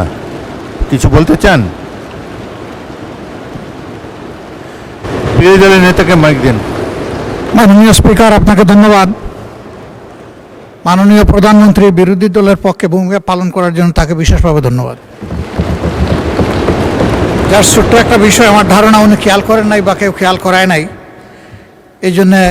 কিছু বলতে চান? বিরোধী দলের নেতাকে মাইক দেন। মাননীয় স্পিকার, আপনাকে ধন্যবাদ। মাননীয় প্রধানমন্ত্রী বিরোধী দলের পক্ষে ভূমিকা পালন করার জন্য তাকে বিশেষভাবে ধন্যবাদ। যার ছোট্ট একটা বিষয় আমার ধারণা উনি খেয়াল করেন নাই বা কেউ খেয়াল করায় নাই, এই জন্যে